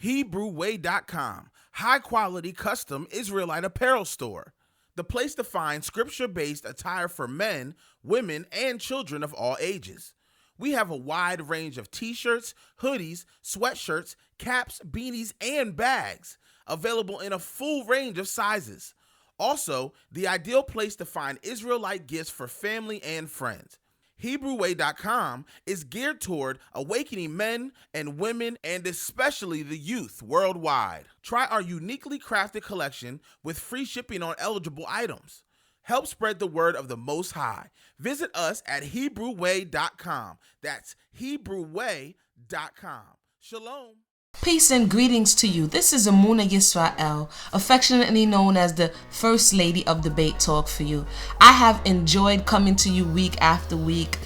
HebrewWay.com, high-quality custom Israelite apparel store. The place to find scripture-based attire for men, women, and children of all ages. We have a wide range of t-shirts, hoodies, sweatshirts, caps, beanies, and bags, available in a full range of sizes. Also, the ideal place to find Israelite gifts for family and friends. HebrewWay.com is geared toward awakening men and women and especially the youth worldwide. Try our uniquely crafted collection with free shipping on eligible items. Help spread the word of the Most High. Visit us at HebrewWay.com. That's HebrewWay.com. Shalom. Peace and greetings to you. This is EMUNAH Yisrael, affectionately known as the First Lady of Debate Talk for you. I have enjoyed coming to you week after week,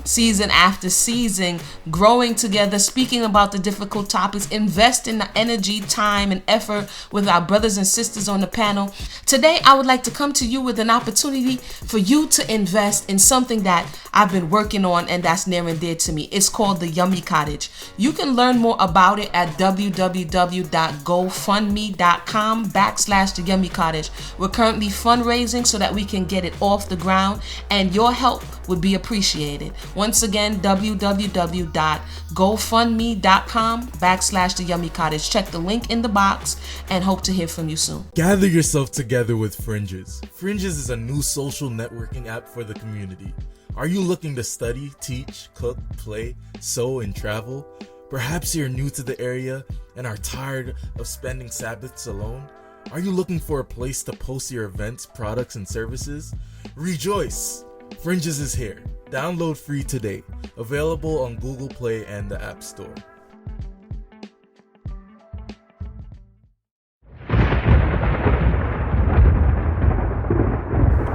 season after season, growing together, speaking about the difficult topics, investing the energy, time, and effort with our brothers and sisters on the panel. Today, I would like to come to you with an opportunity for you to invest in something that I've been working on and that's near and dear to me. It's called the Yummy Cottage. You can learn more about it at www.gofundme.com/the Yummy Cottage. We're currently fundraising so that we can get it off the ground, and your help would be appreciated. Once again, www.gofundme.com/the Yummy Cottage. Check the link in the box and hope to hear from you soon. Gather yourself together with Fringes. Fringes is a new social networking app for the community. Are you looking to study, teach, cook, play, sew, and travel? Perhaps you're new to the area and are tired of spending Sabbaths alone? Are you looking for a place to post your events, products, and services? Rejoice! Fringes is here. Download free today. Available on Google Play and the App Store.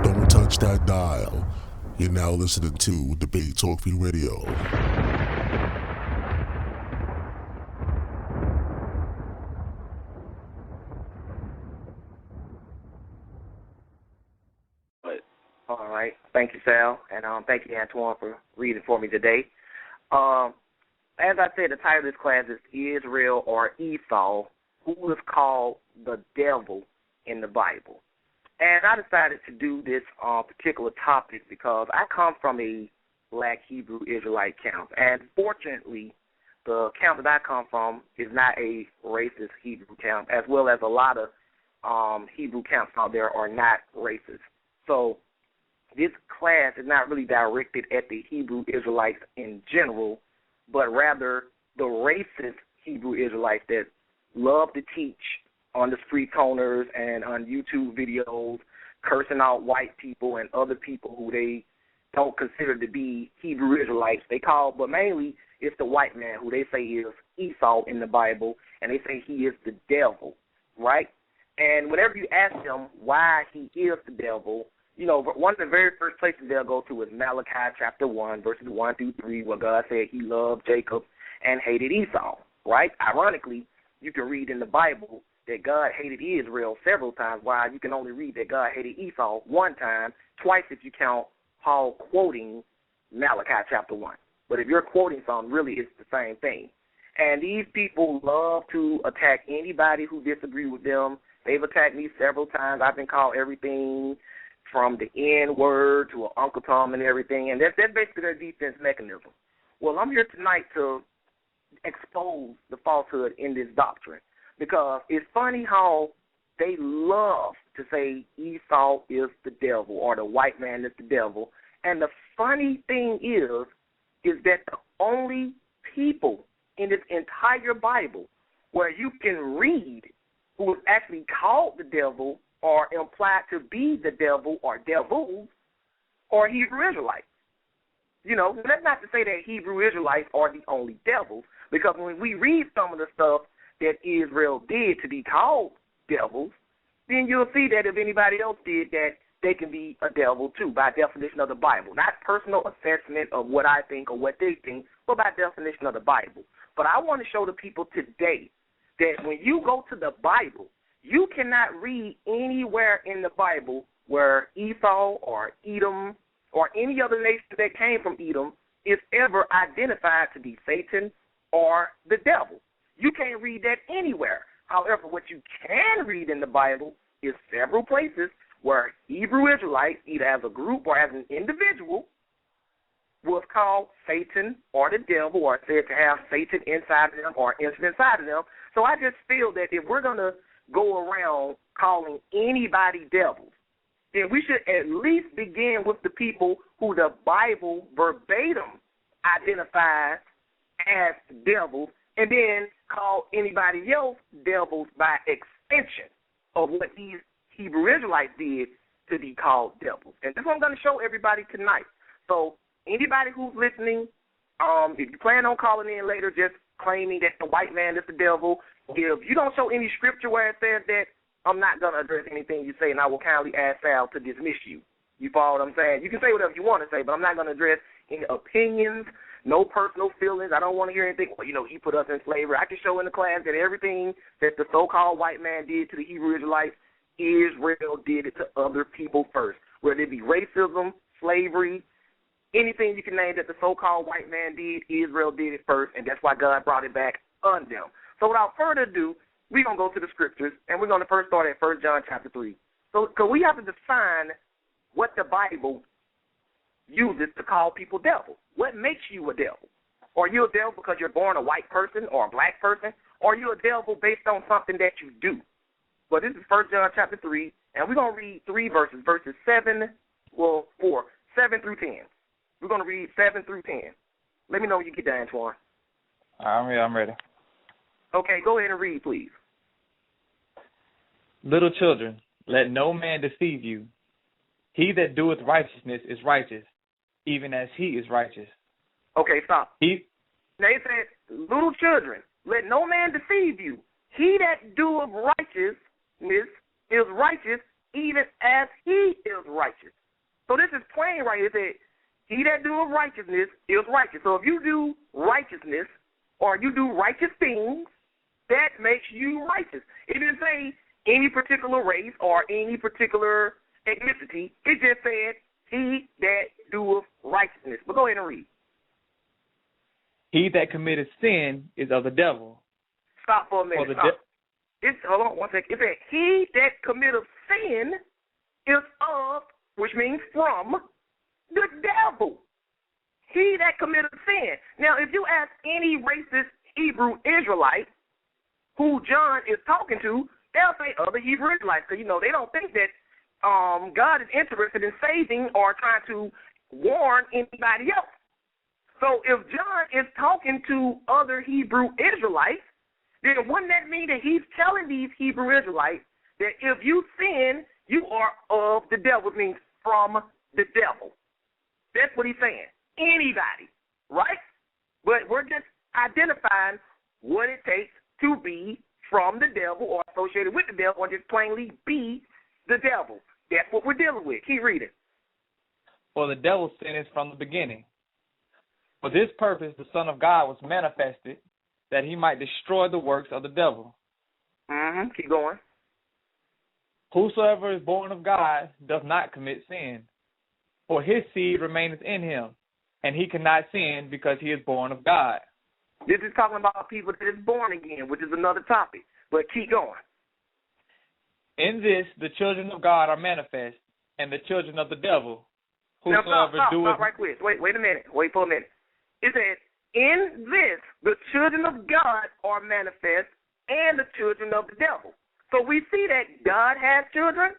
Don't touch that dial. You're now listening to Debate Talk for You Radio. All right. Thank you, Sal, and thank you, Antoine, for reading for me today. As I said, the title of this class is Israel or Esau, who is called the devil in the Bible. And I decided to do this particular topic because I come from a Black Hebrew Israelite camp. And fortunately, the camp that I come from is not a racist Hebrew camp, as well as a lot of Hebrew camps out there are not racist. So this class is not really directed at the Hebrew Israelites in general, but rather the racist Hebrew Israelites that love to teach on the street corners and on YouTube videos, cursing out white people and other people who they don't consider to be Hebrew Israelites. But mainly it's the white man who they say is Esau in the Bible, and they say he is the devil, right? And whenever you ask them why he is the devil, one of the very first places they'll go to is Malachi chapter 1, verses 1 through 3, where God said he loved Jacob and hated Esau, right? Ironically, you can read in the Bible that God hated Israel several times, while you can only read that God hated Esau one time, twice if you count Paul quoting Malachi chapter 1. But if you're quoting something, really it's the same thing. And these people love to attack anybody who disagrees with them. They've attacked me several times. I've been called everything from the N-word to an Uncle Tom and everything, and that's basically their defense mechanism. Well, I'm here tonight to expose the falsehood in this doctrine, because it's funny how they love to say Esau is the devil or the white man is the devil, and the funny thing is that the only people in this entire Bible where you can read who is actually called the devil or implied to be the devil or devils, or Hebrew Israelites. That's not to say that Hebrew Israelites are the only devils, because when we read some of the stuff that Israel did to be called devils, then you'll see that if anybody else did that, they can be a devil too, by definition of the Bible. Not personal assessment of what I think or what they think, but by definition of the Bible. But I want to show the people today that when you go to the Bible, you cannot read anywhere in the Bible where Esau or Edom or any other nation that came from Edom is ever identified to be Satan or the devil. You can't read that anywhere. However, what you can read in the Bible is several places where Hebrew Israelites, either as a group or as an individual, was called Satan or the devil, or said to have Satan inside of them or entered inside of them. So I just feel that if we're going to go around calling anybody devils, then we should at least begin with the people who the Bible verbatim identifies as devils, and then call anybody else devils by extension of what these Hebrew Israelites did to be called devils. And this is what I'm going to show everybody tonight. So anybody who's listening, if you plan on calling in later just claiming that the white man is the devil, if you don't show any scripture where it says that, I'm not going to address anything you say, and I will kindly ask Sal to dismiss you. You follow what I'm saying? You can say whatever you want to say, but I'm not going to address any opinions, no personal feelings. I don't want to hear anything, well, he put us in slavery. I can show in the class that everything that the so-called white man did to the Hebrew Israelites, Israel did it to other people first, whether it be racism, slavery, anything you can name that the so-called white man did, Israel did it first, and that's why God brought it back on them. So without further ado, we're going to go to the scriptures, and we're going to first start at 1 John chapter 3. So because we have to define what the Bible uses to call people devils. What makes you a devil? Are you a devil because you're born a white person or a black person? Or are you a devil based on something that you do? Well, this is 1 John chapter 3, and we're going to read 3 verses, 7 through 10. We're going to read 7 through 10. Let me know when you get there, Antoine. I'm ready. Okay, go ahead and read, please. Little children, let no man deceive you. He that doeth righteousness is righteous, even as he is righteous. Okay, stop. Now it said, little children, let no man deceive you. He that doeth righteousness is righteous, even as he is righteous. So this is plain right here. It said, he that doeth righteousness is righteous. So if you do righteousness or you do righteous things, that makes you righteous. It didn't say any particular race or any particular ethnicity. It just said, he that doeth righteousness. But go ahead and read. He that committeth sin is of the devil. Stop for a minute. Hold on one second. It said, he that committeth sin is of, which means from, the devil. He that committeth sin. Now, if you ask any racist Hebrew Israelite who John is talking to, they'll say other Hebrew Israelites, because, they don't think that God is interested in saving or trying to warn anybody else. So if John is talking to other Hebrew Israelites, then wouldn't that mean that he's telling these Hebrew Israelites that if you sin, you are of the devil? It means from the devil. That's what he's saying. Anybody, right? But we're just identifying what it takes to be from the devil or associated with the devil or just plainly be the devil. That's what we're dealing with. Keep reading. For the devil sinned from the beginning. For this purpose the Son of God was manifested, that he might destroy the works of the devil. Keep going. Whosoever is born of God does not commit sin, for his seed remaineth in him, and he cannot sin because he is born of God. This is talking about people that is born again, which is another topic. But keep going. In this the children of God are manifest, and the children of the devil. Stop right quick. Wait a minute. Wait for a minute. It says, in this the children of God are manifest, and the children of the devil. So we see that God has children,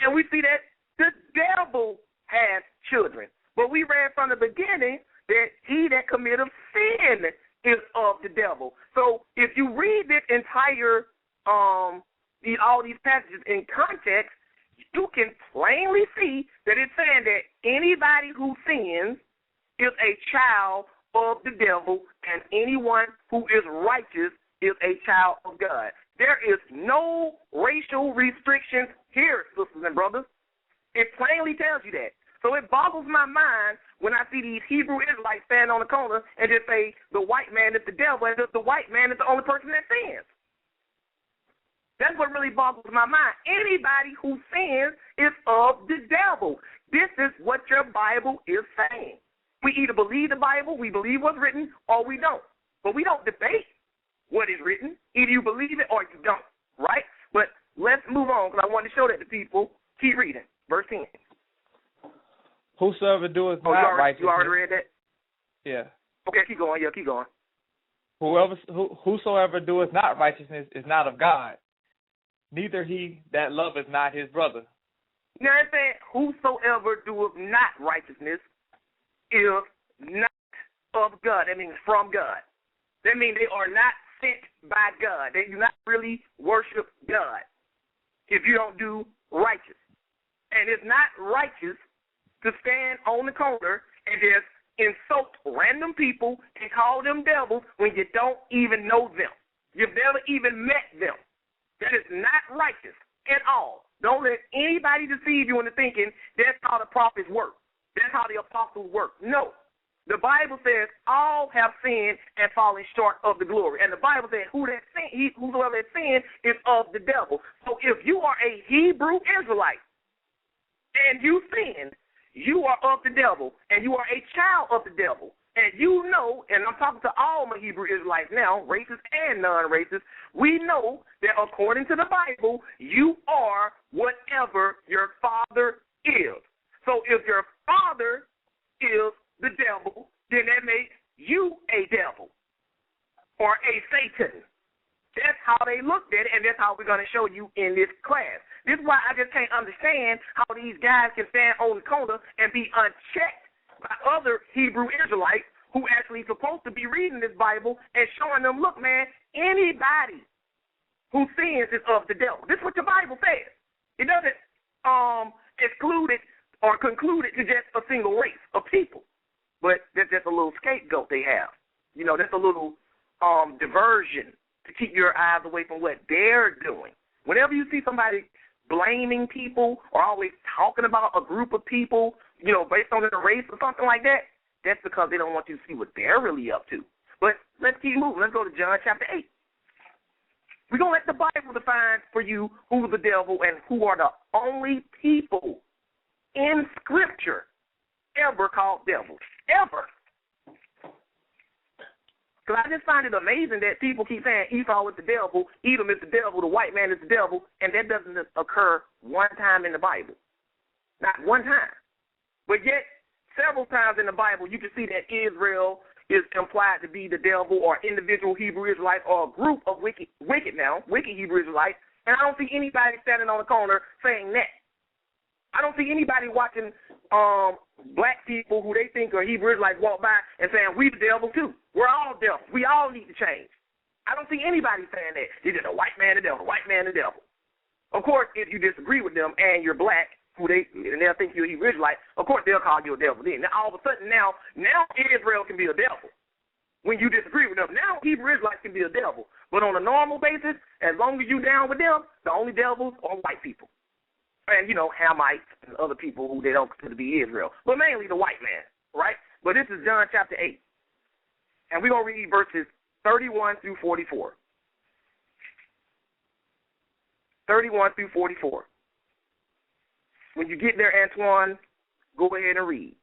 and we see that the devil has children. But we read from the beginning that he that committeth sin is of the devil. So if you read this entire, all these passages in context, you can plainly see that it's saying that anybody who sins is a child of the devil, and anyone who is righteous is a child of God. There is no racial restrictions here, sisters and brothers. It plainly tells you that. So it boggles my mind when I see these Hebrew Israelites stand on the corner and just say the white man is the devil and the white man is the only person that sins. That's what really boggles my mind. Anybody who sins is of the devil. This is what your Bible is saying. We either believe the Bible, we believe what's written, or we don't. But we don't debate. what is written. Either you believe it or you don't, right? But let's move on because I want to show that to people. Keep reading. Verse 10. Whosoever doeth Oh, not righteousness. you already read that? Yeah. Okay, keep going. Yeah, keep going. Whosoever doeth not righteousness is not of God, neither he that loveth not his brother. Now it said, whosoever doeth not righteousness is not of God. That means from God. That means they are not sent by God. They do not really worship God if you don't do righteous. And it's not righteous to stand on the corner and just insult random people and call them devils when you don't even know them. You've never even met them. That is not righteous at all. Don't let anybody deceive you into thinking that's how the prophets work. That's how the apostles work. No. The Bible says all have sinned and fallen short of the glory. And the Bible says whosoever has sinned is of the devil. So if you are a Hebrew Israelite and you sin, you are of the devil, and you are a child of the devil. And you know, and I'm talking to all my Hebrew Israelites now, racist and non-racist, we know that according to the Bible, you are whatever your father is. So if your father is the devil, then that makes you a devil or a Satan. That's how they looked at it, and that's how we're going to show you in this class. This is why I just can't understand how these guys can stand on the corner and be unchecked by other Hebrew Israelites who actually supposed to be reading this Bible and showing them, look, man, anybody who sins is of the devil. This is what the Bible says. It doesn't exclude it or conclude it to just a single race of people. But that's just a little scapegoat they have. You know, that's a little diversion to keep your eyes away from what they're doing. Whenever you see somebody blaming people or always talking about a group of people, you know, based on their race or something like that, that's because they don't want you to see what they're really up to. But let's keep moving. Let's go to John chapter 8. We're going to let the Bible define for you who's the devil and who are the only people in Scripture ever called devils. Ever. Because I just find it amazing that people keep saying Esau is the devil, Edom is the devil, the white man is the devil, and that doesn't occur one time in the Bible. Not one time. But yet, several times in the Bible, you can see that Israel is implied to be the devil or individual Hebrew Israelites or a group of wicked Hebrew Israelites, and I don't see anybody standing on the corner saying that. I don't see anybody watching black people who they think are Hebrew Israelites walk by and saying, we the devil too. We're all devils. We all need to change. I don't see anybody saying that. It's just a white man the devil, the white man the devil. Of course, if you disagree with them and you're black, and they'll think you're a Hebrew Israelite, of course they'll call you a devil then. Now, all of a sudden, now Israel can be a devil. When you disagree with them, now Hebrew Israelites can be a devil. But on a normal basis, as long as you're down with them, the only devils are white people. And, you know, Hamites and other people who they don't consider to be Israel. But mainly the white man, right? But this is John chapter 8. And we're going to read verses 31 through 44. 31 through 44. When you get there, Antoine, go ahead and read.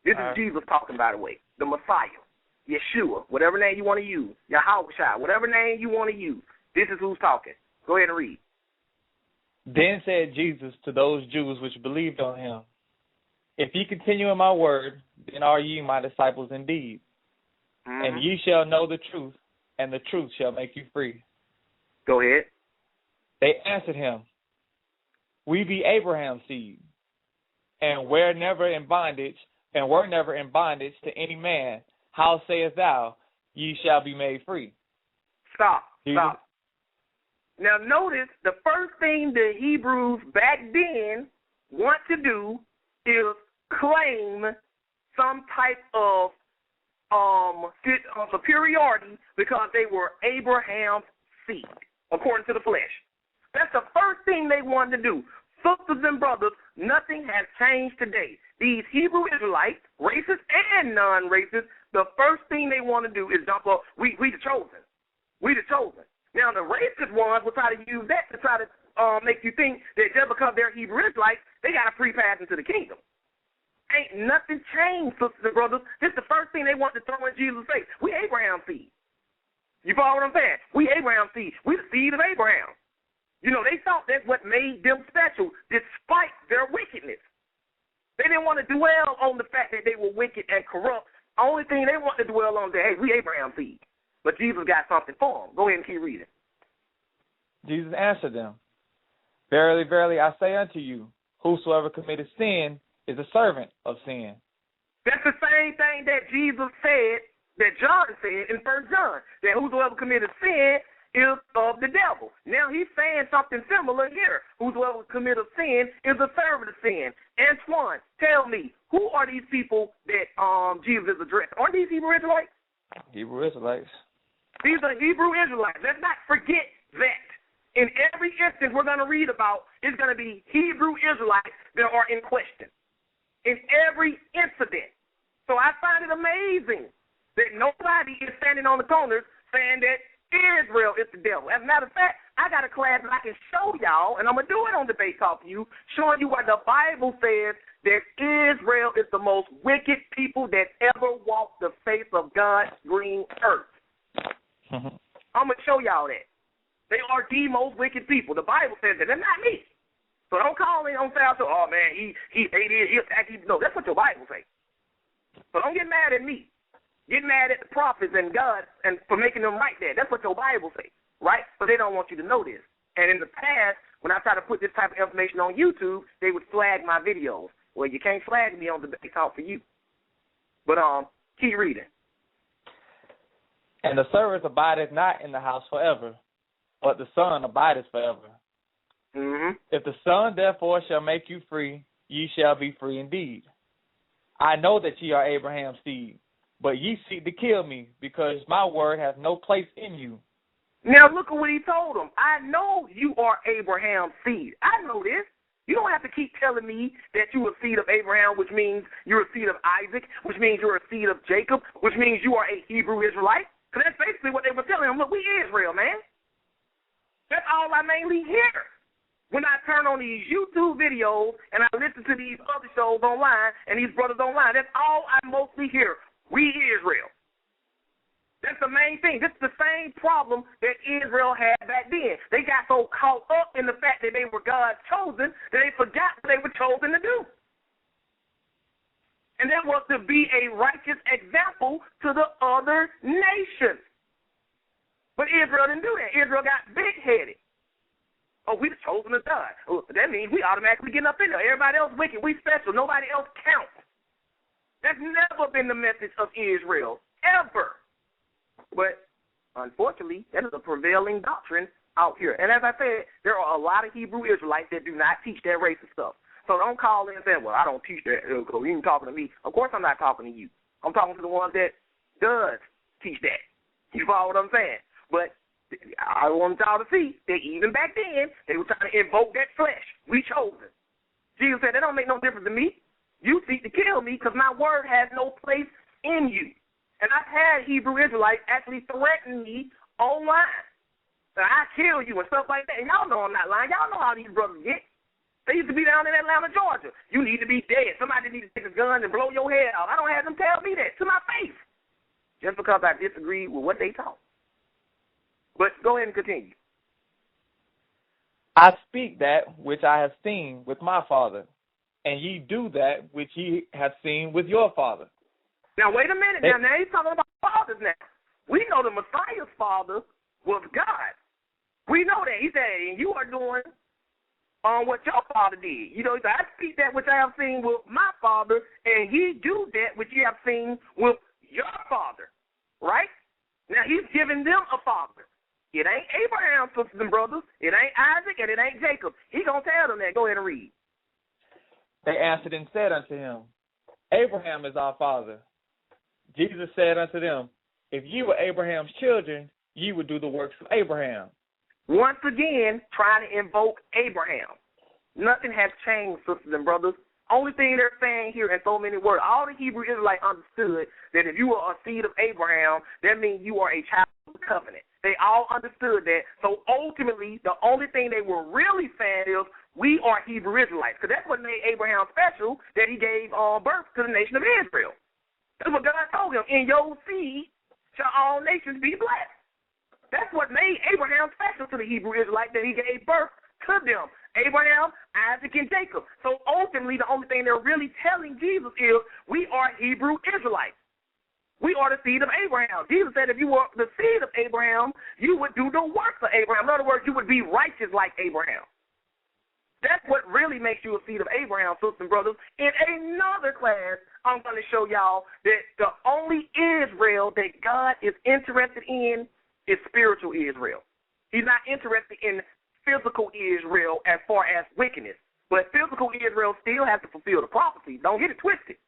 This is Jesus talking, by the way. The Messiah, Yeshua, whatever name you want to use. Yahweh, whatever name you want to use. This is who's talking. Go ahead and read. Then said Jesus to those Jews which believed on him, if ye continue in my word, then are ye my disciples indeed. Mm-hmm. And ye shall know the truth, and the truth shall make you free. Go ahead. They answered him, we be Abraham's seed, and were never in bondage to any man. How sayest thou, ye shall be made free? Stop. Now notice the first thing the Hebrews back then want to do is claim some type of superiority because they were Abraham's seed, according to the flesh. That's the first thing they wanted to do. Sisters and brothers, nothing has changed today. These Hebrew Israelites, racist and non-racist, the first thing they want to do is jump up, we the chosen. We the chosen. Now, the racist ones will try to use that to try to make you think that just because they're Hebrew Israelites, they got a free pass into the kingdom. Ain't nothing changed, sisters and brothers. This is the first thing they want to throw in Jesus' face. We Abraham's seed. You follow what I'm saying? We Abraham's seed. We the seed of Abraham. You know, they thought that's what made them special, despite their wickedness. They didn't want to dwell on the fact that they were wicked and corrupt. The only thing they wanted to dwell on is, hey, we Abraham's seed. But Jesus got something for them. Go ahead and keep reading. Jesus answered them, Verily, verily, I say unto you, whosoever committeth sin is a servant of sin. That's the same thing that Jesus said, that John said in 1 John, that whosoever committeth sin is of the devil. Now he's saying something similar here. Whosoever committeth sin is a servant of sin. Antoine, tell me, who are these people that Jesus is addressing? Are these Hebrew Israelites? Hebrew Israelites. These are Hebrew Israelites. Let's not forget that. In every instance we're going to read about, it's going to be Hebrew Israelites that are in question. In every incident. So I find it amazing that nobody is standing on the corners saying that Israel is the devil. As a matter of fact, I got a class that I can show y'all, and I'm going to do it on Debate Talk for you, showing you what the Bible says that Israel is the most wicked people that ever walked the face of God's green earth. I'm going to show y'all that. They are the most wicked people. The Bible says that. They're not me. So don't call in on Sal. Oh, man, he attacked. No, that's what your Bible says. So don't get mad at me. Get mad at the prophets and God and for making them write that. That's what your Bible says, right? But they don't want you to know this. And in the past, when I try to put this type of information on YouTube, they would flag my videos. Well, you can't flag me on Debate Talk for you. But keep reading. And the servant abideth not in the house forever, but the Son abideth forever. Mm-hmm. If the Son therefore shall make you free, ye shall be free indeed. I know that ye are Abraham's seed, but ye seek to kill me, because my word hath no place in you. Now look at what he told them. I know you are Abraham's seed. I know this. You don't have to keep telling me that you're a seed of Abraham, which means you're a seed of Isaac, which means you're a seed of Jacob, which means you are a Hebrew Israelite. Because that's basically what they were telling him. Look, we Israel, man. That's all I mainly hear when I turn on these YouTube videos and I listen to these other shows online and these brothers online. That's all I mostly hear. We Israel. That's the main thing. This is the same problem that Israel had back then. They got so caught up in the fact that they were God's chosen that they forgot what they were chosen to do. And that was to be a righteous example to the other nations. But Israel didn't do that. Israel got big-headed. Oh, we the chosen of God. Oh, that means we automatically getting up in there. Everybody else wicked. We special. Nobody else counts. That's never been the message of Israel, ever. But unfortunately, that is a prevailing doctrine out here. And as I said, there are a lot of Hebrew Israelites that do not teach that racist stuff. So don't call in and say, well, I don't teach that. You ain't talking to me. Of course I'm not talking to you. I'm talking to the ones that does teach that. You follow what I'm saying? But I want y'all to see that even back then, they were trying to invoke that flesh. We chosen. Jesus said, that don't make no difference to me. You seek to kill me because my word has no place in you. And I've had Hebrew Israelites actually threaten me online. That I kill you and stuff like that. And y'all know I'm not lying. Y'all know how these brothers get. They used to be down in Atlanta, Georgia. You need to be dead. Somebody need to take a gun and blow your head off. I don't have them tell me that to my face. Just because I disagree with what they taught. But go ahead and continue. I speak that which I have seen with my father, and ye do that which ye have seen with your father. Now, wait a minute. Now he's talking about fathers now. We know the Messiah's father was God. We know that. He said, and you are doing what your father did. You know, he said, I speak that which I have seen with my father, and ye do that which ye have seen with your father. Right? Now, he's giving them a father. It ain't Abraham, sisters and brothers. It ain't Isaac, and it ain't Jacob. He going to tell them that. Go ahead and read. They answered and said unto him, Abraham is our father. Jesus said unto them, if ye were Abraham's children, ye would do the works of Abraham. Once again, trying to invoke Abraham. Nothing has changed, sisters and brothers. Only thing they're saying here in so many words, all the Hebrew Israelites understood that if you are a seed of Abraham, that means you are a child of the covenant. They all understood that. So ultimately, the only thing they were really saying is, we are Hebrew Israelites. Because that's what made Abraham special, that he gave birth to the nation of Israel. That's what God told him. In your seed shall all nations be blessed. That's what made Abraham special to the Hebrew Israelites, that he gave birth to them. Abraham, Isaac, and Jacob. So ultimately, the only thing they're really telling Jesus is, we are Hebrew Israelites. We are the seed of Abraham. Jesus said if you were the seed of Abraham, you would do the works of Abraham. In other words, you would be righteous like Abraham. That's what really makes you a seed of Abraham, sisters and brothers. In another class, I'm going to show y'all that the only Israel that God is interested in is spiritual Israel. He's not interested in physical Israel as far as wickedness. But physical Israel still has to fulfill the prophecies. Don't get it twisted.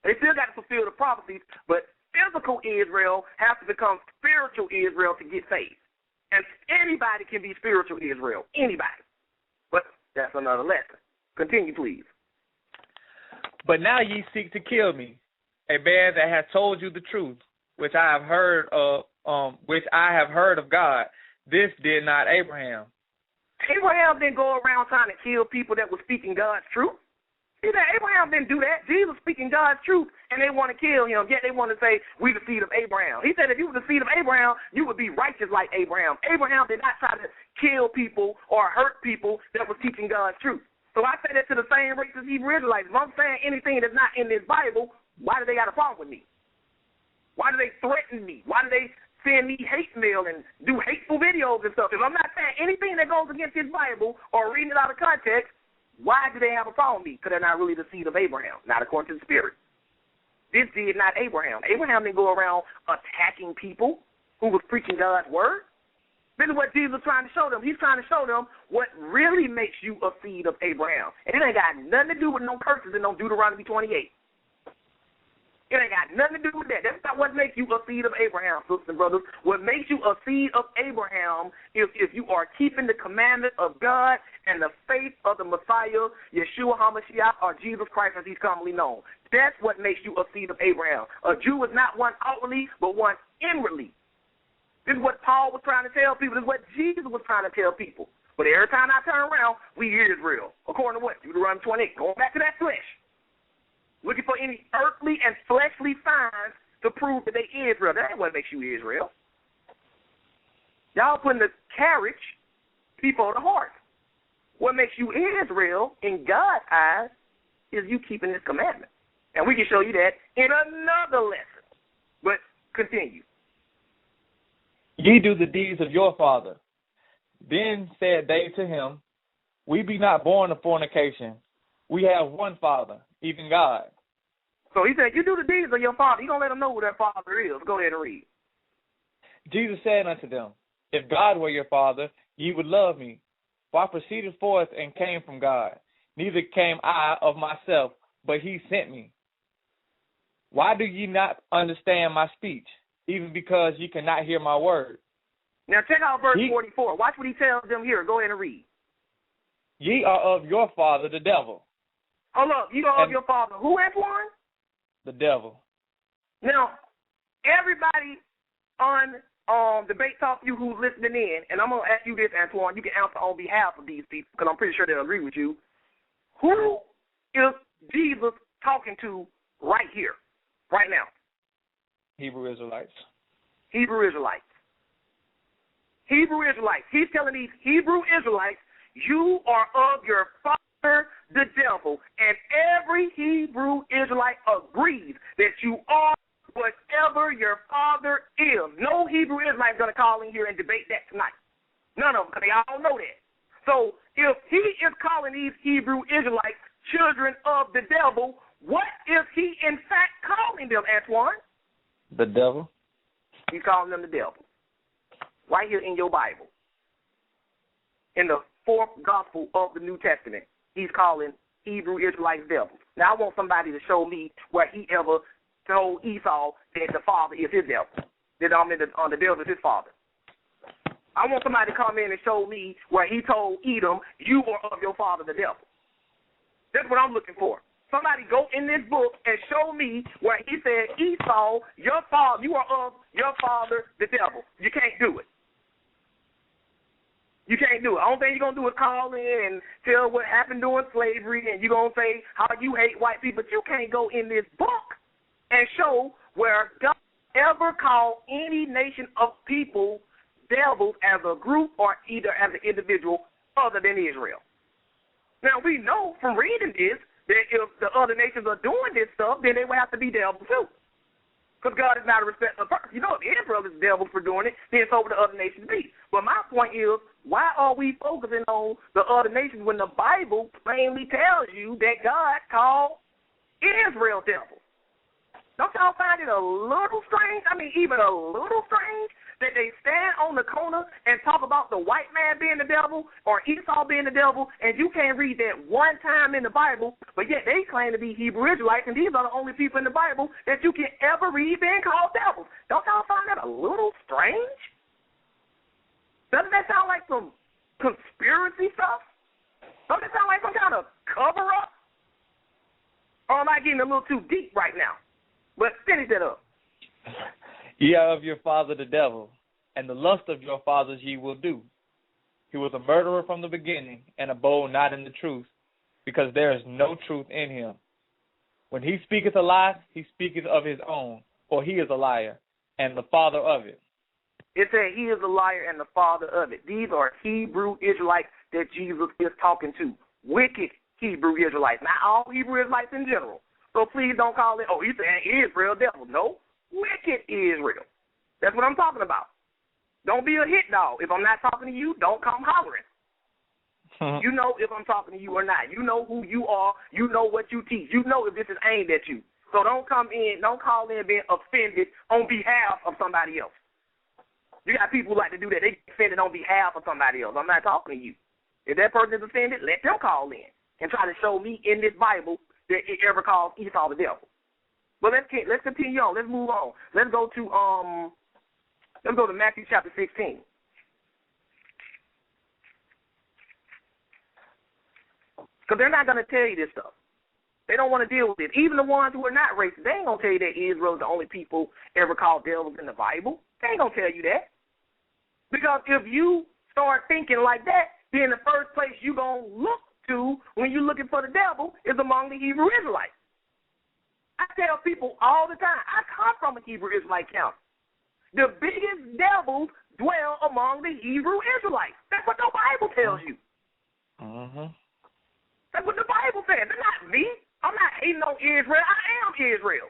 They still got to fulfill the prophecies, but physical Israel has to become spiritual Israel to get saved. And anybody can be spiritual Israel. Anybody. But that's another lesson. Continue, please. But now ye seek to kill me, a man that has told you the truth, which I have heard of God. This did not Abraham. Abraham didn't go around trying to kill people that were speaking God's truth. See that Abraham didn't do that. Jesus speaking God's truth, and they want to kill him, yet they want to say, we the seed of Abraham. He said if you were the seed of Abraham, you would be righteous like Abraham. Abraham did not try to kill people or hurt people that was teaching God's truth. So I say that to the same race as Hebrew Israelites. If I'm saying anything that's not in this Bible, why do they got a problem with me? Why do they threaten me? Why do they send me hate mail and do hateful videos and stuff? If I'm not saying anything that goes against this Bible or reading it out of context, why do they have a problem with me? Because they're not really the seed of Abraham, not according to the Spirit. This did not Abraham. Abraham didn't go around attacking people who was preaching God's word. This is what Jesus is trying to show them. He's trying to show them what really makes you a seed of Abraham. And it ain't got nothing to do with no curses in no Deuteronomy 28. It ain't got nothing to do with that. That's not what makes you a seed of Abraham, sisters and brothers. What makes you a seed of Abraham is if you are keeping the commandments of God and the faith of the Messiah, Yeshua HaMashiach, or Jesus Christ as he's commonly known. That's what makes you a seed of Abraham. A Jew is not one outwardly, but one inwardly. This is what Paul was trying to tell people. This is what Jesus was trying to tell people. But every time I turn around, we Israel. According to what? Deuteronomy 28. Going back to that flesh. Looking for any earthly and fleshly signs to prove that they Israel. That ain't what makes you Israel. Y'all putting the carriage before the horse. What makes you Israel in God's eyes is you keeping his commandments. And we can show you that in another lesson. But continue. Ye do the deeds of your father. Then said they to him, we be not born of fornication. We have one Father, even God. So he said, you do the deeds of your father. You don't let them know who that father is. Go ahead and read. Jesus said unto them, if God were your father, ye would love me. For I proceeded forth and came from God. Neither came I of myself, but he sent me. Why do ye not understand my speech, even because ye cannot hear my word? Now check out verse 44. Watch what he tells them here. Go ahead and read. Ye are of your father, the devil. Hold up. You are of your father. Who, Antoine? The devil. Now, everybody on Debate Talk You who's listening in, and I'm going to ask you this, Antoine. You can answer on behalf of these people because I'm pretty sure they'll agree with you. Who is Jesus talking to right here, right now? Hebrew Israelites. Hebrew Israelites. Hebrew Israelites. He's telling these Hebrew Israelites, you are of your father, the devil. And every Hebrew Israelite agrees that you are whatever your father is. No Hebrew Israelite is going to call in here and debate that tonight. None of them, because they all know that. So if he is calling these Hebrew Israelites children of the devil, what is he in fact calling them, Antoine? The devil. He's calling them the devil. Right here in your Bible. In the fourth gospel of the New Testament, he's calling Hebrew Israelites devils. Now, I want somebody to show me where he ever told Esau that the father is his devil, that the devil is his father. I want somebody to come in and show me where he told Edom, you are of your father, the devil. That's what I'm looking for. Somebody go in this book and show me where he said, Esau, your father, you are of your father, the devil. You can't do it. You can't do it. The only thing you're going to do is call in and tell what happened during slavery, and you're going to say how you hate white people. But you can't go in this book and show where God ever called any nation of people devils as a group or either as an individual other than Israel. Now, we know from reading this that if the other nations are doing this stuff, then they will have to be devils too. Because God is not a respecter of persons. You know, if Israel is devils for doing it, then so will the other nations be. But my point is, why are we focusing on the other nations when the Bible plainly tells you that God called Israel devils? Don't y'all find it a little strange? I mean, even a little strange that they stand on the corner and talk about the white man being the devil or Esau being the devil, and you can't read that one time in the Bible, but yet they claim to be Hebrew Israelites, and these are the only people in the Bible that you can ever read being called devils. Don't y'all find that a little strange? Doesn't that sound like some conspiracy stuff? Doesn't that sound like some kind of cover-up? Or am I getting a little too deep right now? But finish it up. Ye are of your father the devil, and the lust of your fathers ye will do. He was a murderer from the beginning, and abode not in the truth, because there is no truth in him. When he speaketh a lie, he speaketh of his own, for he is a liar, and the father of it. It said he is a liar and the father of it. These are Hebrew Israelites that Jesus is talking to. Wicked Hebrew Israelites, not all Hebrew Israelites in general. So please don't call it, oh, he's saying Israel devil. No, wicked Israel. That's what I'm talking about. Don't be a hit dog. If I'm not talking to you, don't come hollering. You know if I'm talking to you or not. You know who you are. You know what you teach. You know if this is aimed at you. So don't call in being offended on behalf of somebody else. You got people who like to do that. They get offended on behalf of somebody else. I'm not talking to you. If that person is offended, let them call in and try to show me in this Bible that it ever calls Esau the devil. But let's continue on. Let's move on. Let's go to Matthew chapter 16. Because they're not going to tell you this stuff. They don't want to deal with it. Even the ones who are not racist, they ain't going to tell you that Israel is the only people ever called devils in the Bible. They ain't going to tell you that. Because if you start thinking like that, then the first place you're going to look to when you're looking for the devil is among the Hebrew Israelites. I tell people all the time, I come from a Hebrew Israelite county. The biggest devils dwell among the Hebrew Israelites. That's what the Bible tells you. That's what the Bible says. It's not me. I'm not hating on Israel. I am Israel.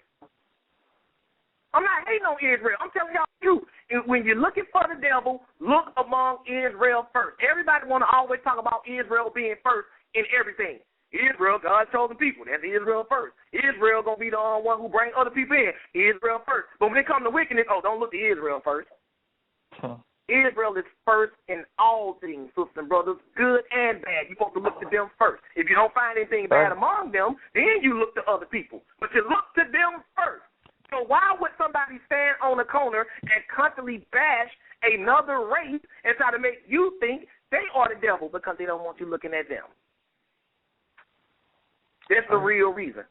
I'm not hating on Israel. I'm telling y'all when you're looking for the devil, look among Israel first. Everybody want to always talk about Israel being first in everything. Israel, God's chosen people. That's Israel first. Israel going to be the one who bring other people in. Israel first. But when it comes to wickedness, don't look to Israel first. Israel is first in all things, sisters and brothers, good and bad. You're supposed to look to them first. If you don't find anything bad among them, then you look to other people. But you look to them first. So why would somebody stand on a corner and constantly bash another race and try to make you think they are the devil because they don't want you looking at them? That's the real reason.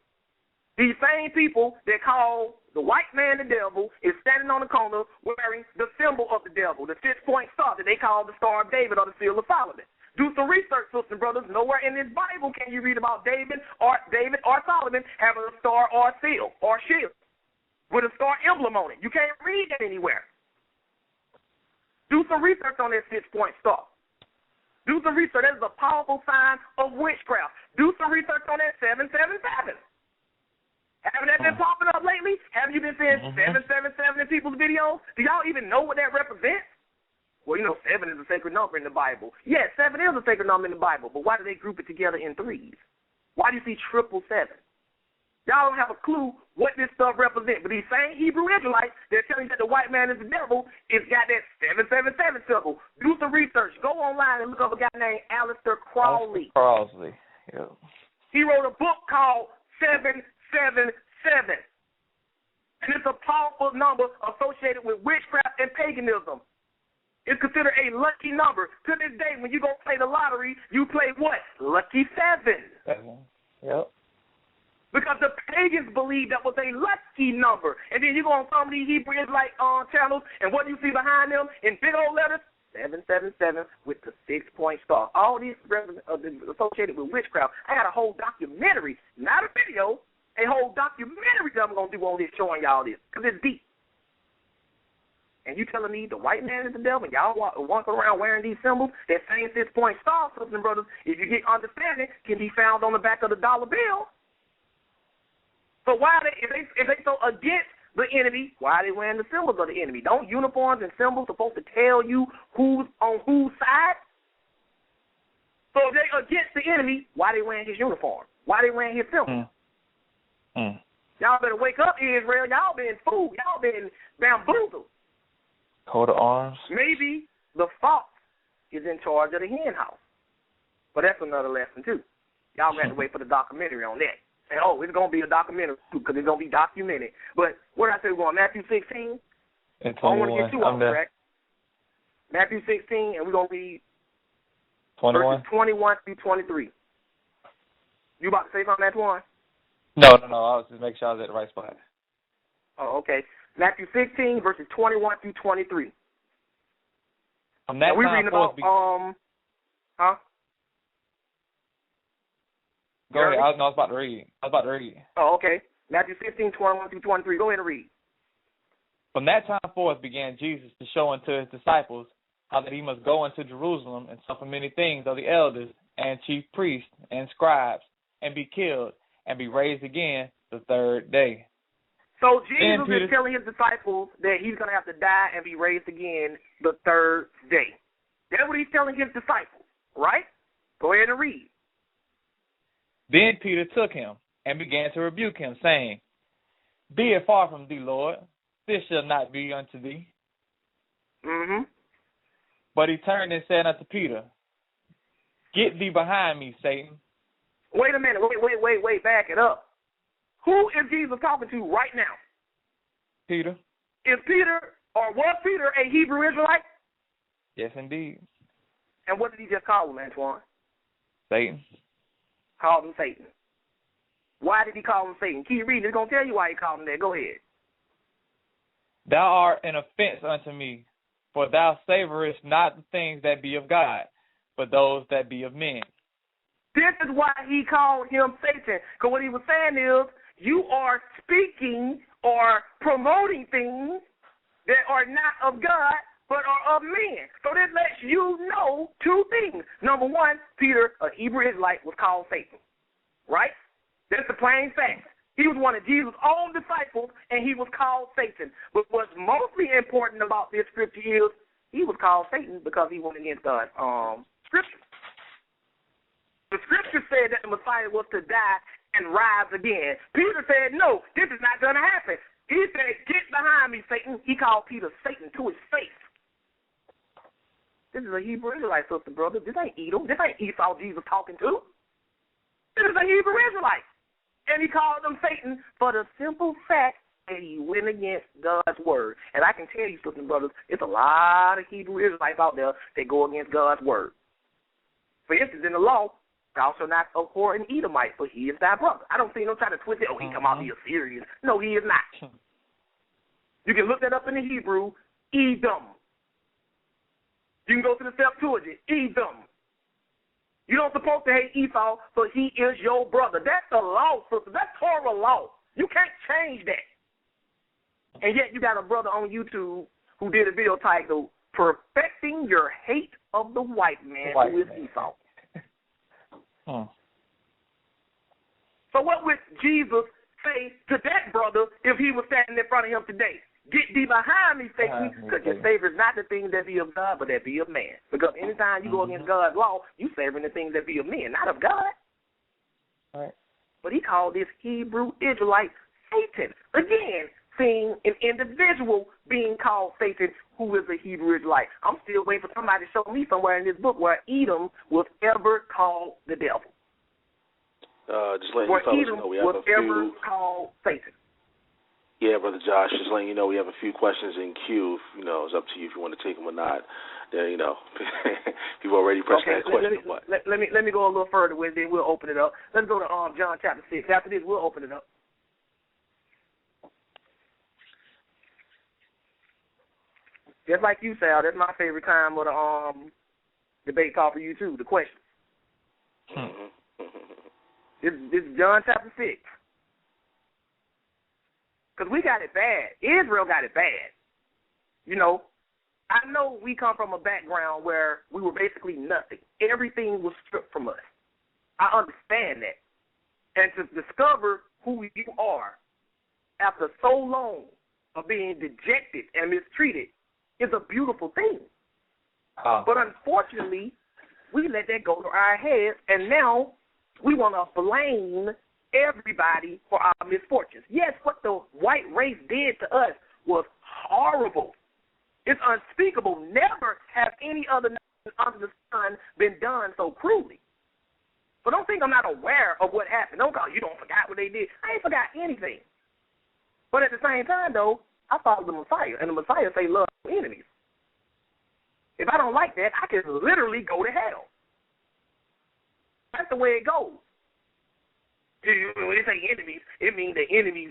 These same people that call the white man the devil is standing on the corner wearing the symbol of the devil, the 6-point star that they call the Star of David or the Seal of Solomon. Do some research, sisters and brothers. Nowhere in this Bible can you read about David or Solomon having a star or a seal or shield with a star emblem on it. You can't read that anywhere. Do some research on that 6-point star. Do some research. That is a powerful sign of witchcraft. Do some research on that 777. Haven't that been popping up lately? Haven't you been seeing 777 in people's videos? Do y'all even know what that represents? Well, 7 is a sacred number in the Bible. Yes, 7 is a sacred number in the Bible, but why do they group it together in threes? Why do you see 777? Y'all don't have a clue what this stuff represents. But these same Hebrew Israelites, they're telling you that the white man is the devil, it's got that 777 symbol. Do some research. Go online and look up a guy named Aleister Crowley. Yeah. He wrote a book called 777. And it's a powerful number associated with witchcraft and paganism. It's considered a lucky number. To this day, when you go play the lottery, you play what? Lucky 7. Yep. Because the pagans believed that was a lucky number. And then you go on some of these Hebrew Israelite channels, and what do you see behind them in big old letters? 777 with the 6-point star. All these associated with witchcraft. I got a whole documentary, not a video, a whole documentary that I'm going to do on this showing y'all this, because it's deep. And you telling me the white man is the devil, and y'all walk around wearing these symbols, that same 6-point star, sisters and brothers, if you get understanding, can be found on the back of the dollar bill. So why if they so against the enemy, why are they wearing the symbols of the enemy? Don't uniforms and symbols supposed to tell you who's on whose side? So if they against the enemy, why they wearing his uniform? Why they wearing his symbol? Y'all better wake up, Israel. Y'all been fooled. Y'all been bamboozled. Coat of arms. Maybe the fox is in charge of the hen house. But that's another lesson, too. Y'all got to wait for the documentary on that. And, it's going to be a documentary, too, because it's going to be documented. But what did I say? We're going Matthew 16? And 21. I want to get you off track. Matthew 16, and we're going to read 21. verses 21 through 23. You about to say something, Antoine? No. I was just making sure I was at the right spot. Oh, okay. Matthew 16, verses 21 through 23. From that we're time reading about, Go ahead. I was about to read. Oh, okay. Matthew 16, 21 through 23. Go ahead and read. From that time forth began Jesus to show unto his disciples how that he must go into Jerusalem and suffer many things of the elders and chief priests and scribes, and be killed, and be raised again the third day. So Jesus is telling his disciples that he's going to have to die and be raised again the third day. That's what he's telling his disciples, right? Go ahead and read. Then Peter took him and began to rebuke him, saying, Be it far from thee, Lord, this shall not be unto thee. But he turned and said unto Peter, Get thee behind me, Satan. Wait a minute. Wait. Back it up. Who is Jesus talking to right now? Peter. Is Peter, or was Peter, a Hebrew Israelite? Yes, indeed. And what did he just call him, Antoine? Satan. Called him Satan. Why did he call him Satan? Keep reading. It's going to tell you why he called him that. Go ahead. Thou art an offense unto me, for thou savorest not the things that be of God, but those that be of men. This is why he called him Satan. Because what he was saying is, you are speaking or promoting things that are not of God, but are of men. So this lets you know two things. Number one, Peter, a Hebrew Israelite, was called Satan. Right? That's the plain fact. He was one of Jesus' own disciples, and he was called Satan. But what's mostly important about this scripture is he was called Satan because he went against God's scripture. The scripture said that the Messiah was to die and rise again. Peter said, no, this is not going to happen. He said, get behind me, Satan. He called Peter Satan to his face. This is a Hebrew Israelite, sister, brother. This ain't Edom. This ain't Esau Jesus talking to. This is a Hebrew Israelite. And he called him Satan for the simple fact that he went against God's word. And I can tell you, sisters and brothers, it's a lot of Hebrew Israelites out there that go against God's word. For instance, in the law, thou shalt not abhor an Edomite, for he is thy brother. I don't see no trying to twist it. Oh, he come out here serious. No, he is not. You can look that up in the Hebrew, Edom. You can go to the Septuagint, Edom. You don't supposed to hate Esau, but he is your brother. That's the law, sister. That's Torah law. You can't change that. And yet you got a brother on YouTube who did a video titled, Perfecting Your Hate of the White Man Who is Esau. So what would Jesus say to that brother if he was standing in front of him today? Get thee behind me, Satan, because your favor is not the things that be of God, but that be of man. Because anytime you go against God's law, you favoring the things that be of men, not of God. Right. But he called this Hebrew Israelite Satan. Again, seeing an individual being called Satan who is a Hebrew Israelite. I'm still waiting for somebody to show me somewhere in this book where Edom was ever called the devil. Just letting you fellas know we have a few. Ever called Satan. Yeah, Brother Josh, just letting you know we have a few questions in queue. It's up to you if you want to take them or not. Then, people already pressed that question. Let me go a little further with it, then we'll open it up. Let's go to John chapter 6. After this, we'll open it up. Just like you, Sal, that's my favorite time of the debate call for you, too, the questions. This is John chapter 6. Because we got it bad. Israel got it bad. You know, I know we come from a background where we were basically nothing. Everything was stripped from us. I understand that. And to discover who you are after so long of being dejected and mistreated is a beautiful thing. But unfortunately, we let that go to our heads, and now we want to blame everybody for our misfortunes. Yes, what the white race did to us was horrible. It's unspeakable. Never has any other nation under the sun been done so cruelly. But don't think I'm not aware of what happened. Don't go, you don't forgot what they did. I ain't forgot anything. But at the same time, though, I follow the Messiah, and the Messiah say love your enemies. If I don't like that, I can literally go to hell. That's the way it goes. When they say enemies, it means the enemies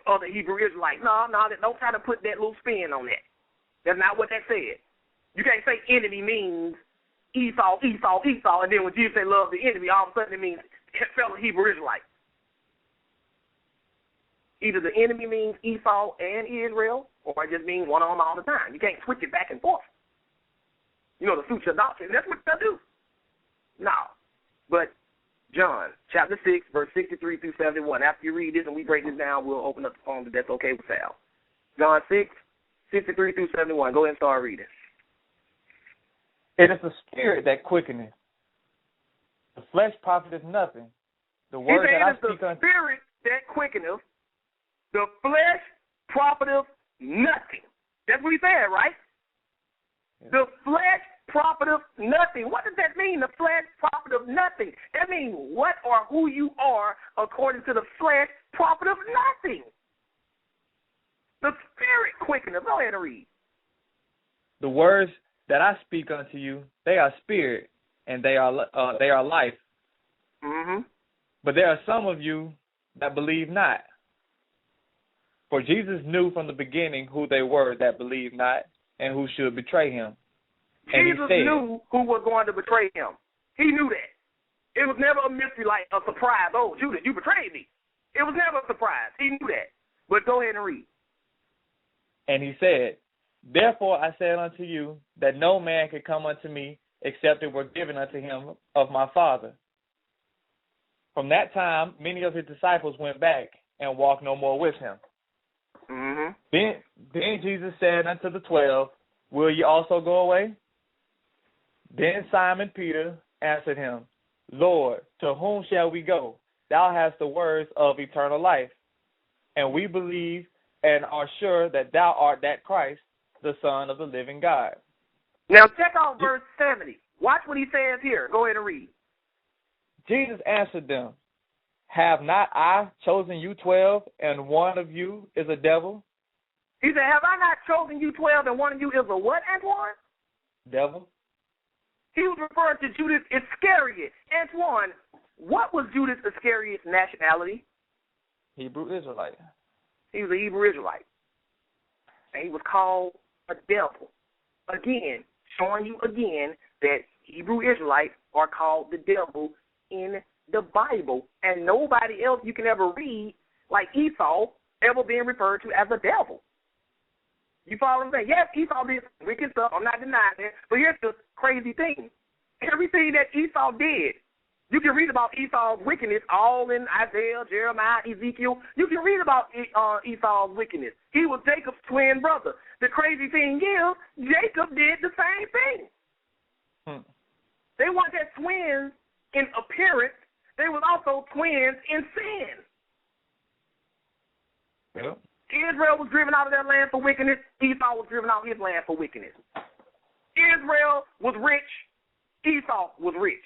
of the Hebrew Israelites. No, don't try to put that little spin on that. That's not what that said. You can't say enemy means Esau, and then when Jesus say love the enemy, all of a sudden it means fellow Hebrew Israelites. Either the enemy means Esau and Israel, or it just means one of them all the time. You can't switch it back and forth. You know, to suit your doctrine. That's what they'll do. No. But John, chapter 6, verse 63 through 71. After you read this and we break this down, we'll open up the phone if that's okay with Sal. John 6, 63 through 71. Go ahead and start reading. It is the spirit that quickeneth. The flesh profiteth nothing. The word that I speak unto the spirit that quickeneth. The flesh profiteth nothing. That's what he said, right? Yeah. The flesh profiteth nothing. What does that mean? The flesh profiteth nothing. That means what or who you are according to the flesh profiteth nothing. The spirit quickeneth. Go ahead and read. The words that I speak unto you, they are spirit and they are life. Mm-hmm. But there are some of you that believe not. For Jesus knew from the beginning who they were that believed not and who should betray him. And Jesus knew who was going to betray him. He knew that. It was never a mystery, like a surprise. Oh, Judas, you betrayed me. It was never a surprise. He knew that. But go ahead and read. And he said, therefore I said unto you that no man could come unto me except it were given unto him of my Father. From that time, many of his disciples went back and walked no more with him. Mm-hmm. Then Jesus said unto the 12, will ye also go away? Then Simon Peter answered him, Lord, to whom shall we go? Thou hast the words of eternal life, and we believe and are sure that thou art that Christ, the Son of the living God. Now check out verse 70. Watch what he says here. Go ahead and read. Jesus answered them, have not I chosen you 12, and one of you is a devil? He said, have I not chosen you 12, and one of you is a what, Antoine? Devil. He was referring to Judas Iscariot. Antoine, what was Judas Iscariot's nationality? Hebrew Israelite. He was a Hebrew Israelite. And he was called a devil. Again, showing you again that Hebrew Israelites are called the devil in the Bible. And nobody else you can ever read, like Esau, ever being referred to as a devil. You follow what I'm saying? Yes, Esau did wicked stuff. I'm not denying that. But here's the crazy thing. Everything that Esau did, you can read about Esau's wickedness all in Isaiah, Jeremiah, Ezekiel. You can read about Esau's wickedness. He was Jacob's twin brother. The crazy thing is, Jacob did the same thing. They weren't just twins in appearance. They were also twins in sin. Yeah. Israel was driven out of their land for wickedness. Esau was driven out of his land for wickedness. Israel was rich. Esau was rich.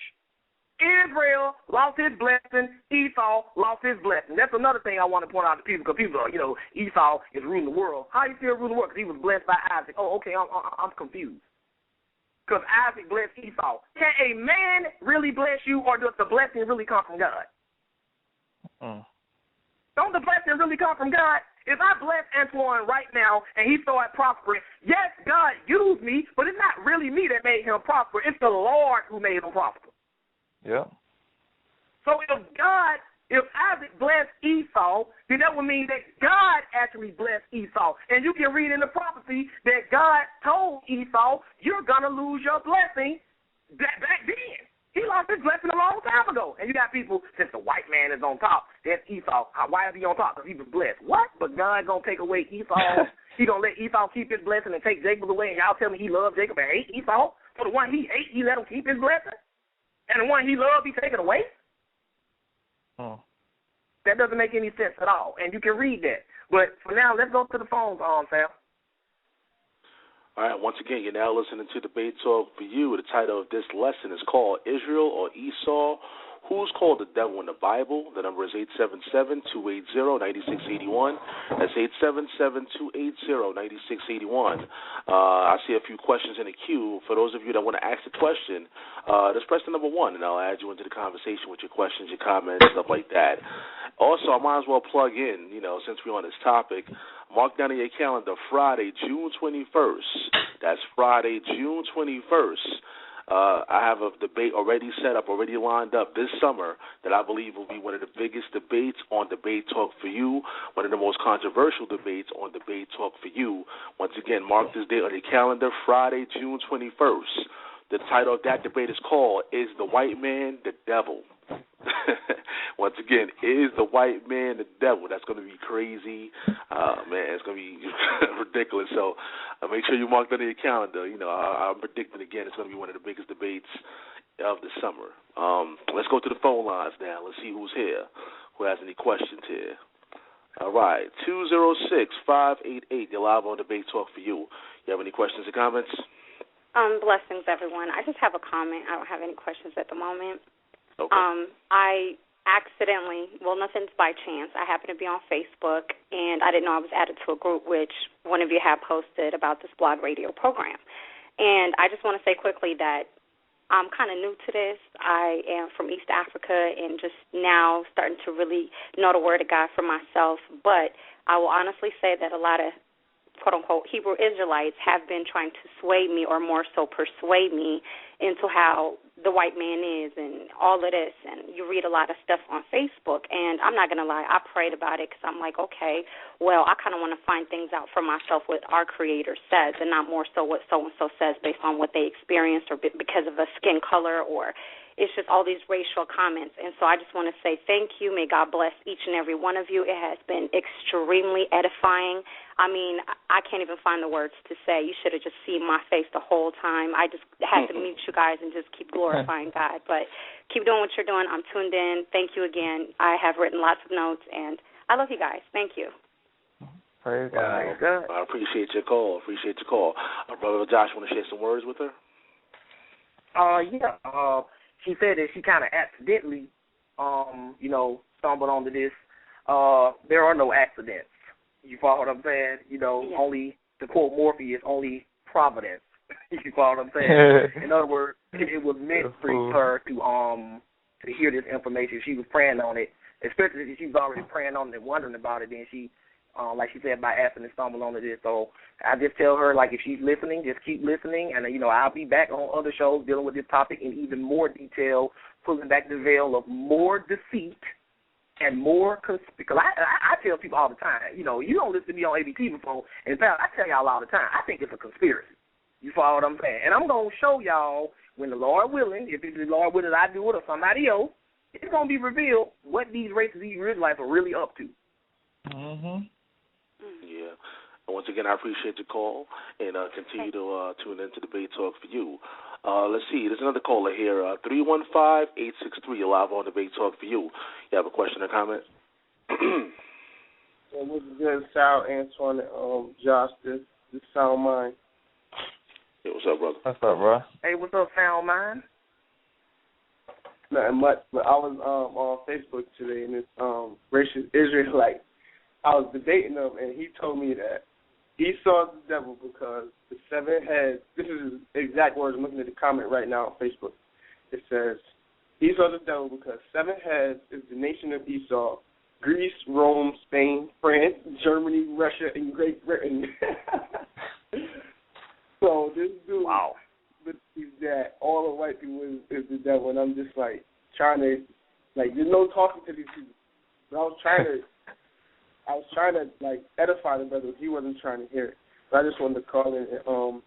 Israel lost his blessing. Esau lost his blessing. That's another thing I want to point out to people, because people are, Esau is ruling the world. How you still ruling the world? Because he was blessed by Isaac. Oh, okay, I'm confused. Because Isaac blessed Esau. Can a man really bless you, or does the blessing really come from God? Don't the blessing really come from God? If I bless Antoine right now and he started prospering, yes, God used me, but it's not really me that made him prosper. It's the Lord who made him prosper. Yeah. So if God If Isaac blessed Esau, then that would mean that God actually blessed Esau. And you can read in the prophecy that God told Esau, you're going to lose your blessing back then. He lost his blessing a long time ago. And you got people, since the white man is on top, that's Esau. Why is he on top? Because he was blessed. What? But God going to take away Esau? He going to let Esau keep his blessing and take Jacob away, and y'all tell me he loved Jacob and hate Esau? So the one he ate, he let him keep his blessing? And the one he loved, he take it away? Oh. That doesn't make any sense at all, and you can read that. But for now, let's go to the phones, Sam. All right, once again, you're now listening to Debate Talk for You. The title of this lesson is called Israel or Esau. Who's called the devil in the Bible? The number is 877-280-9681. That's 877-280-9681. I see a few questions in the queue. For those of you that want to ask a question, just press the number 1, and I'll add you into the conversation with your questions, your comments, stuff like that. Also, I might as well plug in, since we're on this topic, mark down in your calendar Friday, June 21st. That's Friday, June 21st. I have a debate already set up, already lined up this summer that I believe will be one of the biggest debates on Debate Talk for You, one of the most controversial debates on Debate Talk for You. Once again, mark this date on your calendar, Friday, June 21st. The title of that debate is called, Is the White Man the Devil? Once again, is the white man the devil? That's going to be crazy. Man, it's going to be ridiculous. So make sure you mark that in your calendar. I'm predicting, again, it's going to be one of the biggest debates of the summer. Let's go to the phone lines now. Let's see who's here, who has any questions here. All right, 206-588. You're live on Debate Talk for You. You have any questions or comments? Blessings, everyone. I just have a comment. I don't have any questions at the moment. Okay. I accidentally, nothing's by chance. I happened to be on Facebook, and I didn't know I was added to a group which one of you had posted about this blog radio program. And I just want to say quickly that I'm kind of new to this. I am from East Africa and just now starting to really know the Word of God for myself. But I will honestly say that a lot of quote-unquote Hebrew Israelites have been trying to sway me, or more so persuade me, into how the white man is and all of this. And you read a lot of stuff on Facebook, and I'm not going to lie, I prayed about it because I'm like, okay, well, I kind of want to find things out for myself what our Creator says and not more so what so-and-so says based on what they experienced or because of a skin color, or it's just all these racial comments. And so I just want to say thank you. May God bless each and every one of you. It has been extremely edifying. I mean, I can't even find the words to say. You should have just seen my face the whole time. I just had to meet you guys and just keep glorifying God. But keep doing what you're doing. I'm tuned in. Thank you again. I have written lots of notes, and I love you guys. Thank you. Praise God. I appreciate your call. Brother Josh, want to share some words with her? Yeah. She said that she kind of accidentally, stumbled onto this. There are no accidents. You follow what I'm saying? Yeah. Only, to quote Morpheus, only providence. You follow what I'm saying? In other words, it was meant for her to hear this information. She was praying on it, especially if she was already praying on it and wondering about it. Then she, like she said, by accident stumbled onto this. So I just tell her, like, if she's listening, just keep listening. And, I'll be back on other shows dealing with this topic in even more detail, pulling back the veil of more deceit and more because I tell people all the time, you don't listen to me on ABT before, and in fact, I tell y'all all the time, I think it's a conspiracy. You follow what I'm saying? And I'm going to show y'all, when the Lord willing, if it's the Lord willing I do it or somebody else, it's going to be revealed what these racist Israelites are really up to. Mm-hmm. Yeah. And once again, I appreciate your call, and continue to tune in to Debate Talk for You. Let's see. There's another caller here, 315-863. You're live on Debate Talk for You. You have a question or comment? What's good, Sal, Antoine, and Josh? This Sound Mind. Hey, what's up, brother? What's up, bro? Hey, what's up, Sound Mind? Nothing much, but I was on Facebook today, and this racist Israelite, I was debating him, and he told me that Esau's the devil because the 7 heads, this is his exact words, I'm looking at the comment right now on Facebook. It says, Esau's the devil because 7 heads is the nation of Esau, Greece, Rome, Spain, France, Germany, Russia, and Great Britain. So this dude believes that all the white people is the devil, and I'm just like trying to Like, there's no talking to these people. But I was trying to like edify the brother. He wasn't trying to hear it. So I just wanted to call in and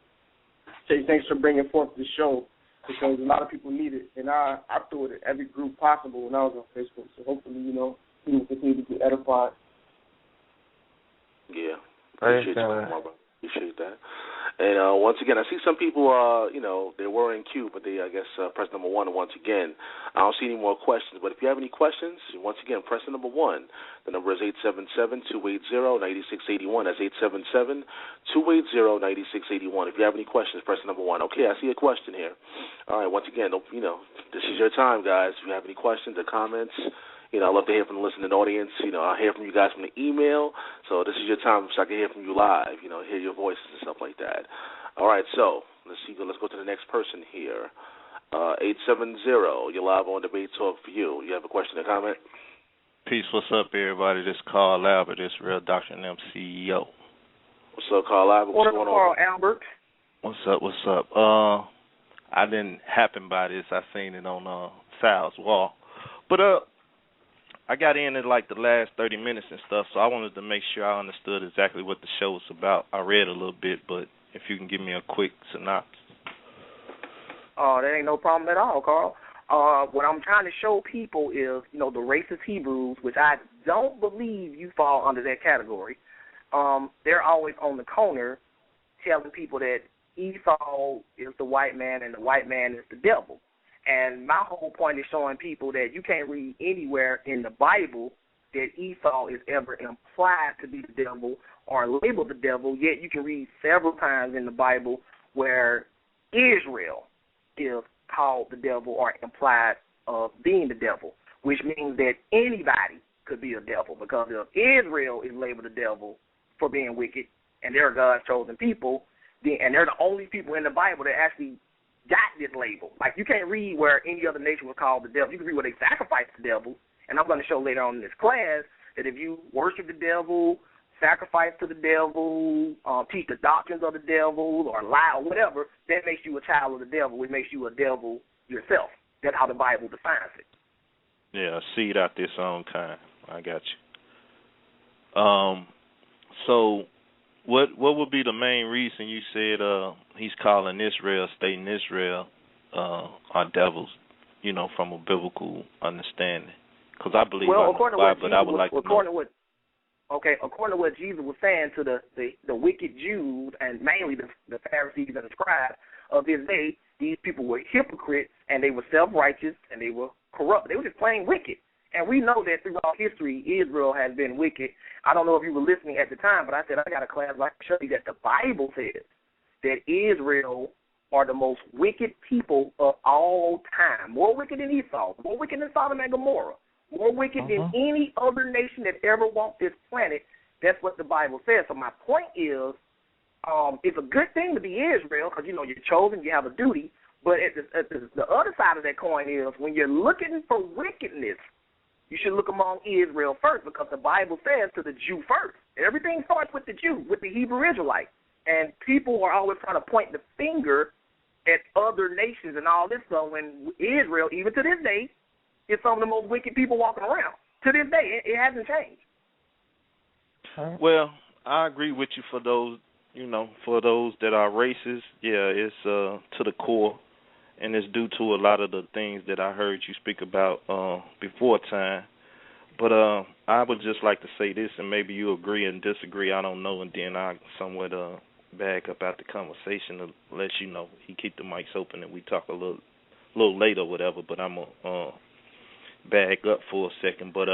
say thanks for bringing forth the show, because a lot of people need it, and I threw it at every group possible when I was on Facebook. So hopefully, we will continue to be edified. Yeah, appreciate that. And once again, I see some people, they were in queue, but they, I guess, press number 1 once again. I don't see any more questions, but if you have any questions, once again, press the number 1. The number is 877-280-9681. That's 877-280-9681. If you have any questions, press the number 1. Okay, I see a question here. All right, once again, this is your time, guys. If you have any questions or comments, I'd love to hear from the listening audience. I'll hear from you guys from the email. So this is your time so I can hear from you live, hear your voices and stuff like that. All right, so let's go to the next person here. 870, you're live on Debate Talk for You. You have a question or comment? Peace, what's up, everybody? This is Carl Albert, this Real Dr. M CEO. What's up, Carl Albert? What's going on? Carl Albert. What's up? I didn't happen by this. I seen it on Sal's wall. But I got in at like the last 30 minutes and stuff, so I wanted to make sure I understood exactly what the show was about. I read a little bit, but if you can give me a quick synopsis. That ain't no problem at all, Carl. What I'm trying to show people is, the racist Hebrews, which I don't believe you fall under that category. They're always on the corner telling people that Esau is the white man and the white man is the devil. And my whole point is showing people that you can't read anywhere in the Bible that Esau is ever implied to be the devil or labeled the devil, yet you can read several times in the Bible where Israel is called the devil or implied of being the devil, which means that anybody could be a devil, because if Israel is labeled the devil for being wicked and they're God's chosen people, and they're the only people in the Bible that actually got this label. Like, you can't read where any other nation was called the devil. You can read where they sacrificed the devil, and I'm going to show later on in this class that if you worship the devil, sacrifice to the devil, teach the doctrines of the devil, or lie or whatever, that makes you a child of the devil, which makes you a devil yourself. That's how the Bible defines it. Yeah, seed out this own kind. I got you. So what would be the main reason you said he's calling Israel, stating Israel, are devils, from a biblical understanding? Because I believe according to what but I would like to know. According to what Jesus was saying to the wicked Jews, and mainly the Pharisees and the scribes of his day, these people were hypocrites, and they were self-righteous, and they were corrupt. They were just plain wicked. And we know that throughout history, Israel has been wicked. I don't know if you were listening at the time, but I said I got a class where I can show you that the Bible says that Israel are the most wicked people of all time. More wicked than Esau, more wicked than Sodom and Gomorrah, more wicked than any other nation that ever walked this planet. That's what the Bible says. So my point is, it's a good thing to be Israel because, you're chosen, you have a duty. But at the other side of that coin is when you're looking for wickedness, you should look among Israel first, because the Bible says to the Jew first. Everything starts with the Jew, with the Hebrew Israelite. And people are always trying to point the finger at other nations and all this stuff, when Israel, even to this day, is some of the most wicked people walking around. To this day, it hasn't changed. Well, I agree with you for those, for those that are racist. Yeah, it's to the core. And it's due to a lot of the things that I heard you speak about before time. But I would just like to say this, and maybe you agree and disagree, I don't know, and then I somewhat back up out the conversation to let you know. He keep the mics open and we talk a little later or whatever, but I'm going to back up for a second. But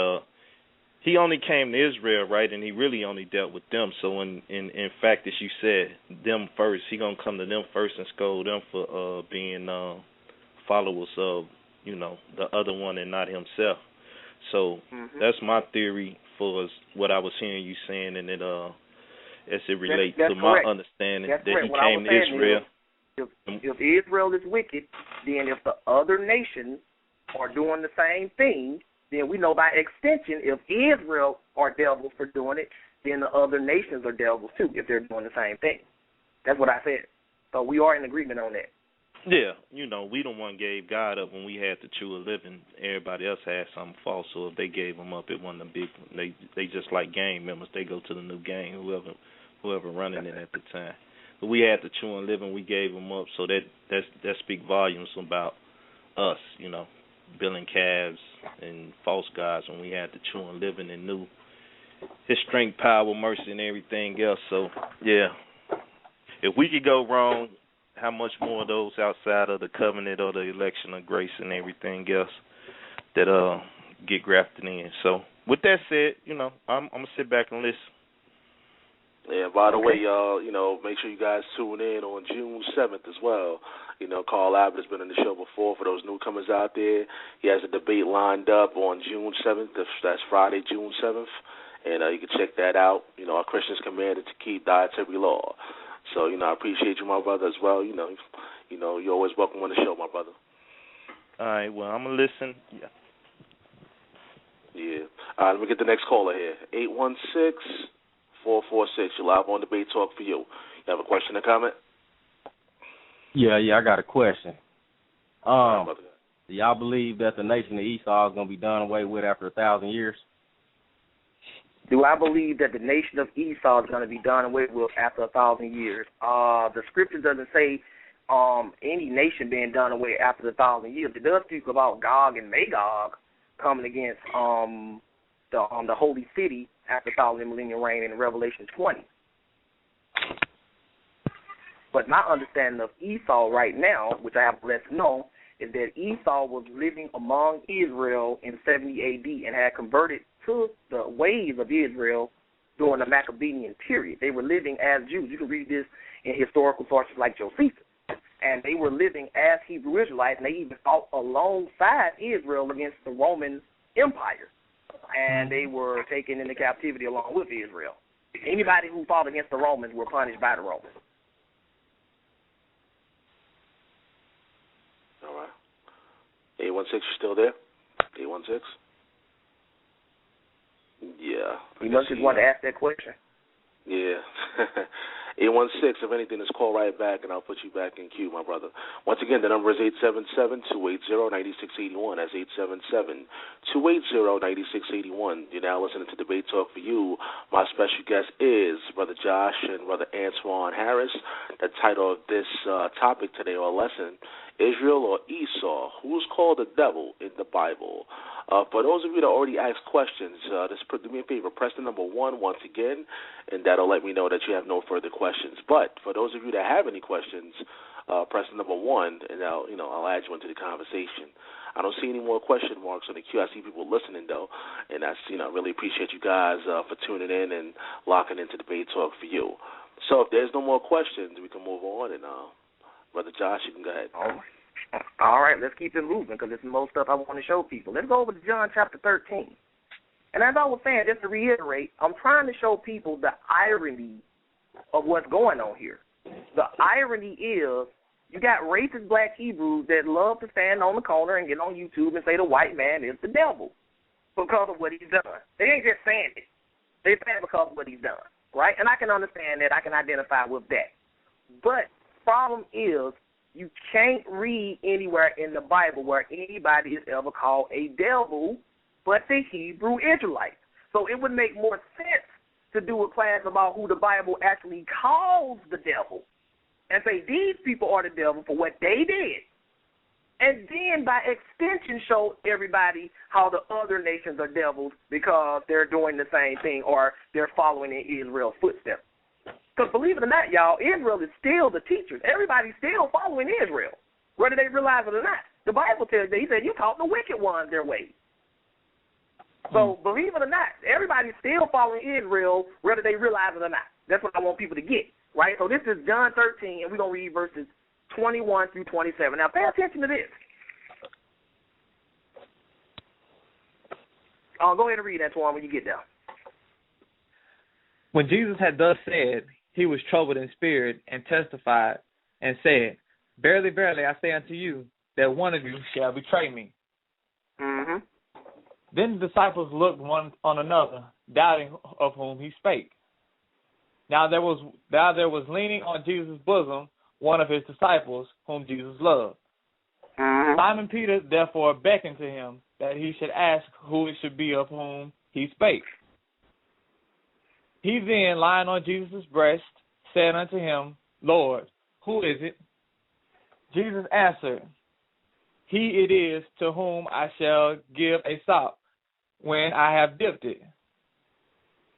he only came to Israel, right, and he really only dealt with them. So in fact, as you said, them first, he going to come to them first and scold them for being followers of, the other one and not himself. So that's my theory for what I was hearing you saying, and it as it relates to my understanding that he came to Israel. If Israel is wicked, then if the other nations are doing the same thing, then we know by extension, if Israel are devils for doing it, then the other nations are devils too if they're doing the same thing. That's what I said. So we are in agreement on that. Yeah, we the one gave God up when we had the true living. Everybody else had something false, so if they gave them up, it wasn't a big one. They just like gang members. They go to the new gang, whoever running it at the time. But we had the true and living. We gave them up, so that speak volumes about us, building calves and false gods when we had the true and living and knew His strength, power, mercy, and everything else. So yeah, if we could go wrong, how much more of those outside of the covenant or the election of grace and everything else that get grafted in. So with that said, I'm gonna sit back and listen. Yeah, by the way, y'all, make sure you guys tune in on June 7th as well. Carl Abbott has been on the show before. For those newcomers out there, he has a debate lined up on June 7th. That's Friday, June 7th. And you can check that out. Our Christians commanded to keep dietary law. So, I appreciate you, my brother, as well. You're always welcome on the show, my brother. All right, well, I'm going to listen. Yeah. All right, let me get the next caller here. 816-446. You're live on Debate Talk for you. You have a question or comment? Yeah, I got a question. Do y'all believe that the nation of Esau is going to be done away with after 1,000 years? Do I believe that the nation of Esau is going to be done away with after 1,000 years? The scripture doesn't say any nation being done away after the 1,000 years. It does speak about Gog and Magog coming against the holy city after 1,000 millennial reign in Revelation 20. But my understanding of Esau right now, which I have less known, is that Esau was living among Israel in 70 A.D. and had converted to the ways of Israel during the Maccabean period. They were living as Jews. You can read this in historical sources like Josephus. And they were living as Hebrew Israelites, and they even fought alongside Israel against the Roman Empire. And they were taken into captivity along with Israel. Anybody who fought against the Romans were punished by the Romans. All right. 816, you still there? 816? Yeah. You must just want to ask that question. Yeah. 816, if anything, just call right back, and I'll put you back in queue, my brother. Once again, the number is 877-280-9681. That's 877-280-9681. You're now listening to Debate Talk for You. My special guest is Brother Josh and Brother Antoine Harris. The title of this topic today, or lesson, Israel or Esau? Who's called the devil in the Bible? For those of you that already asked questions, just do me a favor, press the number 1 once again, and that'll let me know that you have no further questions. But for those of you that have any questions, press the number 1, and I'll add you into the conversation. I don't see any more question marks on the queue. I see people listening, though, and that's, I really appreciate you guys for tuning in and locking into Debate Talk for You. So if there's no more questions, we can move on, and Brother Josh, you can go ahead. All right, let's keep it moving because there's more stuff I want to show people. Let's go over to John chapter 13. And as I was saying, just to reiterate, I'm trying to show people the irony of what's going on here. The irony is you got racist black Hebrews that love to stand on the corner and get on YouTube and say the white man is the devil because of what he's done. They ain't just saying it. They're saying it because of what he's done, right? And I can understand that. I can identify with that. But the problem is you can't read anywhere in the Bible where anybody is ever called a devil but the Hebrew Israelites. So it would make more sense to do a class about who the Bible actually calls the devil and say these people are the devil for what they did. And then by extension show everybody how the other nations are devils because they're doing the same thing or they're following in Israel's footsteps. Because believe it or not, y'all, Israel is still the teachers. Everybody's still following Israel, whether they realize it or not. The Bible tells you, he said, you taught the wicked ones their ways. So believe it or not, everybody's still following Israel, whether they realize it or not. That's what I want people to get, right? So this is John 13, and we're going to read verses 21 through 27. Now, pay attention to this. Go ahead and read, Antoine, when you get there. When Jesus had thus said, he was troubled in spirit and testified and said, Verily, verily, I say unto you, that one of you shall betray me. Mm-hmm. Then the disciples looked one on another, doubting of whom he spake. Now there was leaning on Jesus' bosom one of his disciples, whom Jesus loved. Simon Peter therefore beckoned to him that he should ask who it should be of whom he spake. He then, lying on Jesus' breast, said unto him, Lord, who is it? Jesus answered, He it is to whom I shall give a sop when I have dipped it.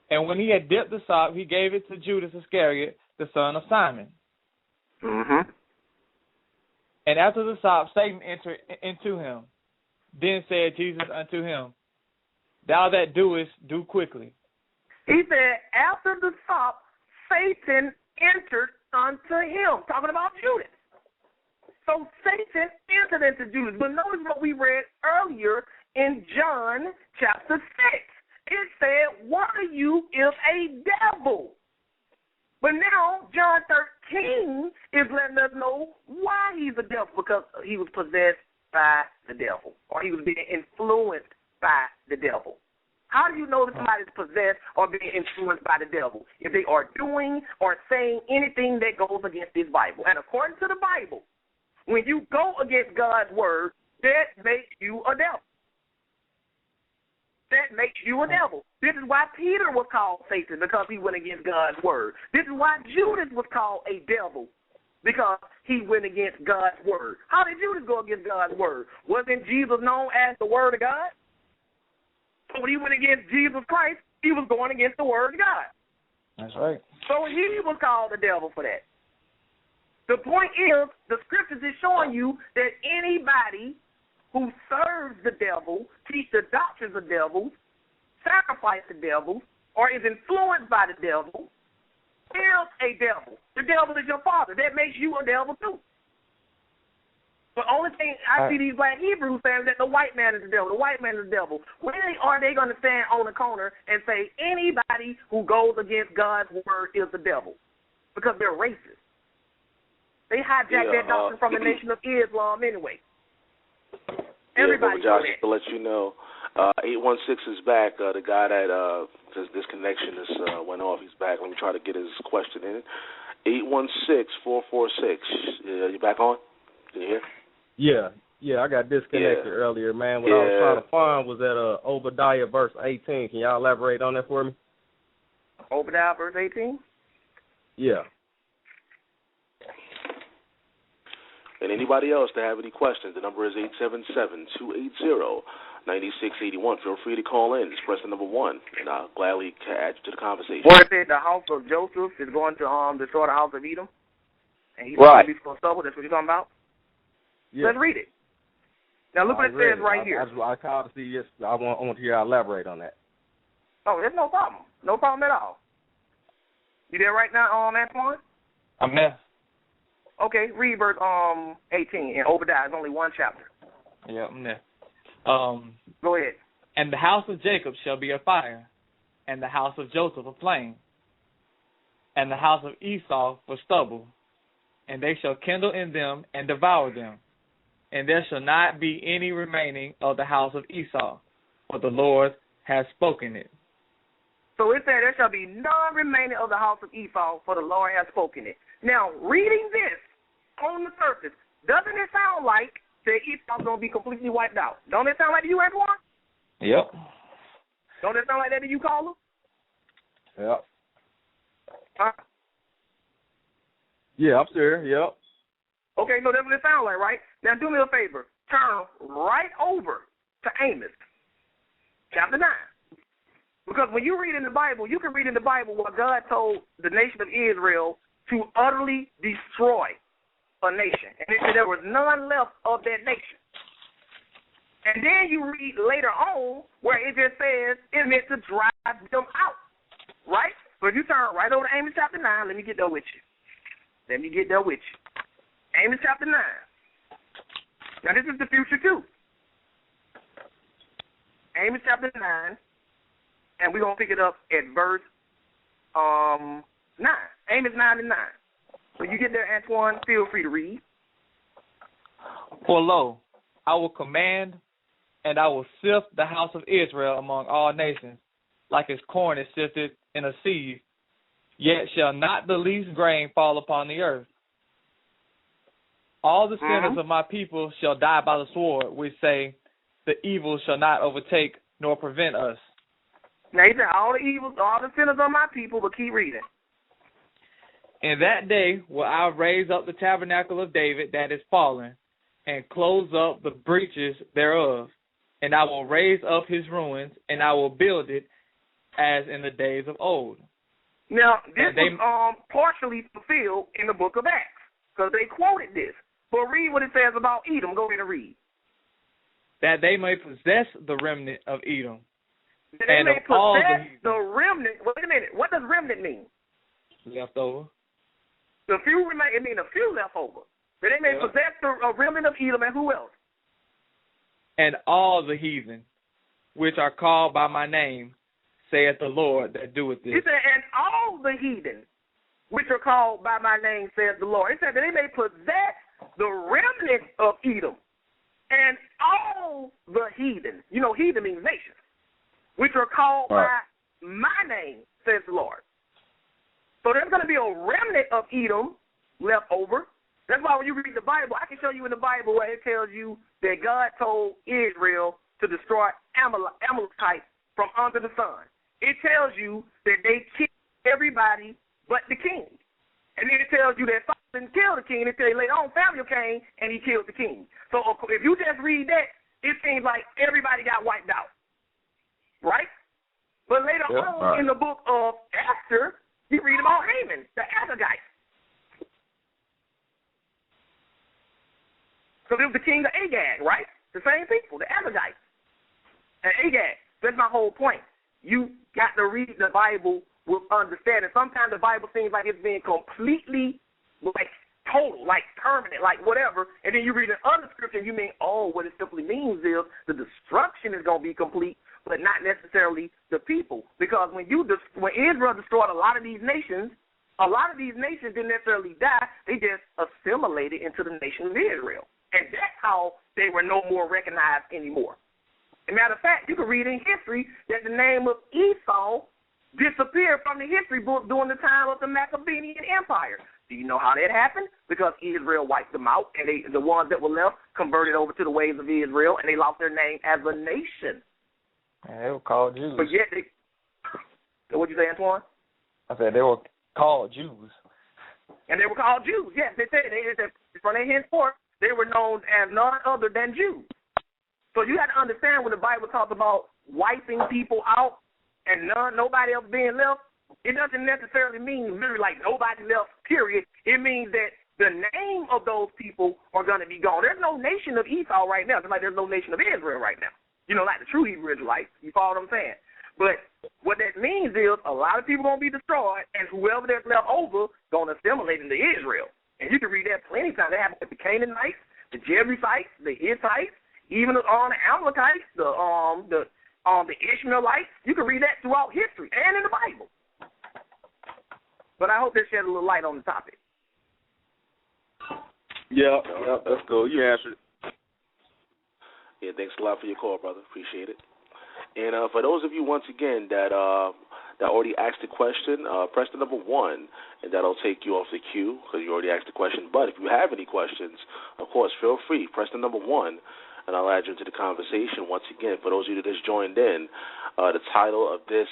And when he had dipped the sop, he gave it to Judas Iscariot, the son of Simon. And after the sop, Satan entered into him. Then said Jesus unto him, Thou that doest, do quickly. He said, after the sop, Satan entered unto him. Talking about Judas. So Satan entered into Judas. But notice what we read earlier in John chapter 6. It said, one of you is a devil. But now John 13 is letting us know why he's a devil, because he was possessed by the devil, or he was being influenced by the devil. How do you know that somebody's possessed or being influenced by the devil? If they are doing or saying anything that goes against this Bible. And according to the Bible, when you go against God's word, that makes you a devil. That makes you a devil. This is why Peter was called Satan, because he went against God's word. This is why Judas was called a devil, because he went against God's word. How did Judas go against God's word? Wasn't Jesus known as the word of God? So when he went against Jesus Christ, he was going against the word of God. That's right. So he was called the devil for that. The point is, the scriptures is showing you that anybody who serves the devil, teach the doctrines of devils, sacrifice the devil, or is influenced by the devil, is a devil. The devil is your father. That makes you a devil too. The only thing I see these black Hebrews saying is that the white man is the devil. The white man is the devil. When are they going to stand on the corner and say anybody who goes against God's word is the devil? Because they're racist. They hijacked that doctrine from the Nation of Islam anyway. Everybody Josh, just to let you know, 816 is back. The guy that this connection went off, he's back. Let me try to get his question in. 816-446. You back on? Can you hear? Yeah, I got disconnected earlier, man. What I was trying to find was at Obadiah verse 18. Can y'all elaborate on that for me? Obadiah verse 18? Yeah. And anybody else that have any questions, the number is 877-280-9681. Feel free to call in. Just press the number 1, and I'll gladly add you to the conversation. What is it? The house of Joseph is going to destroy the house of Edom? And he's going to be for stubble? That's what you're talking about? Yeah. Let's read it. Now look what it says right here. I called to see this. I want to hear you elaborate on that. Oh, there's no problem. No problem at all. You there right now, Antoine? I'm there. Okay, read verse 18 in Obadiah. It's only one chapter. Yeah, I'm there. Go ahead. And the house of Jacob shall be a fire, and the house of Joseph a flame, and the house of Esau for stubble, and they shall kindle in them and devour them. And there shall not be any remaining of the house of Esau, for the Lord has spoken it. So it said there shall be none remaining of the house of Esau, for the Lord has spoken it. Now, reading this on the surface, doesn't it sound like that Esau's going to be completely wiped out? Don't it sound like to you, Antoine? Yep. Don't it sound like that to you, caller? Yep. Huh? Yeah, I'm sure. Yep. Okay, so that's what it sounds like, right? Now, do me a favor. Turn right over to Amos, chapter 9. Because when you read in the Bible, you can read in the Bible what God told the nation of Israel to utterly destroy a nation. And it said there was none left of that nation. And then you read later on where it just says it meant to drive them out, right? So if you turn right over to Amos chapter 9, let me get there with you. Amos chapter 9. Now, this is the future, too. Amos chapter 9, and we're going to pick it up at verse 9. Amos 9 and 9. When you get there, Antoine, feel free to read. For lo, I will command, and I will sift the house of Israel among all nations, like as corn is sifted in a sieve, yet shall not the least grain fall upon the earth. all the sinners of my people shall die by the sword, which say, the evil shall not overtake nor prevent us. Now he said, all the sinners of my people, but keep reading. In that day will I raise up the tabernacle of David that is fallen, and close up the breaches thereof. And I will raise up his ruins, and I will build it as in the days of old. Now, this was partially fulfilled in the book of Acts, because they quoted this. But read what it says about Edom. Go ahead and read. That they may possess the remnant of Edom. That they may possess the remnant. Wait a minute. What does remnant mean? Left over. The few remain. It means a few left over. That they may possess the remnant of Edom, and who else? And all the heathen, which are called by my name, saith the Lord that doeth this. He said, and all the heathen, which are called by my name, saith the Lord. He said that they may possess the remnant of Edom, and all the heathen. You know, heathen means nations, which are called by my name, says the Lord. So there's going to be a remnant of Edom left over. That's why when you read the Bible, I can show you in the Bible where it tells you that God told Israel to destroy Amalekites from under the sun. It tells you that they killed everybody but the king. And then it tells you that Saul didn't kill the king until later on Samuel came and he killed the king. So if you just read that, it seems like everybody got wiped out. Right? But later on in the book of Esther, you read about Haman, the Agagite. Because it was the king of Agag, right? The same people, the Agagites. And Agag, that's my whole point. You got to read the Bible with understanding. Sometimes the Bible seems like it's being completely, like, total, like, permanent, like, whatever. And then you read another scripture and you mean, oh, what it simply means is the destruction is going to be complete, but not necessarily the people. Because when Israel destroyed a lot of these nations didn't necessarily die. They just assimilated into the nation of Israel. And that's how they were no more recognized anymore. As a matter of fact, you can read in history that the name of Esau disappeared from the history book during the time of the Maccabean Empire. Do you know how that happened? Because Israel wiped them out, and the ones that were left converted over to the ways of Israel, and they lost their name as a nation. And they were called Jews. But yet what'd you say, Antoine? I said they were called Jews. And they were called Jews, yes. They said from their henceforth, they were known as none other than Jews. So you have to understand when the Bible talks about wiping people out and nobody else being left, it doesn't necessarily mean literally like nobody left, period. It means that the name of those people are going to be gone. There's no nation of Esau right now, just like there's no nation of Israel right now. You know, like the true Hebrew Israelites. You follow what I'm saying? But what that means is a lot of people going to be destroyed, and whoever that's left over going to assimilate into Israel. And you can read that plenty of times. That happened with the Canaanites, the Jebusites, the Hittites, even the Amalekites, the Ishmaelites. You can read that throughout history and in the Bible. But I hope this shed a little light on the topic. Yeah, that's cool. You answered it. Yeah, thanks a lot for your call, brother. Appreciate it. And for those of you, once again, that already asked the question, press the number 1, and that'll take you off the queue because you already asked the question. But if you have any questions, of course, feel free. Press the number 1, and I'll add you into the conversation. Once again, for those of you that just joined in, the title of this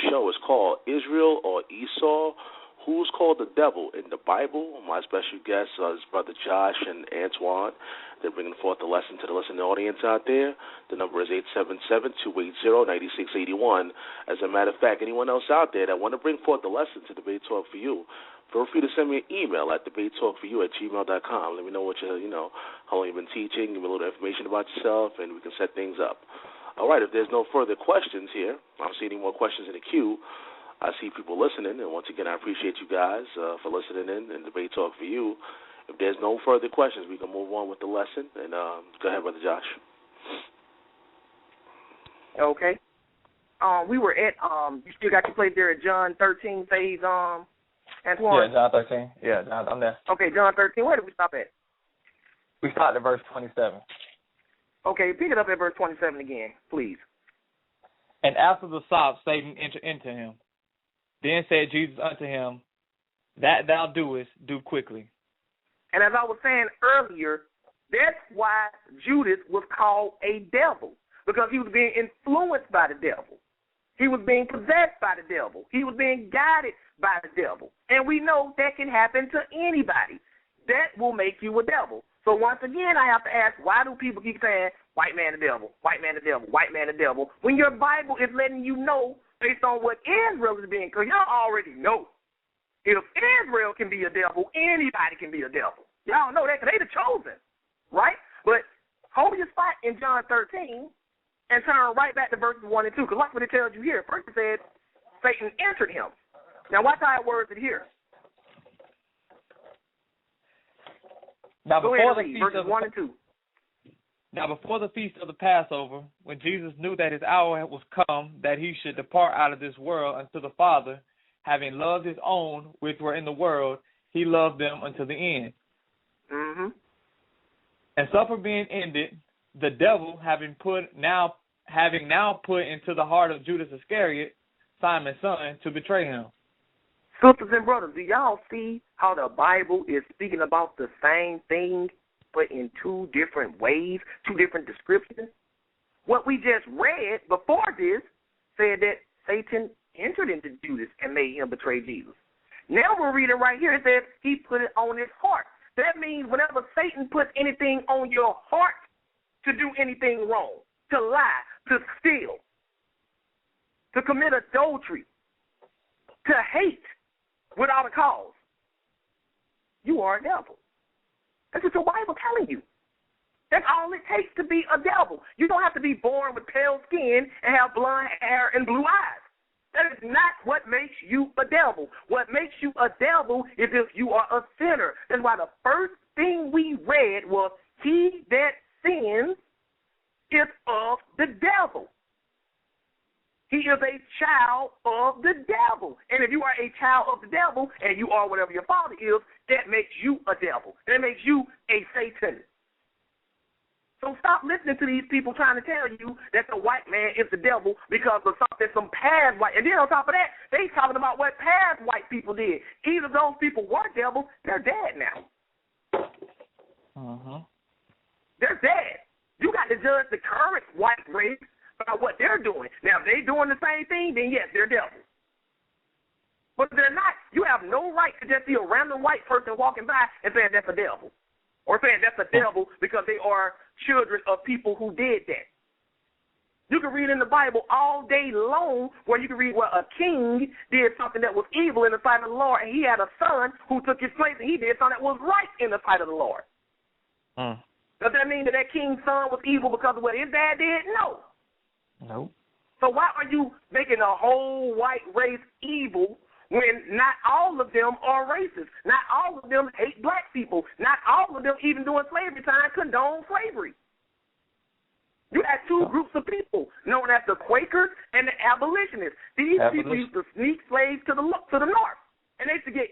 show is called Israel or Esau? Who's called the devil in the Bible? My special guests is Brother Josh and Antoine. They're bringing forth the lesson to the listening audience out there. The number is 877-280-9681. As a matter of fact, anyone else out there that want to bring forth the lesson to Debate Talk for You, feel free to send me an email at debatetalkforyou@gmail.com. Let me know what how long you've been teaching, give me a little information about yourself, and we can set things up. All right, if there's no further questions here, I don't see any more questions in the queue. I see people listening, and once again, I appreciate you guys for listening in and Debate Talk for You. If there's no further questions, we can move on with the lesson. And go ahead, Brother Josh. Okay. We were at, you still got your place there at John 13 phase, Antoine? Yeah, John 13. Yeah, I'm there. Okay, John 13. Where did we stop at? We started at verse 27. Okay, pick it up at verse 27 again, please. And after the sop, Satan entered into him. Then said Jesus unto him, That thou doest, do quickly. And as I was saying earlier, that's why Judas was called a devil, because he was being influenced by the devil. He was being possessed by the devil. He was being guided by the devil. And we know that can happen to anybody. That will make you a devil. So once again, I have to ask, why do people keep saying, white man the devil, white man the devil, white man the devil, when your Bible is letting you know based on what Israel is being, because y'all already know. If Israel can be a devil, anybody can be a devil. Y'all know that because they the chosen, right? But hold your spot in John 13 and turn right back to verses 1 and 2, because watch what it tells you here. First it said, Satan entered him. Now watch how it words it here. Now Go before ahead and read verses 1 and 2. Now before the feast of the Passover, when Jesus knew that his hour was come, that he should depart out of this world unto the Father, having loved his own which were in the world, he loved them unto the end. Mm-hmm. And supper being ended, the devil having now put into the heart of Judas Iscariot, Simon's son, to betray him. Sisters and brothers, do y'all see how the Bible is speaking about the same thing, but in two different ways, two different descriptions? What we just read before this said that Satan entered into Judas and made him betray Jesus. Now we're reading right here, it says he put it on his heart. That means whenever Satan puts anything on your heart to do anything wrong, to lie, to steal, to commit adultery, to hate without a cause, you are a devil. That's what your Bible telling you. That's all it takes to be a devil. You don't have to be born with pale skin and have blonde hair and blue eyes. That is not what makes you a devil. What makes you a devil is if you are a sinner. That's why the first thing we read was, he that sins is of the devil. He is a child of the devil. And if you are a child of the devil and you are whatever your father is, that makes you a devil. That makes you a Satan. So stop listening to these people trying to tell you that the white man is the devil because of something some past white. And then on top of that, they talking about what past white people did. Either those people were devils, they're dead now. They're dead. You got to judge the current white race by what they're doing. Now, if they're doing the same thing, then yes, they're devils. But if they're not, you have no right to just see a random white person walking by and saying that's a devil. Or saying that's a devil because they are children of people who did that. You can read in the Bible all day long where you can read where a king did something that was evil in the sight of the Lord, and he had a son who took his place, and he did something that was right in the sight of the Lord. Does that mean that king's son was evil because of what his dad did? No. Nope. So why are you making a whole white race evil when not all of them are racist? Not all of them hate black people. Not all of them, even during slavery time, condone slavery. You had two groups of people known as the Quakers and the Abolitionists. These people used to sneak slaves to the north, and they used to get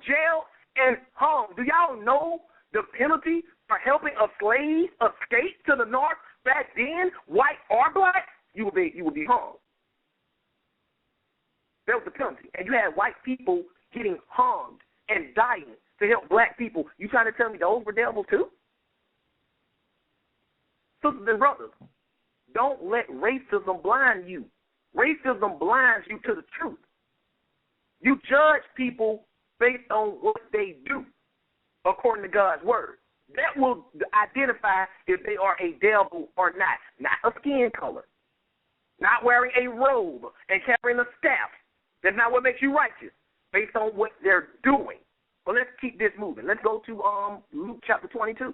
jailed and hung. Do y'all know the penalty for helping a slave escape to the north back then, white or black? You would be hung. That was the penalty. And you had white people getting hung and dying to help black people. You trying to tell me those were devils too? Sisters and brothers, don't let racism blind you. Racism blinds you to the truth. You judge people based on what they do, according to God's word. That will identify if they are a devil or not a skin color, not wearing a robe and carrying a staff. That's not what makes you righteous, based on what they're doing. But let's keep this moving. Let's go to Luke chapter 22.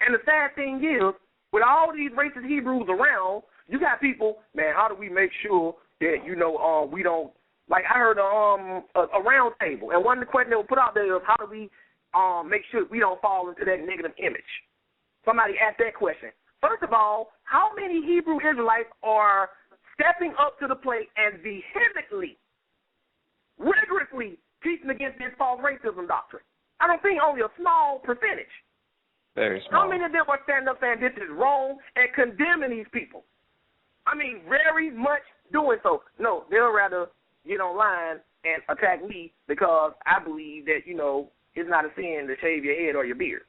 And the sad thing is, with all these racist Hebrews around, you got people, man, how do we make sure that, we don't, like I heard a round table, and one of the questions that was put out there is, how do we make sure we don't fall into that negative image? Somebody asked that question. First of all, how many Hebrew Israelites are stepping up to the plate and vehemently, rigorously teaching against this false racism doctrine? I don't think only a small percentage. Very small. How many of them are standing up saying this is wrong and condemning these people? I mean, very much doing so. No, they'll rather get online and attack me because I believe that, it's not a sin to shave your head or your beard.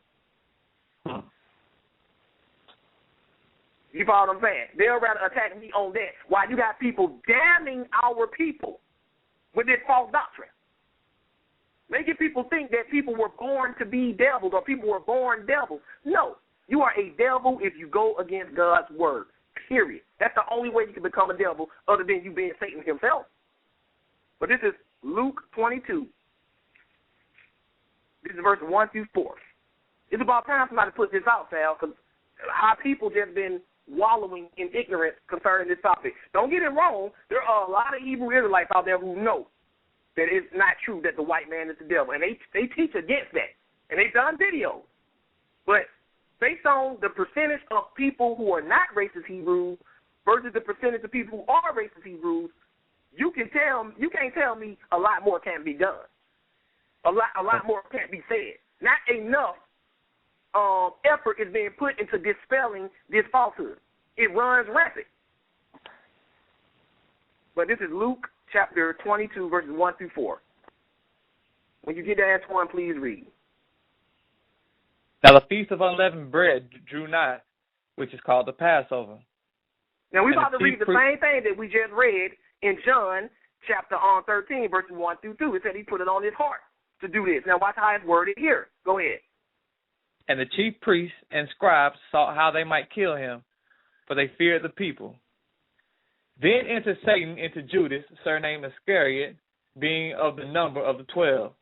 You follow what I'm saying? They'll rather attack me on that. Why you got people damning our people with this false doctrine? Making people think that people were born to be devils or people were born devils. No, you are a devil if you go against God's word, period. That's the only way you can become a devil other than you being Satan himself. But this is Luke 22. This is verse 1 through 4. It's about time somebody put this out, Sal, because our people just been wallowing in ignorance concerning this topic. Don't get it wrong. There are a lot of Hebrew Israelites out there who know that it's not true that the white man is the devil, and they teach against that, and they've done videos. But based on the percentage of people who are not racist Hebrews versus the percentage of people who are racist Hebrews, you can't tell me a lot more can't be done. A lot more can't be said. Not enough effort is being put into dispelling this falsehood. It runs rampant. But this is Luke chapter 22, verses 1 through 4. When you get to Antoine, please read. Now the feast of unleavened bread drew nigh, which is called the Passover. Now we're about to read the same thing that we just read in John chapter 13, verses 1 through 2. It said he put it on his heart to do this. Now watch how it's worded here. Go ahead. And the chief priests and scribes sought how they might kill him, for they feared the people. Then entered Satan into Judas, surnamed Iscariot, being of the number of the 12.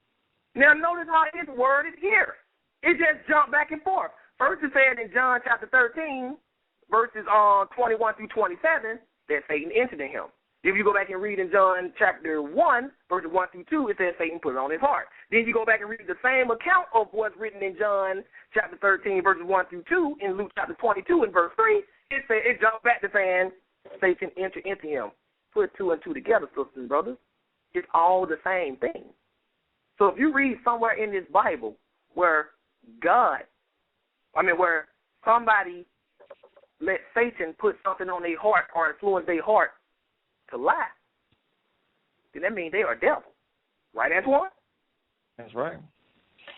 Now notice how it's worded here. It just jumped back and forth. First it said in John chapter 13, verses 21 through 27, that Satan entered in him. If you go back and read in John chapter 1, verses 1 through 2, it says Satan put it on his heart. Then you go back and read the same account of what's written in John chapter 13, verses 1 through 2, in Luke chapter 22 and verse 3, it jumped back to saying Satan entered into him. Put two and two together, sisters and brothers. It's all the same thing. So if you read somewhere in this Bible where where somebody let Satan put something on their heart or influence their heart to lie, then that means they are devils. Right, Antoine? That's right.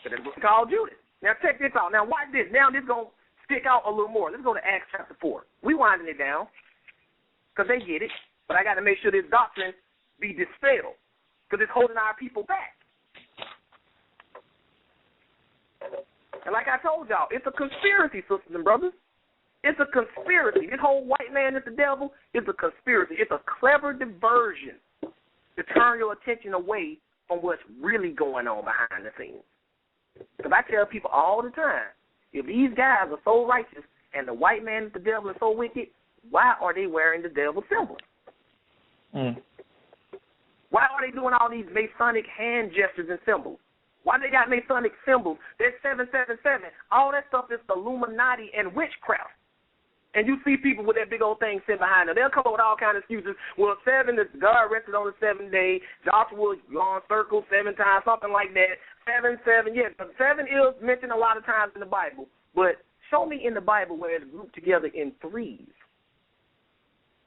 So that's what's called Judas. Now check this out. Now watch this. Now this is going to stick out a little more. Let's go to Acts chapter 4. We winding it down because they get it, but I got to make sure this doctrine be dispelled because it's holding our people back. And like I told y'all, it's a conspiracy, sisters and brothers. It's a conspiracy. This whole white man is the devil is a conspiracy. It's a clever diversion to turn your attention away from what's really going on behind the scenes. Because I tell people all the time, if these guys are so righteous and the white man is the devil and so wicked, why are they wearing the devil symbol? Why are they doing all these Masonic hand gestures and symbols? Why they got Masonic symbols? There's 777. All that stuff is Illuminati and witchcraft. And you see people with that big old thing sitting behind them. They'll come up with all kinds of excuses. Well, 7 is God rested on the 7th day. Joshua gone circle 7 times, something like that. 7, yes. 7 is mentioned a lot of times in the Bible. But show me in the Bible where it's grouped together in threes,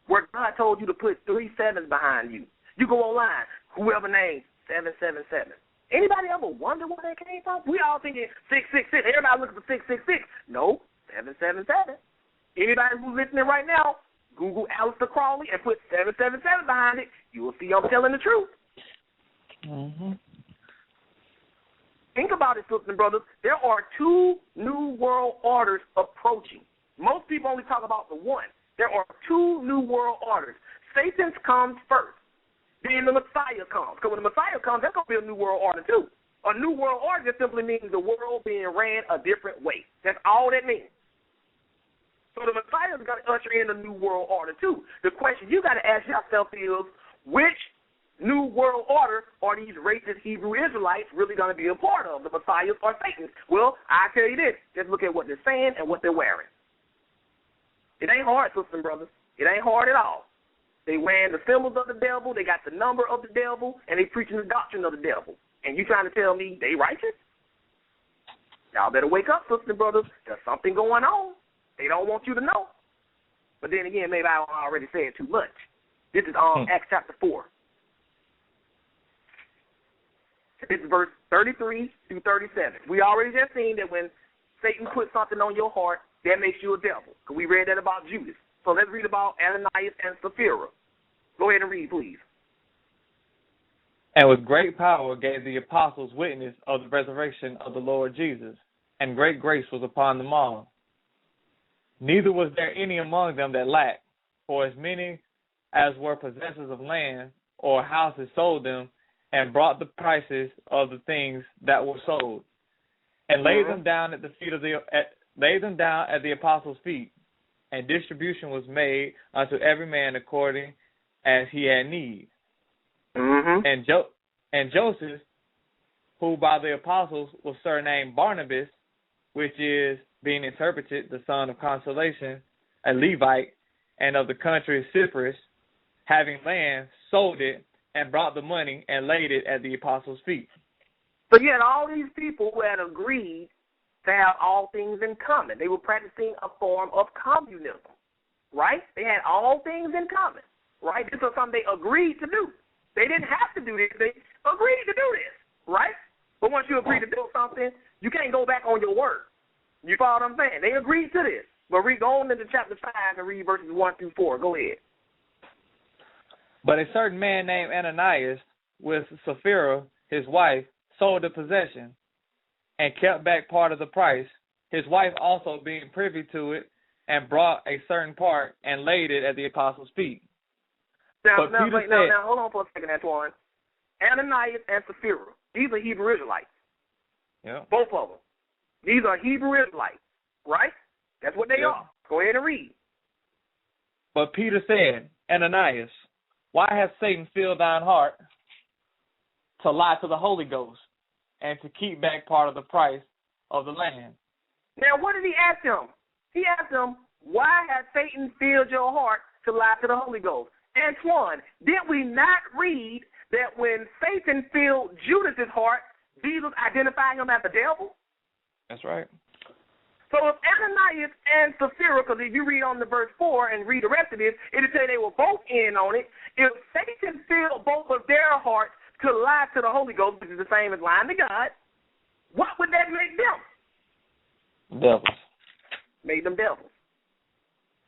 where God told you to put 3 7s behind you. You go online, whoever names 777. Anybody ever wonder where that came from? We all thinking 666. Everybody looking for 666. No, 777. Anybody who's listening right now, Google Aleister Crowley and put 777 behind it. You will see I'm telling the truth. Think about it, sisters and brothers. There are 2 new world orders approaching. Most people only talk about the one. There are 2 new world orders. Satan's comes first. Then the Messiah comes. Because when the Messiah comes, that's going to be a new world order too. A new world order just simply means the world being ran a different way. That's all that means. So the Messiah is going to usher in a new world order too. The question you got to ask yourself is, which new world order are these racist Hebrew Israelites really going to be a part of, the Messiahs or Satan's? Well, I tell you this. Just look at what they're saying and what they're wearing. It ain't hard, sisters and brothers. It ain't hard at all. They wearing the symbols of the devil, they got the number of the devil, and they preaching the doctrine of the devil. And you trying to tell me they righteous? Y'all better wake up, sisters and brothers. There's something going on. They don't want you to know. But then again, maybe I already said too much. This is Acts chapter 4. It's verse 33 through 37. We already just seen that when Satan puts something on your heart, that makes you a devil. Because we read that about Judas. So let's read about Ananias and Sapphira. Go ahead and read, please. And with great power gave the apostles witness of the resurrection of the Lord Jesus, and great grace was upon them all. Neither was there any among them that lacked, for as many as were possessors of land or houses sold them, and brought the prices of the things that were sold, and laid them down at the feet of laid them down at the apostles' feet, and distribution was made unto every man according as he had need. And Joseph, who by the apostles was surnamed Barnabas, which is, being interpreted, the son of consolation, a Levite, and of the country of Cyprus, having land, sold it, and brought the money and laid it at the apostles' feet. So you had all these people who had agreed to have all things in common. They were practicing a form of communism, right? They had all things in common, right? This was something they agreed to do. They didn't have to do this. They agreed to do this, right? But once you agree to do something, you can't go back on your word. You follow what I'm saying? They agreed to this. But go on into chapter 5 and read verses 1 through 4. Go ahead. But a certain man named Ananias, with Sapphira, his wife, sold the possession and kept back part of the price, his wife also being privy to it, and brought a certain part and laid it at the apostles' feet. Now, hold on for a second, Antoine. Ananias and Sapphira, these are Hebrew Israelites. Yeah. Both of them. These are Hebrew Israelites, right? That's what they are. Go ahead and read. But Peter said, Ananias, why hath Satan filled thine heart to lie to the Holy Ghost and to keep back part of the price of the land? Now, what did he ask him? He asked him, why has Satan filled your heart to lie to the Holy Ghost? Antoine, did we not read that when Satan filled Judas's heart, Jesus identified him as the devil? That's right. So if Ananias and Sapphira, because if you read on the verse 4 and read the rest of this, it'll say they were both in on it. If Satan filled both of their hearts to lie to the Holy Ghost, which is the same as lying to God, what would that make them? Devils. Made them devils.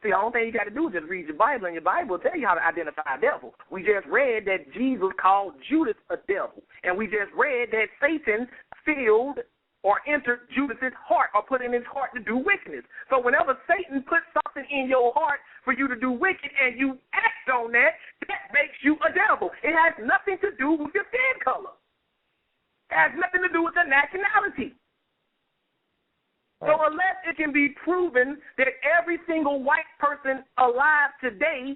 See, the only thing you got to do is just read your Bible, and your Bible will tell you how to identify a devil. We just read that Jesus called Judas a devil, and we just read that Satan filled or entered Judas's heart or put in his heart to do wickedness. So whenever Satan puts something in your heart for you to do wicked and you act on that, that makes you a devil. It has nothing to do with your skin color. It has nothing to do with your nationality. So unless it can be proven that every single white person alive today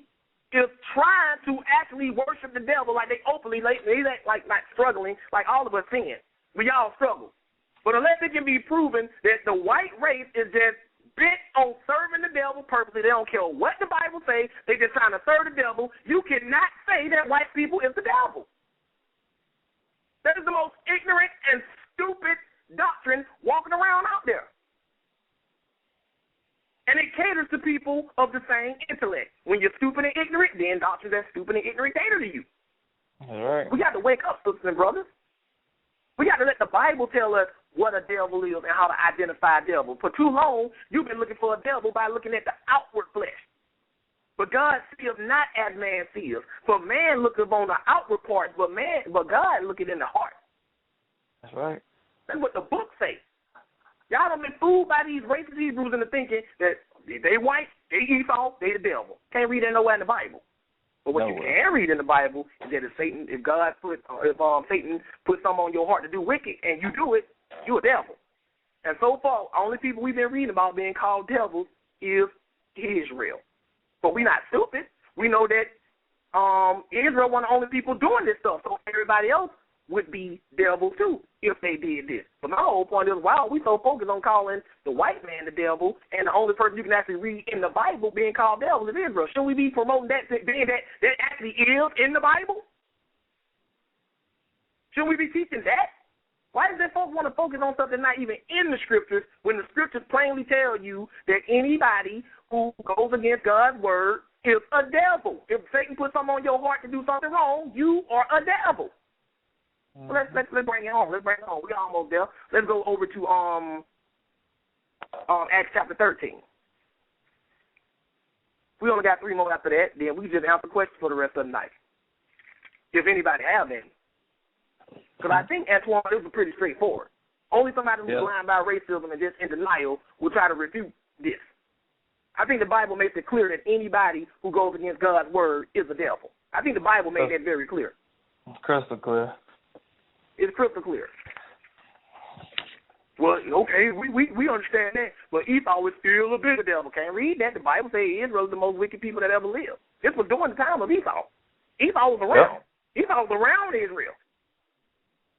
is trying to actually worship the devil like they openly, like struggling, like all of us sin. We all struggle. But unless it can be proven that the white race is just bent on serving the devil purposely, they don't care what the Bible says, they just trying to serve the devil, you cannot say that white people is the devil. That is the most ignorant and stupid doctrine walking around out there. And it caters to people of the same intellect. When you're stupid and ignorant, then doctrines that stupid and ignorant cater to you. All right. We got to wake up, sisters and brothers. We got to let the Bible tell us what a devil is and how to identify a devil. For too long, you've been looking for a devil by looking at the outward flesh. But God sees not as man sees. For man looketh on the outward parts, but God looketh in the heart. That's right. That's what the book says. Y'all done been fooled by these racist Hebrews into thinking that they white, they Esau, they the devil. Can't read that nowhere in the Bible. But what you can read in the Bible is that if Satan puts something on your heart to do wicked and you do it, you're a devil. And so far, only people we've been reading about being called devils is Israel. But we're not stupid. We know that Israel one of the only people doing this stuff. So everybody else would be devils too if they did this. But my whole point is, wow, we so focused on calling the white man the devil, and the only person you can actually read in the Bible being called devil is Israel. Shouldn't we be promoting that being that actually is in the Bible? Shouldn't we be teaching that? Why does that folks want to focus on something not even in the Scriptures when the Scriptures plainly tell you that anybody who goes against God's word is a devil? If Satan puts something on your heart to do something wrong, you are a devil. So let's bring it home. Let's bring it home. We almost there. Let's go over to Acts chapter 13. We only got 3 more after that. Then we just answer questions for the rest of the night, if anybody have any. Because I think, Antoine, it was pretty straightforward. Only somebody who's blind by racism and just in denial will try to refute this. I think the Bible makes it clear that anybody who goes against God's word is a devil. I think the Bible made that very clear. It's crystal clear. It's crystal clear. Well, okay, we understand that, but Esau was still a bigger devil. Can't read that. The Bible says Israel is the most wicked people that ever lived. This was during the time of Esau. Esau was around. Yep. Esau was around Israel.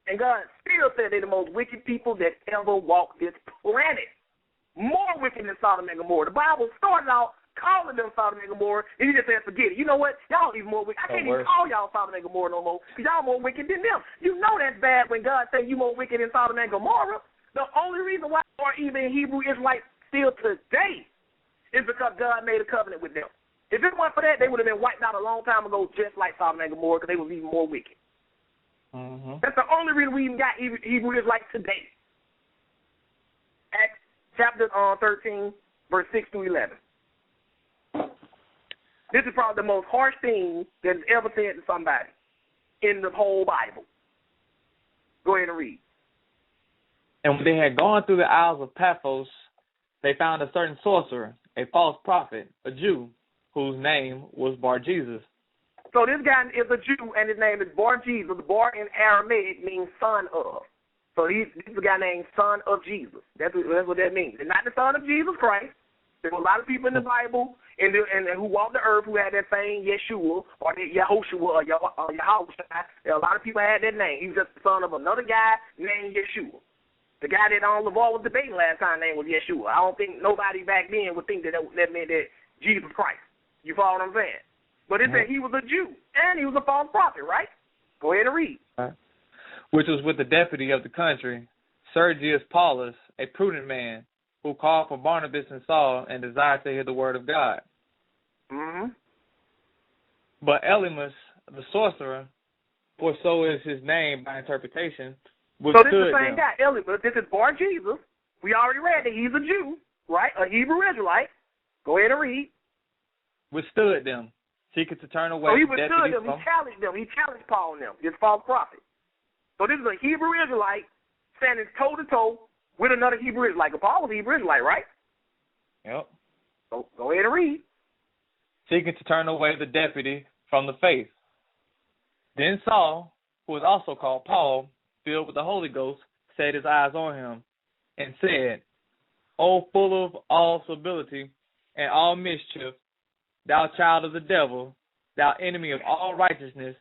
And God still said they're the most wicked people that ever walked this planet. More wicked than Sodom and Gomorrah. The Bible started out calling them Sodom and Gomorrah, and he just said, forget it. You know what? Y'all even more wicked. I can't even call y'all Sodom and Gomorrah no more, because y'all more wicked than them. You know that's bad when God says you more wicked than Sodom and Gomorrah. The only reason why you are even Hebrew Israelites still today is because God made a covenant with them. If it weren't for that, they would have been wiped out a long time ago, just like Sodom and Gomorrah, because they was even more wicked. Mm-hmm. That's the only reason we even got Hebrew Israelites today. Acts chapter 13, verse 6 through 11. This is probably the most harsh thing that's ever said to somebody in the whole Bible. Go ahead and read. And when they had gone through the Isles of Paphos, they found a certain sorcerer, a false prophet, a Jew, whose name was Bar-Jesus. So this guy is a Jew, and his name is Bar-Jesus. Bar in Aramaic means son of. So this is a guy named son of Jesus. That's what that means. And not the son of Jesus Christ. There were a lot of people in the Bible and who walked the earth who had that same Yeshua or that Yehoshua or Yahusha. A lot of people had that name. He was just the son of another guy named Yeshua. The guy that on LeVar was debating last time name was Yeshua. I don't think nobody back then would think that meant that Jesus Christ. You follow what I'm saying? But it said he was a Jew, and he was a false prophet, right? Go ahead and read. Right. Which was with the deputy of the country, Sergius Paulus, a prudent man, who called for Barnabas and Saul and desired to hear the word of God. Mm-hmm. But Elymas, the sorcerer, for so is his name by interpretation, so this is the same guy, Elymas. This is Bar-Jesus. We already read that he's a Jew, right? A Hebrew Israelite. Go ahead and read. Withstood them, seeking to turn away. So he withstood them. He challenged them. He challenged Paul and them, this false prophet. So this is a Hebrew Israelite standing toe-to-toe with another Hebrew Israelite. Paul was a Hebrew Israelite, right? Yep. So go ahead and read. Seeking to turn away the deputy from the faith. Then Saul, who was also called Paul, filled with the Holy Ghost, set his eyes on him and said, O full of all stability and all mischief, thou child of the devil, thou enemy of all righteousness,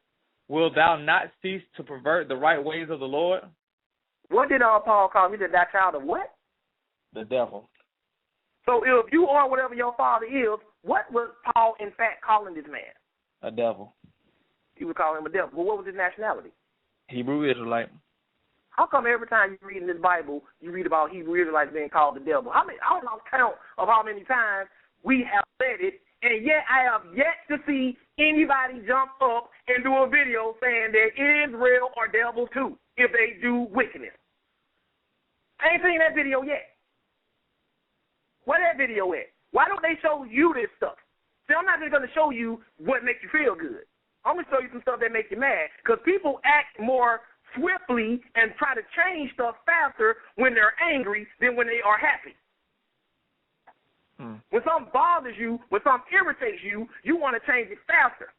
wilt thou not cease to pervert the right ways of the Lord? What did Paul call him? He said, thou child of what? The devil. So if you are whatever your father is, what was Paul in fact calling this man? A devil. He would call him a devil. Well, what was his nationality? Hebrew Israelite. How come every time you read in this Bible, you read about Hebrew Israelites being called the devil? I don't know count of how many times we have said it, and yet I have yet to see anybody jump up and do a video saying that Israel are devil too if they do wickedness. I ain't seen that video yet. Where that video at? Why don't they show you this stuff? See, I'm not just going to show you what makes you feel good. I'm going to show you some stuff that makes you mad, because people act more swiftly and try to change stuff faster when they're angry than when they are happy. When something bothers you, when something irritates you, you want to change it faster.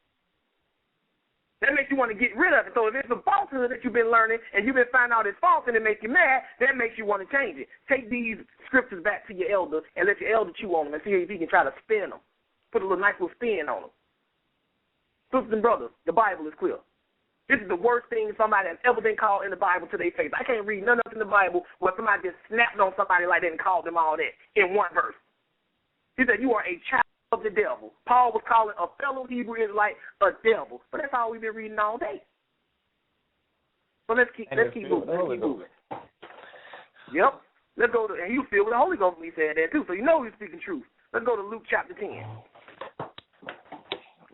That makes you want to get rid of it. So if it's a falsehood that you've been learning and you've been finding out it's false and it makes you mad, that makes you want to change it. Take these scriptures back to your elder and let your elder chew on them and see if he can try to spin them. Put a little nice little spin on them. Sisters and brothers, the Bible is clear. This is the worst thing somebody has ever been called in the Bible to their face. I can't read none of it in the Bible where somebody just snapped on somebody like that and called them all that in one verse. He said, you are a child of the devil. Paul was calling a fellow Hebrew Israelite a devil. But that's all we've been reading all day. So let's keep moving. Yep. Let's go to, and you filled with the Holy Ghost when he said that too, so you know he's speaking truth. Let's go to Luke chapter 10.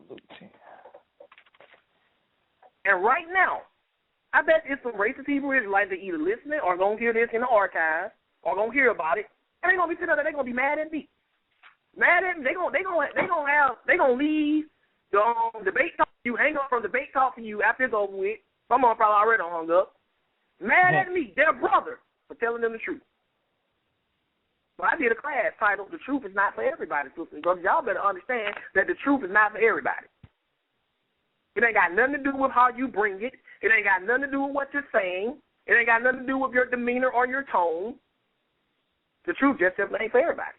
Luke 10. And right now, I bet it's some racist Hebrew Israelites that either listening or gonna hear this in the archive or gonna hear about it, and they're gonna be sitting there. They're gonna be mad at me. Mad at me. They gonna leave the debate talk. You hang up from debate talk to you after it's over with. Some of them probably already hung up. Mad at me, their brother, for telling them the truth. But I did a class titled "The Truth Is Not for Everybody," sisters and brothers. Y'all better understand that the truth is not for everybody. It ain't got nothing to do with how you bring it. It ain't got nothing to do with what you're saying. It ain't got nothing to do with your demeanor or your tone. The truth just simply ain't for everybody.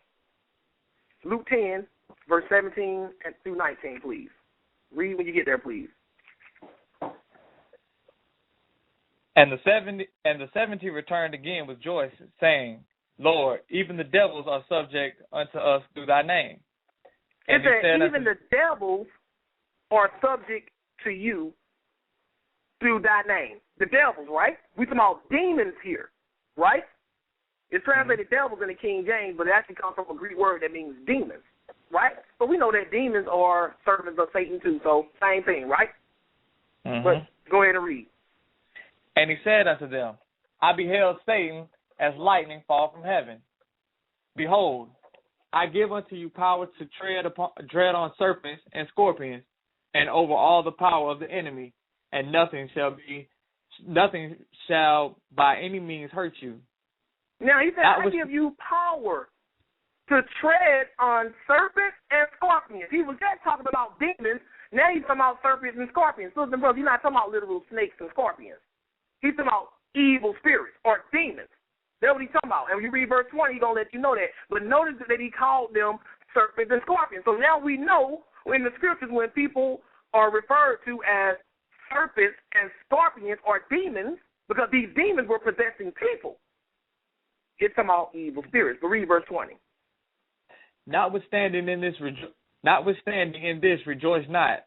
Luke 10, verse 17 through 19, please. Read when you get there, please. And the 70 returned again with joy, saying, Lord, even the devils are subject unto us through thy name. And it said, even the devils are subject to you through thy name. The devils, right? We talking about demons here, right? It's translated devils in the King James, but it actually comes from a Greek word that means demons, right? But we know that demons are servants of Satan too, so same thing, right? But go ahead and read. And he said unto them, I beheld Satan as lightning fall from heaven. Behold, I give unto you power to tread on serpents and scorpions, and over all the power of the enemy, and nothing shall by any means hurt you. Now he said, I give you power to tread on serpents and scorpions. He was just talking about demons. Now he's talking about serpents and scorpions. Listen, brothers, he's not talking about literal snakes and scorpions. He's talking about evil spirits or demons. That's what he's talking about. And when you read verse 20, he's going to let you know that. But notice that he called them serpents and scorpions. So now we know in the scriptures when people are referred to as serpents and scorpions or demons, because these demons were possessing people, it's talking about evil spirits. But read verse 20. Notwithstanding in this, rejoice not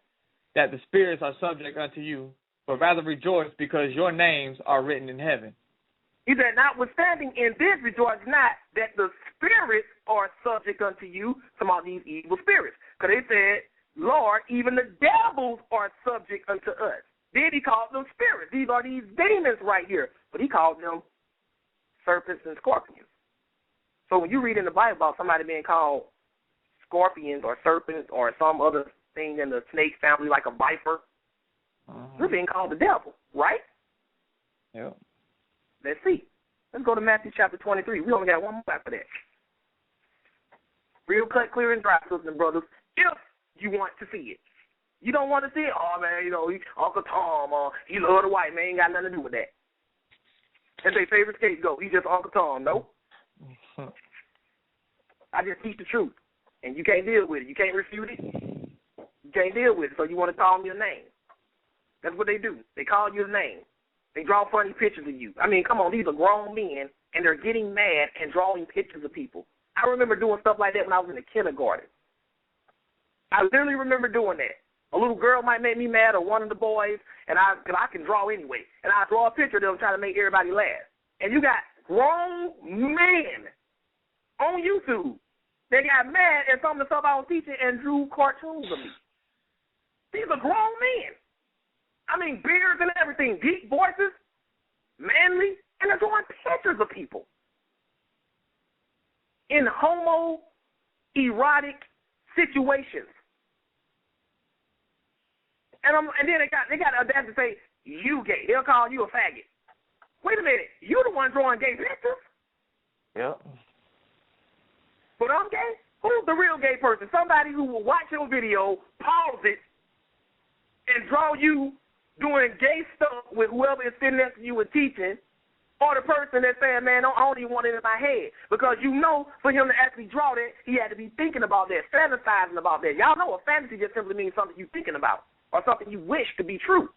that the spirits are subject unto you, but rather rejoice because your names are written in heaven. He said, notwithstanding in this, rejoice not that the spirits are subject unto you, some of these evil spirits. Because they said, Lord, even the devils are subject unto us. Then he called them spirits. These are these demons right here. But he called them serpents and scorpions. So when you read in the Bible about somebody being called scorpions or serpents or some other thing in the snake family like a viper, we're being called the devil, right? Yeah. Let's see. Let's go to Matthew chapter 23. We only got one more after that. Real cut, clear, and dry, sisters and brothers, if you want to see it. You don't want to see it? Oh, man, Uncle Tom, he love the white man. Ain't got nothing to do with that. That's their favorite scapegoat. He just Uncle Tom. Nope. I just teach the truth, and you can't deal with it. You can't refute it. You can't deal with it, so you want to call me a name. That's what they do. They call you a name. They draw funny pictures of you. I mean, come on, these are grown men, and they're getting mad and drawing pictures of people. I remember doing stuff like that when I was in the kindergarten. I literally remember doing that. A little girl might make me mad or one of the boys, and I can draw anyway. And I draw a picture of them trying to make everybody laugh. And you got grown men on YouTube. They got mad at some of the stuff I was teaching and drew cartoons of me. These are grown men. I mean, beards and everything, deep voices, manly, and they're drawing pictures of people in homoerotic situations. And then they got the audacity to say, you gay. They'll call you a faggot. Wait a minute. You the one drawing gay pictures? Yep. But I'm gay? Who's the real gay person? Somebody who will watch your video, pause it, and draw you doing gay stuff with whoever is sitting next to you and teaching, or the person that's saying, man, I don't even want it in my head. Because you know, for him to actually draw that, he had to be thinking about that, fantasizing about that. Y'all know a fantasy just simply means something you're thinking about or something you wish to be true.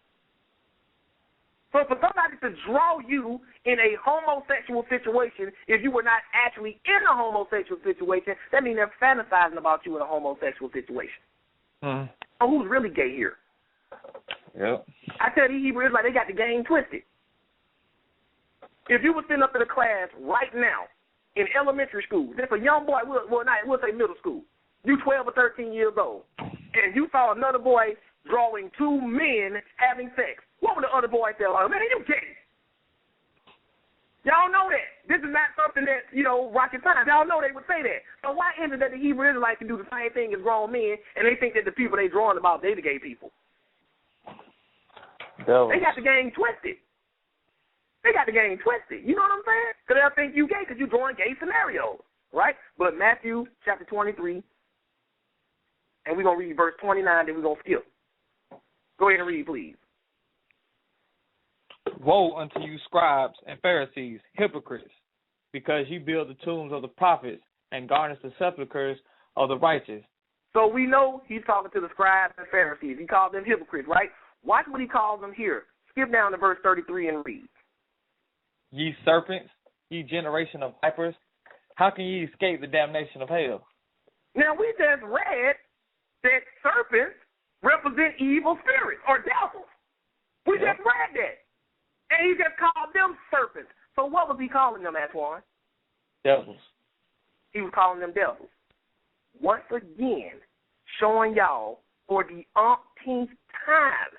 So for somebody to draw you in a homosexual situation, if you were not actually in a homosexual situation, that means they're fantasizing about you in a homosexual situation. So who's really gay here? Yep. I tell you, Hebrew Israelites, they got the game twisted. If you were sitting up in a class right now in elementary school, just a young boy, we'll say middle school, you 12 or 13 years old, and you saw another boy drawing two men having sex. What would the other boy say? Oh, man, you gay. Y'all know that. This is not something that, rocket science. Y'all know they would say that. So why is it that the Hebrew Israelites can do the same thing as grown men, and they think that the people they drawing about, they the gay people? They got the game twisted. You know what I'm saying? Because they'll think you gay because you're drawing gay scenarios, right? But Matthew chapter 23, and we're going to read verse 29, then we're going to skip. Go ahead and read, please. Woe unto you, scribes and Pharisees, hypocrites, because you build the tombs of the prophets and garnish the sepulchres of the righteous. So we know he's talking to the scribes and Pharisees. He calls them hypocrites, right? Watch what he calls them here. Skip down to verse 33 and read. Ye serpents, ye generation of vipers, how can ye escape the damnation of hell? Now, we just read that serpents represent evil spirits or devils. We just read that. And he just called them serpents. So what was he calling them, Antoine? Devils. He was calling them devils. Once again, showing y'all for the umpteenth time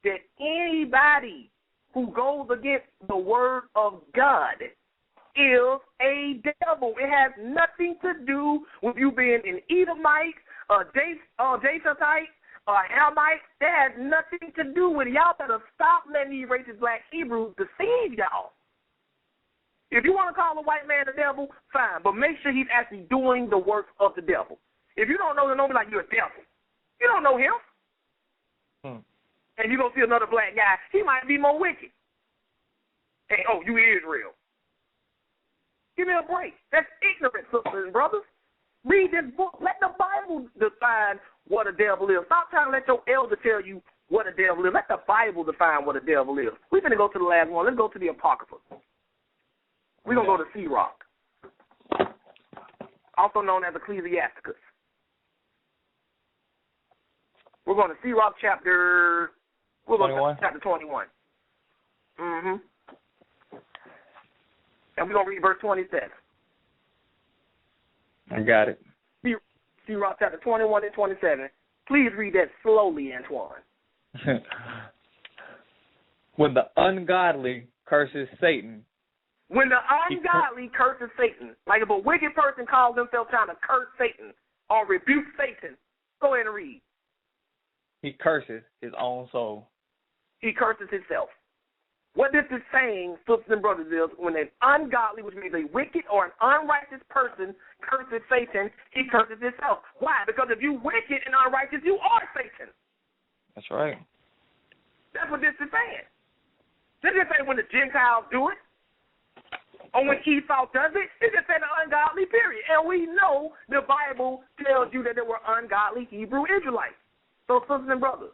that anybody who goes against the word of God is a devil. It has nothing to do with you being an Edomite, a Japhethite, a Hamite. That has nothing to do with it. Y'all better stop letting these racist black Hebrews deceive y'all. If you want to call a white man the devil, fine, but make sure he's actually doing the work of the devil. If you don't know him, don't be like, you're a devil. You don't know him. And you're going to see another black guy, he might be more wicked. Hey, oh, you Israel. Give me a break. That's ignorant, sisters and brothers. Read this book. Let the Bible define what a devil is. Stop trying to let your elder tell you what a devil is. Let the Bible define what a devil is. We're going to go to the last one. Let's go to the Apocrypha. We're going to go to Sirach, also known as Ecclesiasticus. We're going to Sirach chapter 21. Chapter 21. And we're going to read verse 27. I got it. Sirach chapter 21 and 27. Please read that slowly, Antoine. When the ungodly curses Satan. When the ungodly curses Satan. Like if a wicked person calls themselves trying to curse Satan or rebuke Satan, go ahead and read. He curses his own soul. He curses himself. What this is saying, sisters and brothers, is when an ungodly, which means a wicked or an unrighteous person, curses Satan, he curses himself. Why? Because if you're wicked and unrighteous, you are Satan. That's right. That's what this is saying. This is saying when the Gentiles do it, or when Esau does it, it just said the ungodly, period. And we know the Bible tells you that there were ungodly Hebrew Israelites. So, sisters and brothers,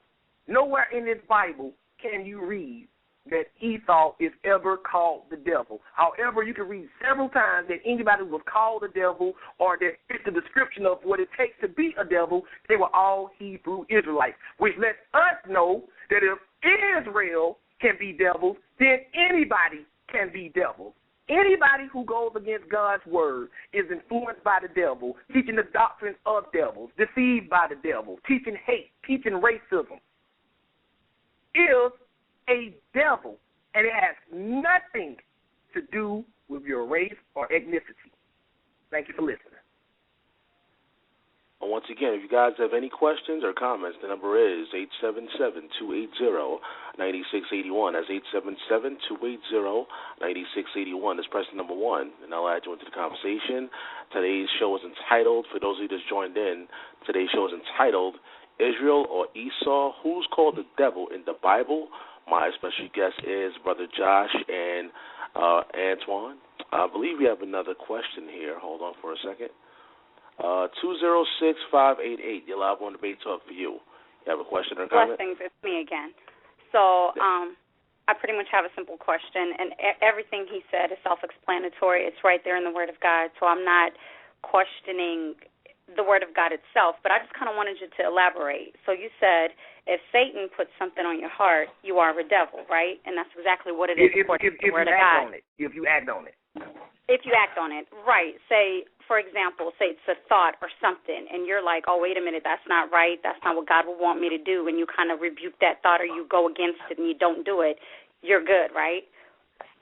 nowhere in this Bible can you read that Esau is ever called the devil. However, you can read several times that anybody who was called the devil or that fit the description of what it takes to be a devil, they were all Hebrew Israelites, which lets us know that if Israel can be devils, then anybody can be devils. Anybody who goes against God's word is influenced by the devil, teaching the doctrines of devils, deceived by the devil, teaching hate, teaching racism, is a devil, and it has nothing to do with your race or ethnicity. Thank you for listening. And once again, if you guys have any questions or comments, the number is 877-280-9681. That's 877-280-9681. That's press number 1, and I'll add you into the conversation. Today's show is entitled, for those of you that's joined in, today's show is entitled, Israel or Esau, Who's Called the Devil in the Bible? My special guest is Brother Josh and Antoine. I believe we have another question here. Hold on for a second. 206-588. You're live on Debate Talk for you. You have a question or comment? Blessings, it's me again. So I pretty much have a simple question, and everything he said is self-explanatory. It's right there in the Word of God, so I'm not questioning the Word of God itself, but I just kind of wanted you to elaborate. So you said if Satan puts something on your heart, you are a devil, right? And that's exactly what it is according to the Word of God. If you act on it. If you act on it, right. Say, for example, say it's a thought or something, and you're like, oh, wait a minute, that's not right. That's not what God would want me to do, and you kind of rebuke that thought or you go against it and you don't do it, you're good, right?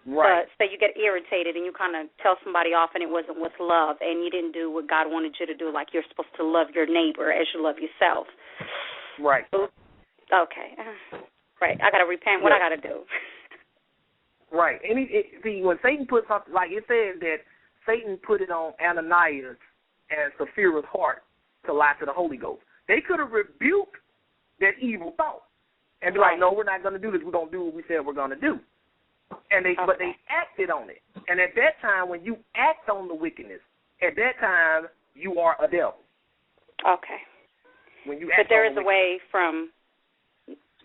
Right. But say you get irritated and you kind of tell somebody off and it wasn't with love and you didn't do what God wanted you to do, like you're supposed to love your neighbor as you love yourself. Right. Okay. Right. I got to repent. What I got to do? Right. See, when Satan put something, like it says that Satan put it on Ananias and Sapphira's heart to lie to the Holy Ghost. They could have rebuked that evil thought and be like, no, we're not going to do this. We're going to do what we said we're going to do. But they acted on it. And at that time, when you act on the wickedness, at that time, you are a devil. Okay. When you but there is a way from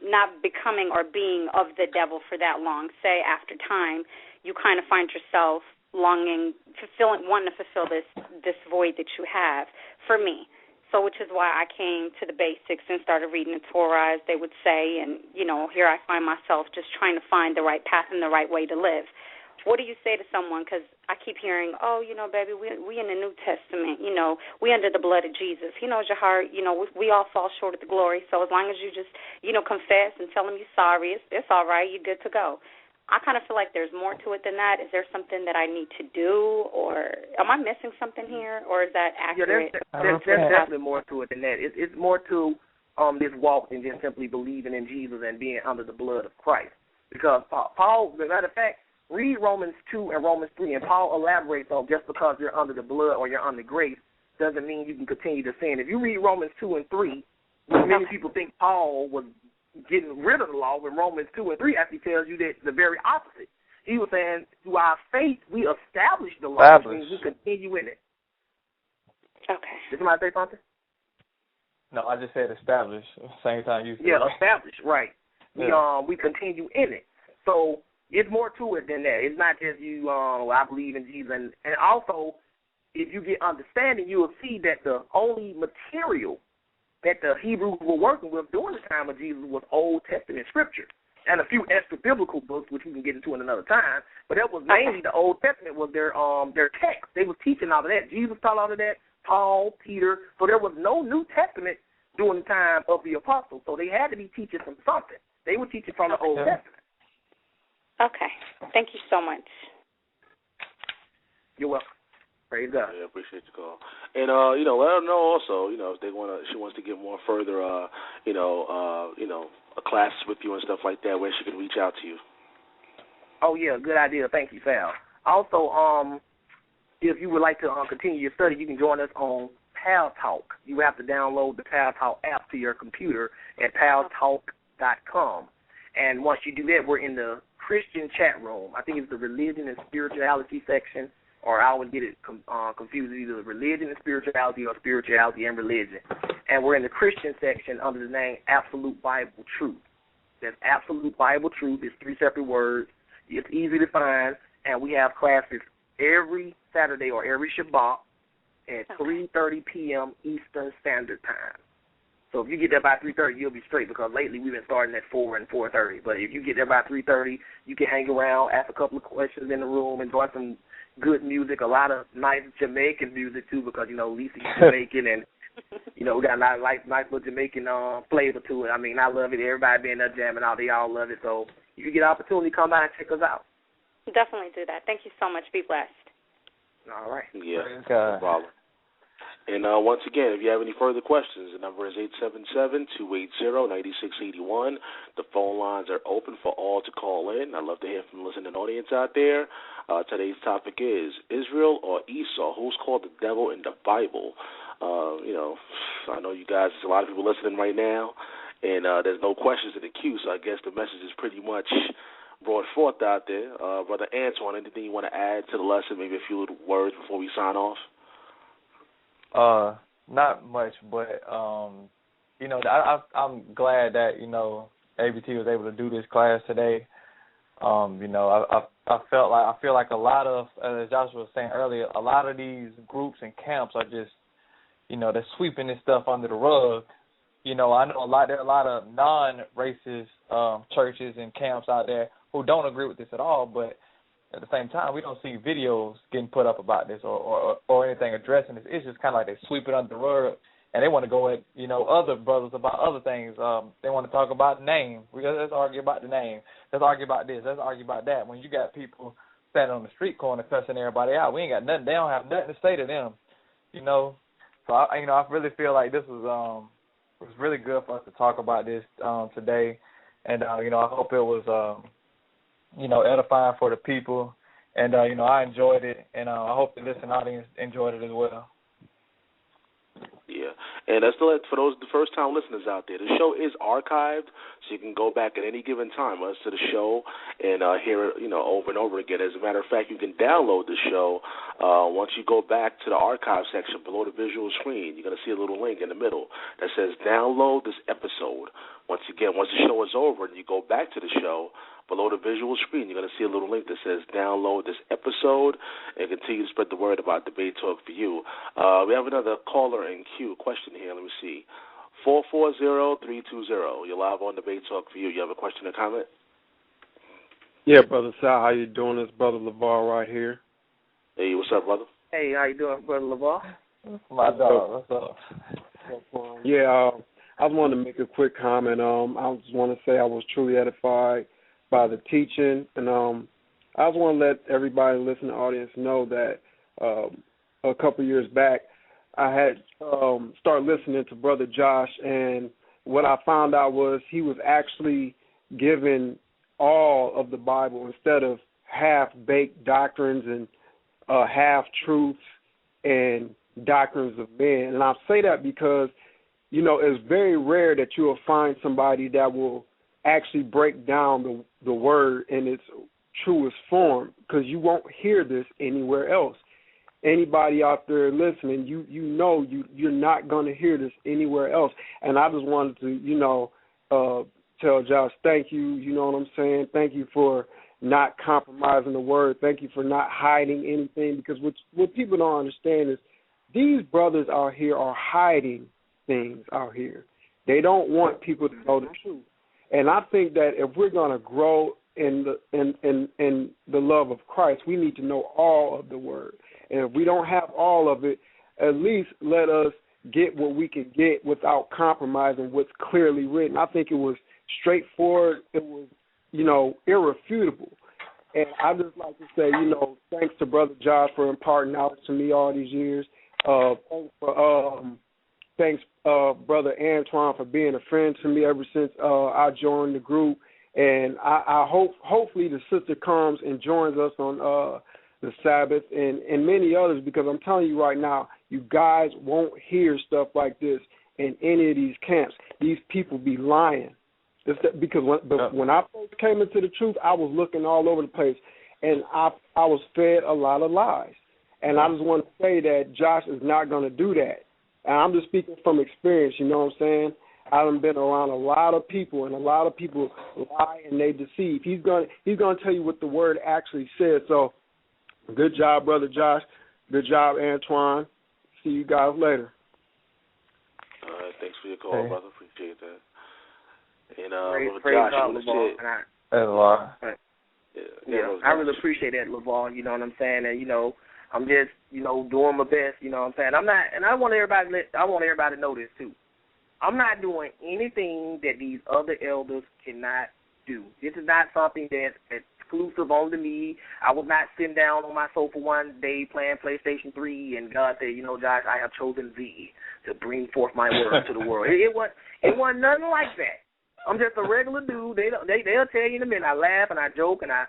not becoming or being of the devil for that long. Say after time, you kind of find yourself wanting to fulfill this void that you have. For me. So which is why I came to the basics and started reading the Torah, as they would say, and, here I find myself just trying to find the right path and the right way to live. What do you say to someone? Because I keep hearing, baby, we in the New Testament, we under the blood of Jesus. He knows your heart. We all fall short of the glory. So as long as you just, confess and tell him you're sorry, it's all right. You're good to go. I kind of feel like there's more to it than that. Is there something that I need to do, or am I missing something here, or is that accurate? Yeah, there's definitely more to it than that. It's more to this walk than just simply believing in Jesus and being under the blood of Christ. Because Paul, as a matter of fact, read Romans 2 and Romans 3, and Paul elaborates on just because you're under the blood or you're under grace doesn't mean you can continue to sin. If you read Romans 2 and 3, many people think Paul was getting rid of the law, when Romans 2 and 3 actually tells you that the very opposite. He was saying, through our faith, we establish the law, which means we continue in it. Okay. Did somebody say something? No, I just said establish. Same time you said. Yeah, establish, right. We continue in it. So it's more to it than that. It's not just you, I believe in Jesus. And also, if you get understanding, you will see that the only material that the Hebrews were working with during the time of Jesus was Old Testament scripture and a few extra biblical books, which we can get into in another time. But that was mainly the Old Testament was their text. They were teaching all of that. Jesus taught all of that, Paul, Peter. So there was no New Testament during the time of the apostles. So they had to be teaching from something. They were teaching from the Old Testament. Okay. Thank you so much. You're welcome. Praise God. Yeah, appreciate the call. And let her know also, if she wants to get more further, classes with you and stuff like that, where she can reach out to you. Oh yeah, good idea. Thank you, Sal. Also, if you would like to continue your study, you can join us on PalTalk. You have to download the PalTalk app to your computer at paltalk.com. And once you do that, we're in the Christian chat room. I think it's the religion and spirituality section. Or I always get it confused with either religion and spirituality or spirituality and religion. And we're in the Christian section under the name Absolute Bible Truth. That's Absolute Bible Truth. It's 3 separate words. It's easy to find. And we have classes every Saturday or every Shabbat at 3:30 p.m. Eastern Standard Time. So if you get there by 3:30, you'll be straight, because lately we've been starting at 4 and 4:30. But if you get there by 3:30, you can hang around, ask a couple of questions in the room, enjoy some good music, a lot of nice Jamaican music, too, because, Lisi's Jamaican, and, we got a lot of nice little Jamaican flavor to it. I mean, I love it. Everybody being there jamming out, they all love it. So if you get an opportunity, come by and check us out. Definitely do that. Thank you so much. Be blessed. All right. Yeah, no problem. And once again, if you have any further questions, the number is 877-280-9681. The phone lines are open for all to call in. I'd love to hear from the listening audience out there. Today's topic is Israel or Esau? Who's called the devil in the Bible? I know you guys, there's a lot of people listening right now, and there's no questions in the queue, so I guess the message is pretty much brought forth out there. Brother Antoine, anything you want to add to the lesson, maybe a few words before we sign off? Not much, but I'm glad that ABT was able to do this class today. I feel like a lot of, as Joshua was saying earlier, a lot of these groups and camps are just they're sweeping this stuff under the rug. I know there are a lot of non-racist churches and camps out there who don't agree with this at all, but at the same time, we don't see videos getting put up about this or anything addressing this. It's just kind of like they sweep it under the rug, and they want to go at, other brothers about other things. They want to talk about the name. Let's argue about the name. Let's argue about this. Let's argue about that. When you got people standing on the street corner cussing everybody out, we ain't got nothing. They don't have nothing to say to them, So, I really feel like this was really good for us to talk about this today. And, I hope it was, edifying for the people. And, I enjoyed it. And I hope the listening audience enjoyed it as well. Yeah, and that's the first-time listeners out there. The show is archived, so you can go back at any given time to the show and hear it, over and over again. As a matter of fact, you can download the show. Once you go back to the archive section below the visual screen, you're going to see a little link in the middle that says download this episode. Once the show is over and you go back to the show, below the visual screen, you're going to see a little link that says download this episode and continue to spread the word about Debate Talk for You. We have another caller in queue. Question here. Let me see. 440-320. You're live on Debate Talk for You. You have a question or comment? Yeah, Brother Sal, how you doing? It's Brother LeVar right here. Hey, what's up, brother? Hey, how you doing, Brother LeVar? My dog. What's up? Yeah, I just wanted to make a quick comment. I just want to say I was truly edified by the teaching, and I just want to let everybody listening to the audience know that a couple years back I had started listening to Brother Josh, and what I found out was he was actually giving all of the Bible instead of half-baked doctrines and half-truths and doctrines of men. And I say that because, it's very rare that you'll find somebody that will actually break down the word in its truest form, because you won't hear this anywhere else. Anybody out there listening, you're not going to hear this anywhere else. And I just wanted to, tell Josh, thank you, you know what I'm saying? Thank you for not compromising the word. Thank you for not hiding anything, because what people don't understand is these brothers out here are hiding things out here. They don't want people to know the truth. And I think that if we're going to grow in the love of Christ, we need to know all of the word. And if we don't have all of it, at least let us get what we can get without compromising what's clearly written. I think it was straightforward. It was, irrefutable. And I just like to say, thanks to Brother Josh for imparting knowledge to me all these years. Thanks, Brother Antoine, for being a friend to me ever since I joined the group. And I hopefully the sister comes and joins us on the Sabbath and many others, because I'm telling you right now, you guys won't hear stuff like this in any of these camps. These people be lying. Because when I first came into the truth, I was looking all over the place, and I was fed a lot of lies. And I just want to say that Josh is not going to do that. And I'm just speaking from experience, you know what I'm saying? I've been around a lot of people, and a lot of people lie and they deceive. He's going to tell you what the word actually says. So, good job, Brother Josh. Good job, Antoine. See you guys later. All right, thanks for your call, brother. Appreciate that. And praise Josh, God, LeVar. I really appreciate that, LeVar. You know what I'm saying? And I'm just doing my best. You know what I'm saying? I'm not, and I want everybody to know this too. I'm not doing anything that these other elders cannot do. This is not something that's exclusive only to me. I was not sitting down on my sofa one day playing PlayStation 3, and God said, Josh, I have chosen thee to bring forth my word to the world. It wasn't nothing like that. I'm just a regular dude. They'll tell you in a minute. I laugh and I joke and I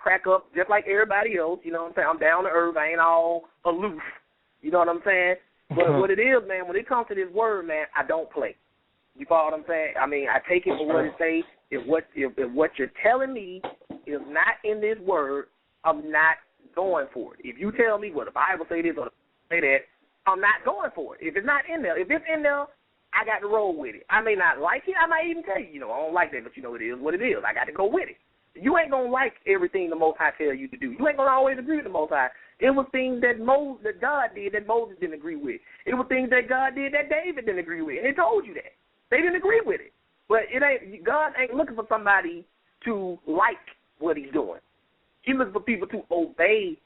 crack up just like everybody else. You know what I'm saying? I'm down to earth. I ain't all aloof. You know what I'm saying? But what it is, man, when it comes to this word, man, I don't play. You follow what I'm saying? I mean, I take it for what it says. If what you're telling me is not in this word, I'm not going for it. If you tell me what the Bible say this or say that, I'm not going for it. If it's not in there, if it's in there, I got to roll with it. I may not like it. I might even tell you, I don't like that, but it is what it is. I got to go with it. You ain't going to like everything the Most High tell you to do. You ain't going to always agree with the Most High. It was things that God did that Moses didn't agree with. It was things that God did that David didn't agree with, and they told you that. They didn't agree with it. But God ain't looking for somebody to like what he's doing. He's looking for people to obey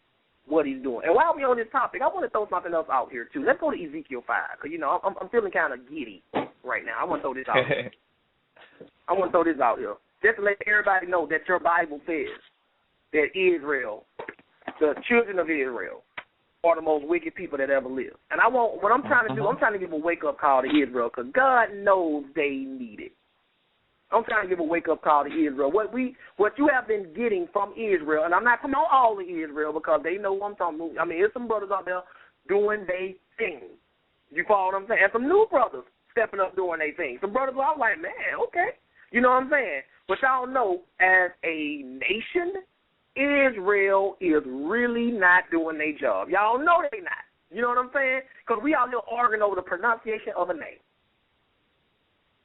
what he's doing. And while we're on this topic, I want to throw something else out here, too. Let's go to Ezekiel 5, because, you know, I'm feeling kind of giddy right now. I want to throw this out here. Just to let everybody know that your Bible says that Israel, the children of Israel, are the most wicked people that ever lived. And what I'm trying to do, I'm trying to give a wake-up call to Israel, because God knows they need it. I'm trying to give a wake-up call to Israel. What you have been getting from Israel, and I'm not talking about all of Israel because they know what I'm talking about. I mean, there's some brothers out there doing their thing. You follow what I'm saying? And some new brothers stepping up doing their thing. Some brothers are like, man, okay. You know what I'm saying? But y'all know, as a nation, Israel is really not doing their job. Y'all know they not. You know what I'm saying? Because we out here arguing over the pronunciation of a name.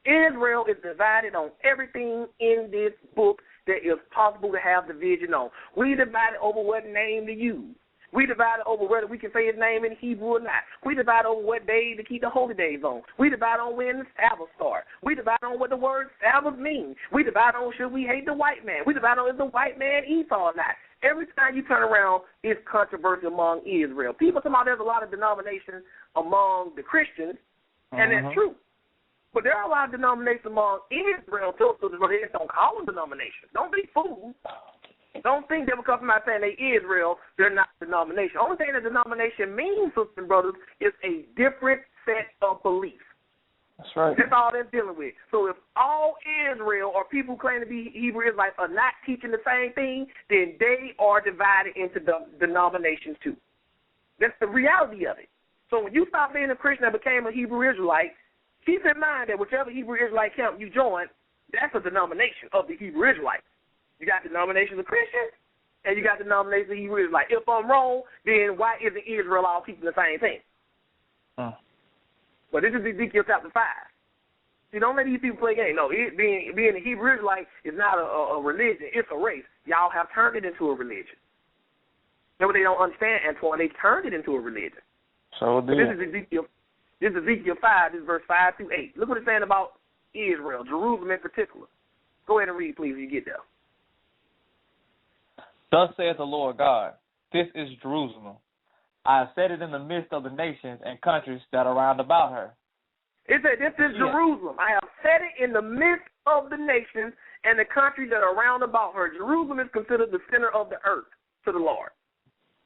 Israel is divided on everything in this book that is possible to have division on. We divided over what name to use. We divided over whether we can say his name in Hebrew or not. We divided over what day to keep the holy days on. We divided on when the Sabbath starts. We divided on what the word Sabbath means. We divided on should we hate the white man. We divided on is the white man Esau or not. Every time you turn around, it's controversy among Israel. People talk about there's a lot of denominations among the Christians, and that's true. But there are a lot of denominations among Israel, too, so they just don't call them denominations. Don't be fooled. Don't think that because I'm not saying they Israel, they're not denomination. Only thing that denomination means, sisters and brothers, is a different set of beliefs. That's right. That's all they're dealing with. So if all Israel or people who claim to be Hebrew Israelites are not teaching the same thing, then they are divided into denominations too. That's the reality of it. So when you stop being a Christian and became a Hebrew Israelite, keep in mind that whichever Hebrew Israelite camp you join, that's a denomination of the Hebrew Israelites. You got denominations of Christians, and you got denominations of Hebrew Israelites. If I'm wrong, then why isn't Israel all teaching the same thing? But this is Ezekiel chapter 5. See, don't let these people play games. No, being a Hebrew Israelite is not a religion. It's a race. Y'all have turned it into a religion. That's what they don't understand, Antoine. They turned it into a religion. So this is Ezekiel 5, this is verse 5 through 8. Look what it's saying about Israel, Jerusalem in particular. Go ahead and read, please, when you get there. Thus saith the Lord God, this is Jerusalem. I have set it in the midst of the nations and countries that are round about her. It said, this is Jerusalem. I have set it in the midst of the nations and the countries that are round about her. Jerusalem is considered the center of the earth to the Lord.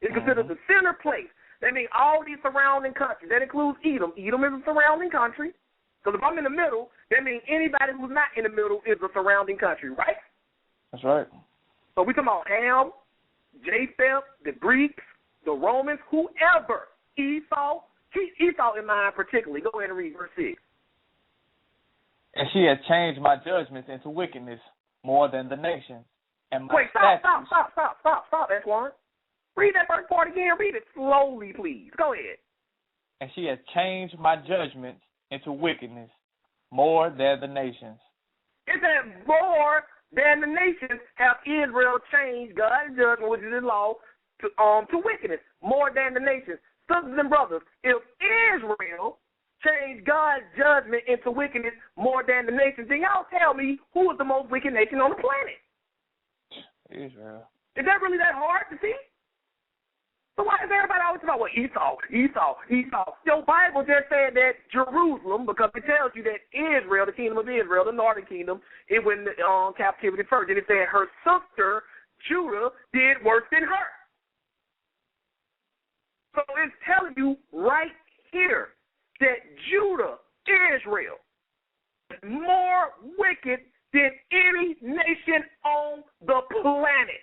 It's considered the center place. That means all these surrounding countries. That includes Edom. Edom is a surrounding country. Because if I'm in the middle, that means anybody who's not in the middle is a surrounding country, right? That's right. So we talking about Ham, Japheth, the Greeks, the Romans, whoever. Esau, keep Esau in mind particularly. Go ahead and read verse 6. And she has changed my judgments into wickedness more than the nations. And my Stop, Antoine. Read that first part again. Read it slowly, please. Go ahead. And she has changed my judgments into wickedness more than the nations. It says more than the nations have Israel changed God's judgment, which is his law, to wickedness, more than the nations. Sisters and brothers, if Israel changed God's judgment into wickedness more than the nations, then y'all tell me who is the most wicked nation on the planet? Israel. Is that really that hard to see? So why is everybody always talking about Esau? Your Bible just said that Jerusalem, because it tells you that Israel, the kingdom of Israel, the northern kingdom, it went on captivity first. And it said her sister, Judah, did worse than her. So it's telling you right here that Judah, Israel, is more wicked than any nation on the planet.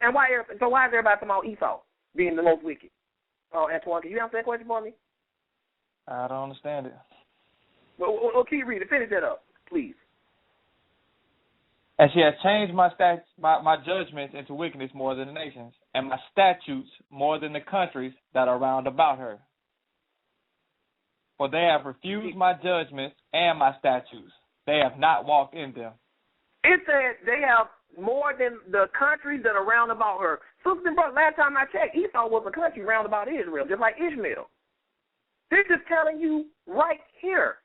And why is everybody talking about Esau being the most wicked? Antoine, can you answer that question for me? I don't understand it. Well, keep reading. Finish that up, please. And she has changed my judgments into wickedness more than the nations, and my statutes more than the countries that are round about her. For they have refused my judgments and my statutes. They have not walked in them. It said they have more than the countries that are round about her. Sisters and brothers, last time I checked, Esau was a country round about Israel, just like Ishmael. They're just telling you right here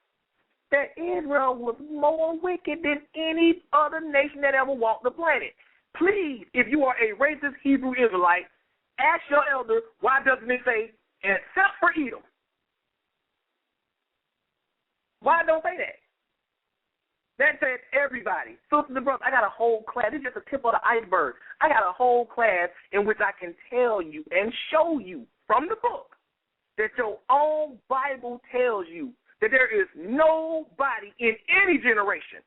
that Israel was more wicked than any other nation that ever walked the planet. please, if you are a racist Hebrew Israelite, ask your elder, why doesn't it say, except for Edom? Why don't say that? That says everybody. Sisters and brothers, I got a whole class. It's just a tip of the iceberg. I got a whole class in which I can tell you and show you from the book that your own Bible tells you that there is nobody in any generation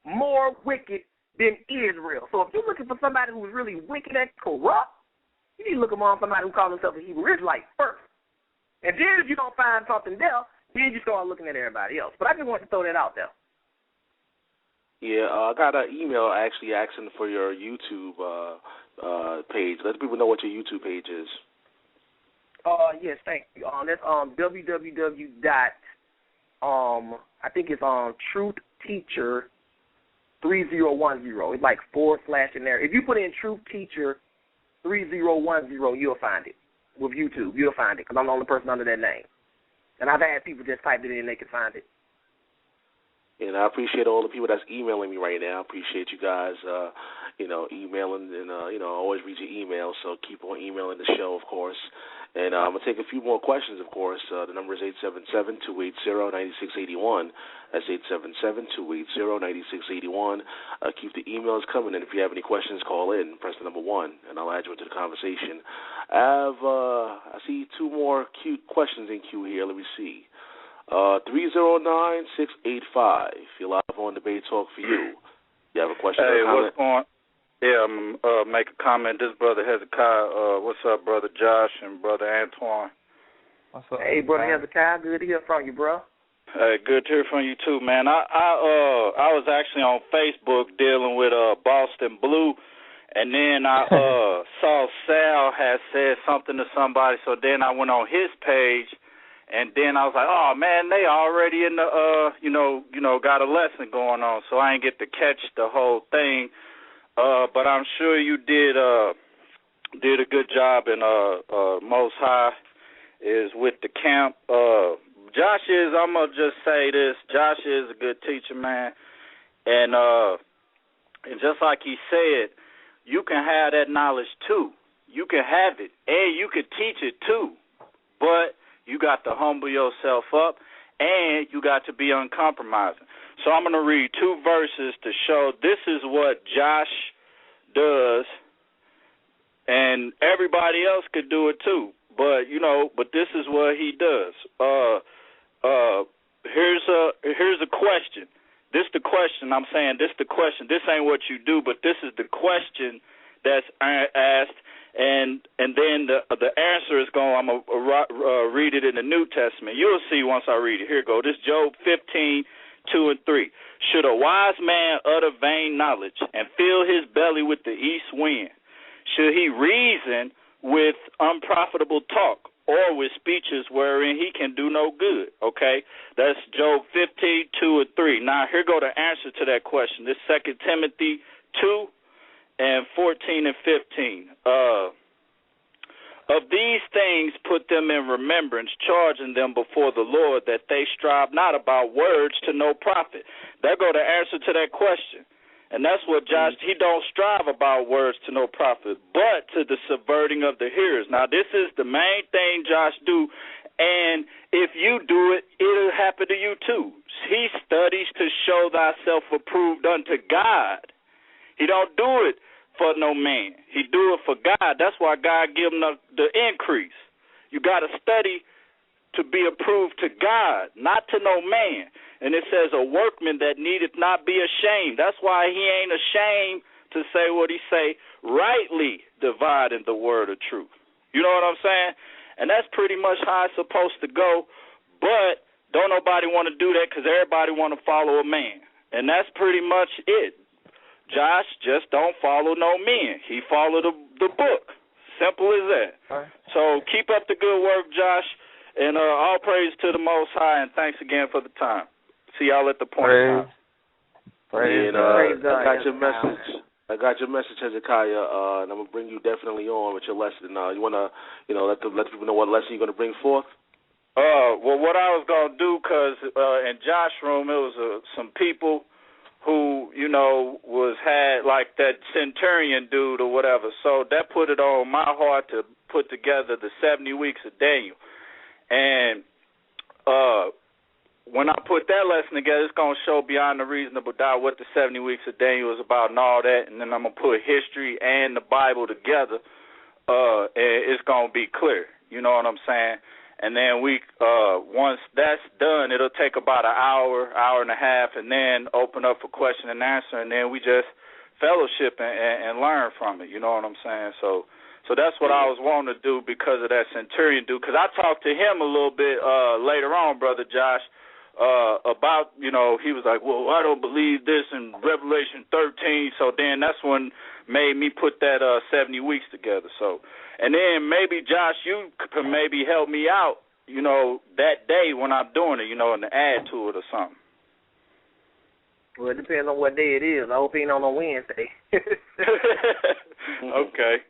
more wicked than Israel. So if you're looking for somebody who's really wicked and corrupt, you need to look among somebody who calls himself a Hebrew Israelite first. And then if you don't find something there, then you start looking at everybody else. But I just wanted to throw that out there. Yeah, I got an email actually asking for your YouTube page. Let people know what your YouTube page is. Yes, thank you. That's www. I think it's Truth Teacher 3010. It's like / in there. If you put in Truth Teacher 3010, you'll find it with YouTube. You'll find it because I'm the only person under that name. And I've had people just type it in and they can find it. And I appreciate all the people that's emailing me right now. I appreciate you guys, emailing. And, I always read your emails, so keep on emailing the show, of course. And I'm going to take a few more questions, of course. The number is 877-280-9681. That's 877-280-9681. Keep the emails coming, and if you have any questions, call in. Press the number 1, and I'll add you into the conversation. I see 2 more cute questions in queue here. Let me see. 309-685. You're live on Debate Talk for You. You have a question or a comment? What's going on? Yeah, I'm make a comment. This brother Hezekiah. What's up, brother Josh and brother Antoine? What's up? Hey, brother Hezekiah. Good to hear from you, bro. Hey, good to hear from you too, man. I was actually on Facebook dealing with Boston Blue, and then I saw Sal had said something to somebody, so then I went on his page. And then I was like, oh, man, they already in the, got a lesson going on, so I ain't get to catch the whole thing. But I'm sure you did a good job, and Most High is with the camp. Josh is, I'm going to just say this, Josh is a good teacher, man. And just like he said, you can have that knowledge too. You can have it, and you can teach it too. But you got to humble yourself up, and you got to be uncompromising. So I'm going to read 2 verses to show this is what Josh does, and everybody else could do it too. But this is what he does. Here's a question. This the question. I'm saying this the question. This ain't what you do, but this is the question that's asked. And then the answer is going, I'm going to read it in the New Testament. You'll see once I read it. Here you go. This is Job 15, 2 and 3. Should a wise man utter vain knowledge and fill his belly with the east wind? Should he reason with unprofitable talk or with speeches wherein he can do no good? Okay, that's Job 15, 2 and 3. Now, here go the answer to that question. This 2 Timothy 2. And 14 and 15. Of these things put them in remembrance, charging them before the Lord that they strive not about words to no profit. There go the answer to that question. And that's what Josh, he don't strive about words to no profit, but to the subverting of the hearers. Now, this is the main thing Josh do, and if you do it, it'll happen to you too. He studies to show thyself approved unto God. He don't do it for no man. He do it for God. That's why God give him the increase. You got to study to be approved to God, not to no man. And it says a workman that needeth not be ashamed. That's why he ain't ashamed to say what he say, rightly dividing the word of truth. You know what I'm saying? And that's pretty much how it's supposed to go. But don't nobody want to do that because everybody want to follow a man. And that's pretty much it. Josh just don't follow no men. He follow the book. Simple as that. Right. So keep up the good work, Josh, and all praise to the Most High, and thanks again for the time. See y'all at the point of time. Praise God. I got your message. I got your message, Hezekiah, and I'm gonna bring you definitely on with your lesson. You wanna, let people know what lesson you're gonna bring forth. Well, what I was gonna do, cause in Josh's room it was some people who, had like that centurion dude or whatever. So that put it on my heart to put together the 70 weeks of Daniel. And when I put that lesson together, it's going to show beyond a reasonable doubt what the 70 weeks of Daniel is about and all that. And then I'm going to put history and the Bible together, and it's going to be clear. You know what I'm saying? And then once that's done, it'll take about an hour, hour and a half, and then open up for question and answer, and then we just fellowship and learn from it. You know what I'm saying? So that's what I was wanting to do because of that centurion dude. Because I talked to him a little bit later on, Brother Josh, about, he was like, well, I don't believe this in Revelation 13. So then that's when made me put that 70 weeks together. So. And then maybe, Josh, you could maybe help me out, that day when I'm doing it, and add to it or something. Well, it depends on what day it is. I hope it ain't on a Wednesday. Okay.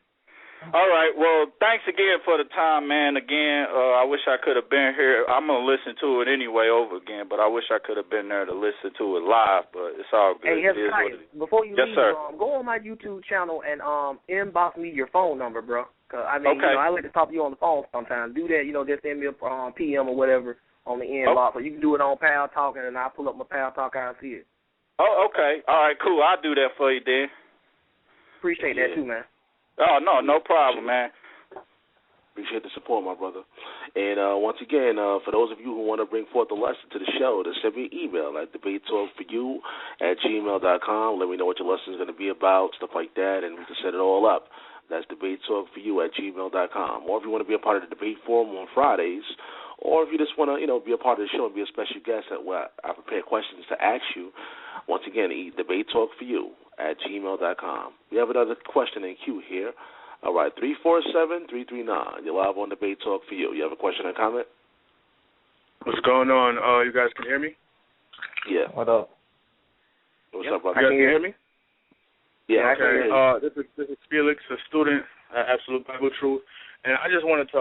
All right. Well, thanks again for the time, man. Again, I wish I could have been here. I'm going to listen to it anyway over again, but I wish I could have been there to listen to it live, but it's all good. Hey, before you leave, sir. Go on my YouTube channel and inbox me your phone number, bro. Cause, I like to talk to you on the phone sometimes. Do that, just send me a PM or whatever on the inbox. Or you can do it on Pal Talking, and I'll pull up my Pal Talk and see it. Oh, okay. All right, cool. I'll do that for you then. Appreciate that too, man. Oh, no problem, man. Appreciate the support, my brother. And once again, for those of you who want to bring forth a lesson to the show, just send me an email at debatetalkforyou@gmail.com. Let me know what your lesson is going to be about, stuff like that, and we can set it all up. That's debatetalkforyou@gmail.com. Or if you want to be a part of the debate forum on Fridays, or if you just want to, be a part of the show and be a special guest where I prepare questions to ask you, once again, debatetalkforyou@gmail.com. We have another question in queue here. All right, 347-339. You're live on Debate Talk for You. You have a question or comment? What's going on? You guys can hear me? Yeah. What up? What's up, brother? You guys can hear me? Yeah. Okay. This is Felix, a student at Absolute Bible Truth, and I just wanted to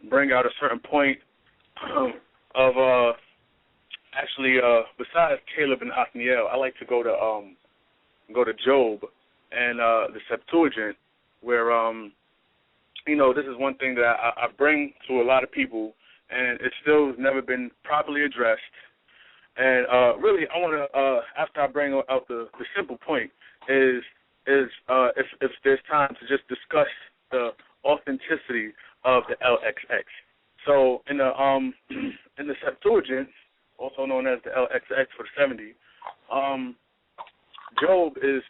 bring out a certain point of besides Caleb and Othniel, I like to go to Job and the Septuagint, where this is one thing that I bring to a lot of people, and it still has never been properly addressed. And really, I want to after I bring out the simple point is if there's time to just discuss the authenticity of the LXX. So in the Septuagint, also known as the LXX for the 70, Job is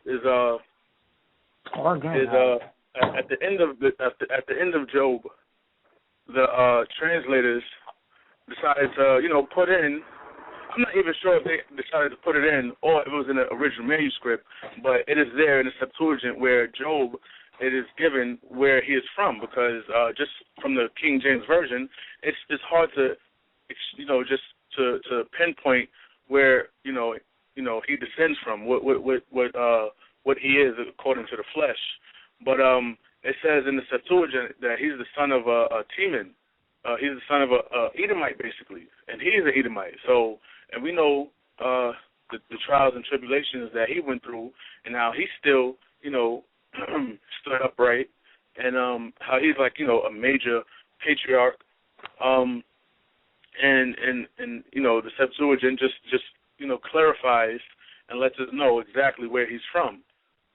at the end of Job, the translators decided to put in. I'm not even sure if they decided to put it in or if it was in the original manuscript, but it is there in the Septuagint where Job, it is given where he is from, because just from the King James Version, it's hard to, just to pinpoint where he descends from, what he is according to the flesh. But it says in the Septuagint that he's the son of a Teman. He's the son of a Edomite, basically, and he is an Edomite. So, and we know the trials and tribulations that he went through, and how he still, stood upright, and how he's like, a major patriarch. And the Septuagint just clarifies and lets us know exactly where he's from.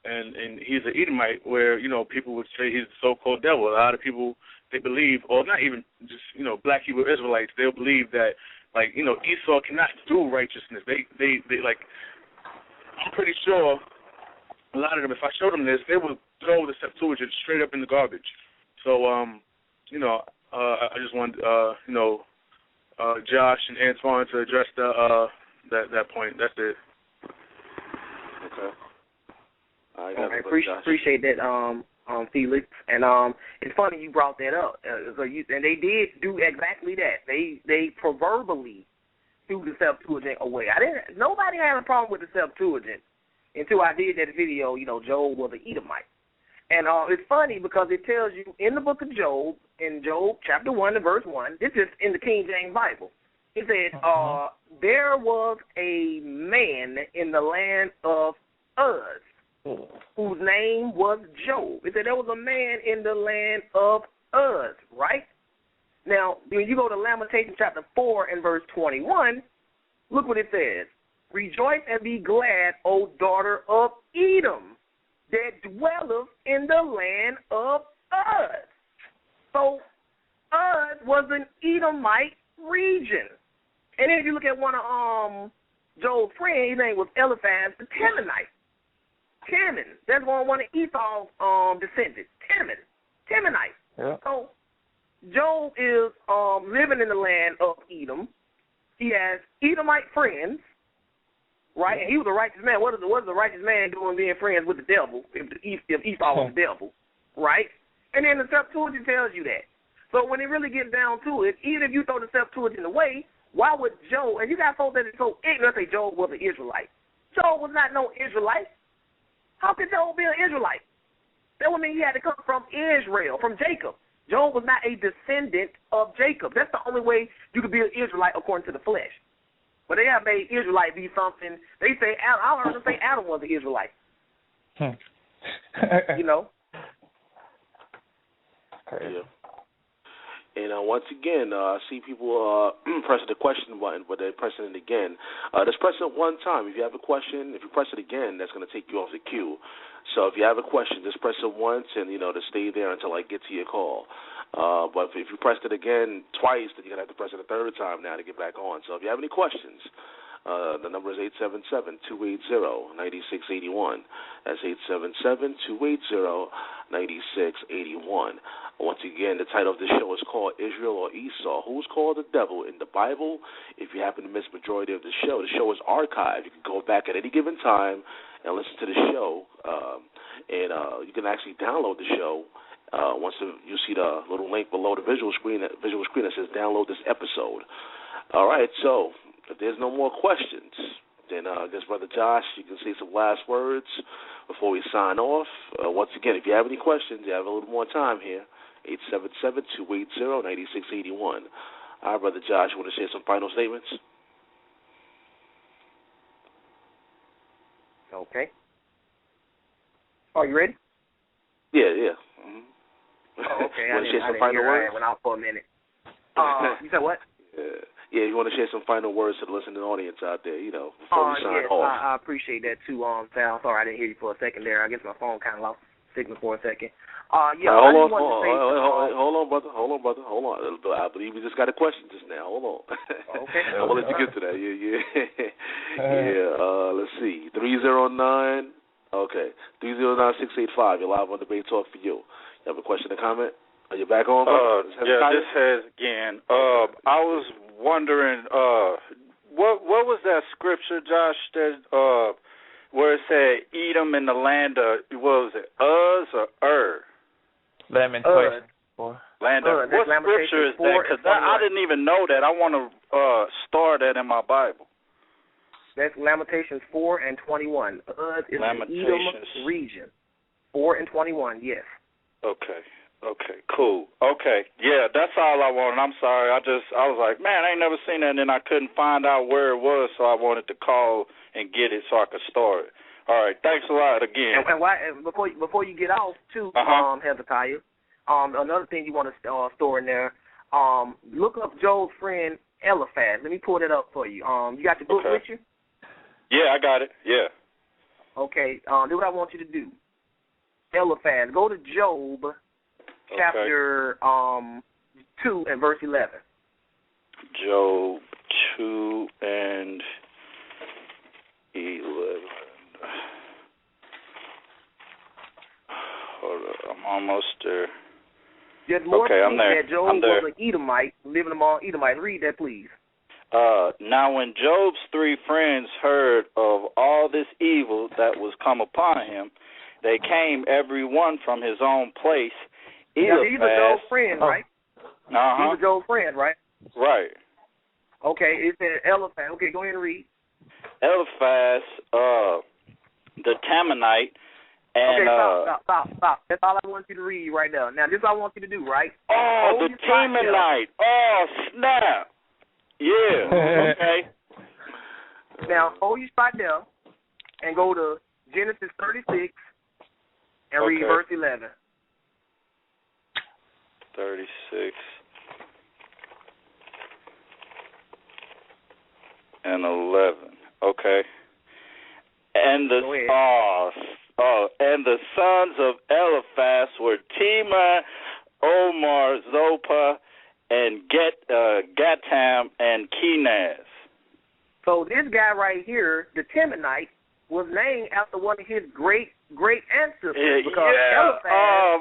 And he's an Edomite, where, people would say he's the so-called devil. A lot of people, they believe, or not even just, black Hebrew Israelites, they'll believe that, like, Esau cannot do righteousness. They like, I'm pretty sure a lot of them, if I showed them this, they would throw the Septuagint straight up in the garbage. So, I just want, Josh and Antoine to address that point. That's it. Okay. I appreciate that, Felix. And it's funny you brought that up. And they did do exactly that. They proverbially threw the Septuagint away. Nobody had a problem with the Septuagint until I did that video. Job was an Edomite. And it's funny because it tells you in the book of Job, in Job chapter 1 and verse 1, this is in the King James Bible. It said, there was a man in the land of Uz whose name was Job. It said there was a man in the land of Uz, right? Now, when you go to Lamentations chapter 4 and verse 21, look what it says. Rejoice and be glad, O daughter of Edom, that dwelleth in the land of Uz. So, Uz was an Edomite region. And then if you look at one of Job's friends, his name was Eliphaz the Temanite. Teman. That's one of Esau's descendants. Temanite. Yeah. So, Job is living in the land of Edom. He has Edomite friends, right? And he was a righteous man. What is a righteous man doing being friends with the devil if Esau was the devil, right? And then the Septuagint tells you that. So when it really gets down to it, even if you throw the Septuagint away, why would Job, and you got folks that are so ignorant, say Job was an Israelite. Job was not no Israelite. How could Job be an Israelite? That would mean he had to come from Israel, from Jacob. Job was not a descendant of Jacob. That's the only way you could be an Israelite according to the flesh. But they have made Israelite be something. They say, I heard them say Adam was an Israelite. You know? Yeah. And once again, I see people pressing the question button, but they're pressing it again. Just press it one time. If you have a question, if you press it again, that's going to take you off the queue. So if you have a question, just press it once and, to stay there until I get to your call. But if you pressed it again twice, then you're going to have to press it a third time now to get back on. So if you have any questions, the number is 877-280-9681. That's 877-280-9681. Once again, the title of the show is called Israel or Esau. Who's called the devil in the Bible? If you happen to miss the majority of the show is archived. You can go back at any given time and listen to the show. And you can actually download the show once you see the little link below the visual screen that says download this episode. All right, so if there's no more questions, then I guess, Brother Josh, you can say some last words before we sign off. Once again, if you have any questions, you have a little more time here. 877-280-9681. All right, Brother Josh, you want to share some final statements? Okay. Are you ready? Yeah. Mm-hmm. Oh, okay. You want to share some final words? I went out for a minute. You said what? Yeah, you want to share some final words to the listening audience out there, before we sign off. I appreciate that too, Sal. Sorry I didn't hear you for a second there. I guess my phone kind of lost signal for a second. Hold on, brother. I believe we just got a question just now. Hold on. Okay. I'm going to let you get to that. Yeah. Let's see. 309. Okay. 309-685. You're live on Debate Talk for You. You have a question or comment? Are you back on? This has again. I was wondering, what was that scripture, Josh, that where it said Edom in the land of, what was it, Uz or Lamentations 4. Land of, what scripture is that? Because I didn't even know that. I want to store that in my Bible. That's Lamentations 4 and 21. Uz is the Edom region. 4 and 21, yes. Okay, cool. Okay, yeah, that's all I wanted. I'm sorry. I was like, man, I ain't never seen that, and then I couldn't find out where it was, so I wanted to call and get it so I could store it. All right, thanks a lot again. And before you get off, too, Hezekiah, another thing you want to store in there, look up Job's friend Eliphaz. Let me pull that up for you. You got the book with you? Yeah, I got it. Yeah. Okay, do what I want you to do. Eliphaz, go to Job chapter 2 and verse 11. Job 2 and 11. Hold on, I'm almost there. Okay, I'm there. That Job was an Edomite, living among Edomites. Read that, please. Now when Job's 3 friends heard of all this evil that was come upon him, they came every one from his own place. Now, these are Job's friends, right? These are Job's friends, right? Right. Okay, it said Eliphaz. Okay, go ahead and read. Eliphaz, the Temanite, and... Okay, stop. That's all I want you to read right now. Now, this is what I want you to do, right? Oh, the Temanite. Oh, snap. Yeah. Okay. Now, hold your spot there and go to Genesis 36 and read verse 11. 36 and 11. Okay. And the and the sons of Eliphaz were Tema, Omar, Zophah, and Gatam and Kenaz. So this guy right here, the Temanite, was named after one of his great ancestors because Eliphaz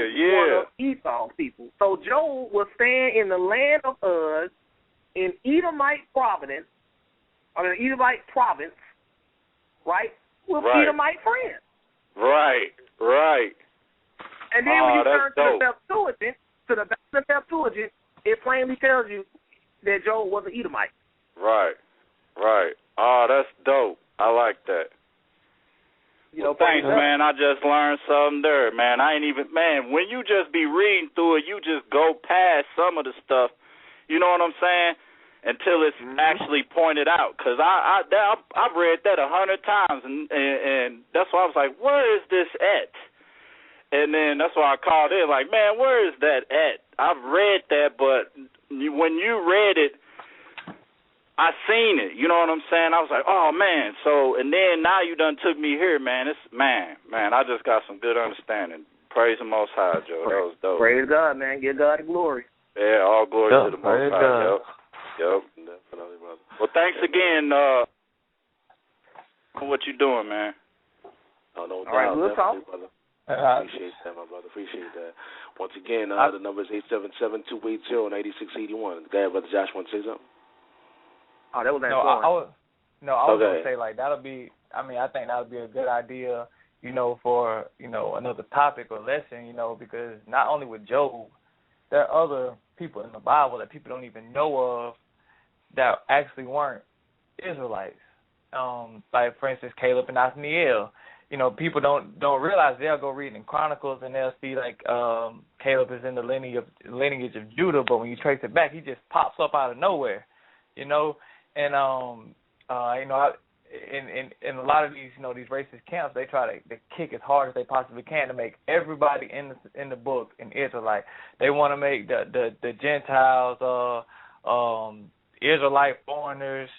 is one of Esau's people. So Job was staying in the land of Uz in Edomite province, right, with Edomite friends. Right. And then when you turn to the Septuagint, it plainly tells you that Job was an Edomite. Right. Oh, that's dope. I like that. Thanks, man. I just learned something there, man. When you just be reading through it, you just go past some of the stuff, you know what I'm saying, until it's actually pointed out. Because I've read that 100 times, and that's why I was like, where is this at? And then that's why I called in, like, man, where is that at? I've read that, but when you read it, I seen it. You know what I'm saying? I was like, oh, man. So, and then now you done took me here, man. Man, I just got some good understanding. Praise the Most High, Joe. That was dope. Praise God, man. Give God the glory. Yeah, all glory to the Most High. Yep, definitely, brother. Well, thanks again for what you doing, man. Oh, no doubt. All right, we'll talk. Brother. Appreciate that, my brother. Appreciate that. Once again, the number is 877-280-9681. Go ahead, Brother Josh, want to say something? Oh, that was I was going to say, like, I think that would be a good idea, for, another topic or lesson, because not only with Job, there are other people in the Bible that people don't even know of that actually weren't Israelites. Like, for instance, Caleb and Othniel. People don't realize. They'll go read in Chronicles and they'll see, like, Caleb is in the lineage of Judah, but when you trace it back, he just pops up out of nowhere, And in a lot of these, these racist camps, they try to kick as hard as they possibly can to make everybody in the book an Israelite. They want to make the Gentiles Israelite foreigners.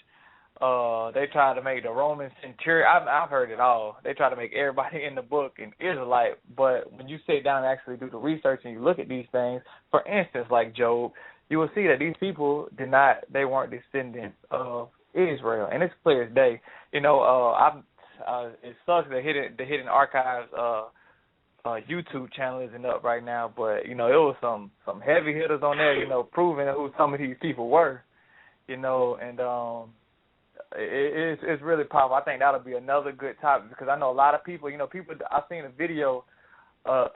They try to make the Roman centurion. I've heard it all. They try to make everybody in the book an Israelite. But when you sit down and actually do the research and you look at these things, for instance, like Job, you will see that these people they weren't descendants of Israel, and it's clear as day. It sucks that the Hidden Archives YouTube channel isn't up right now, but it was some heavy hitters on there, proving who some of these people were, and it's really powerful. I think that'll be another good topic because I know a lot of people. I've seen a video of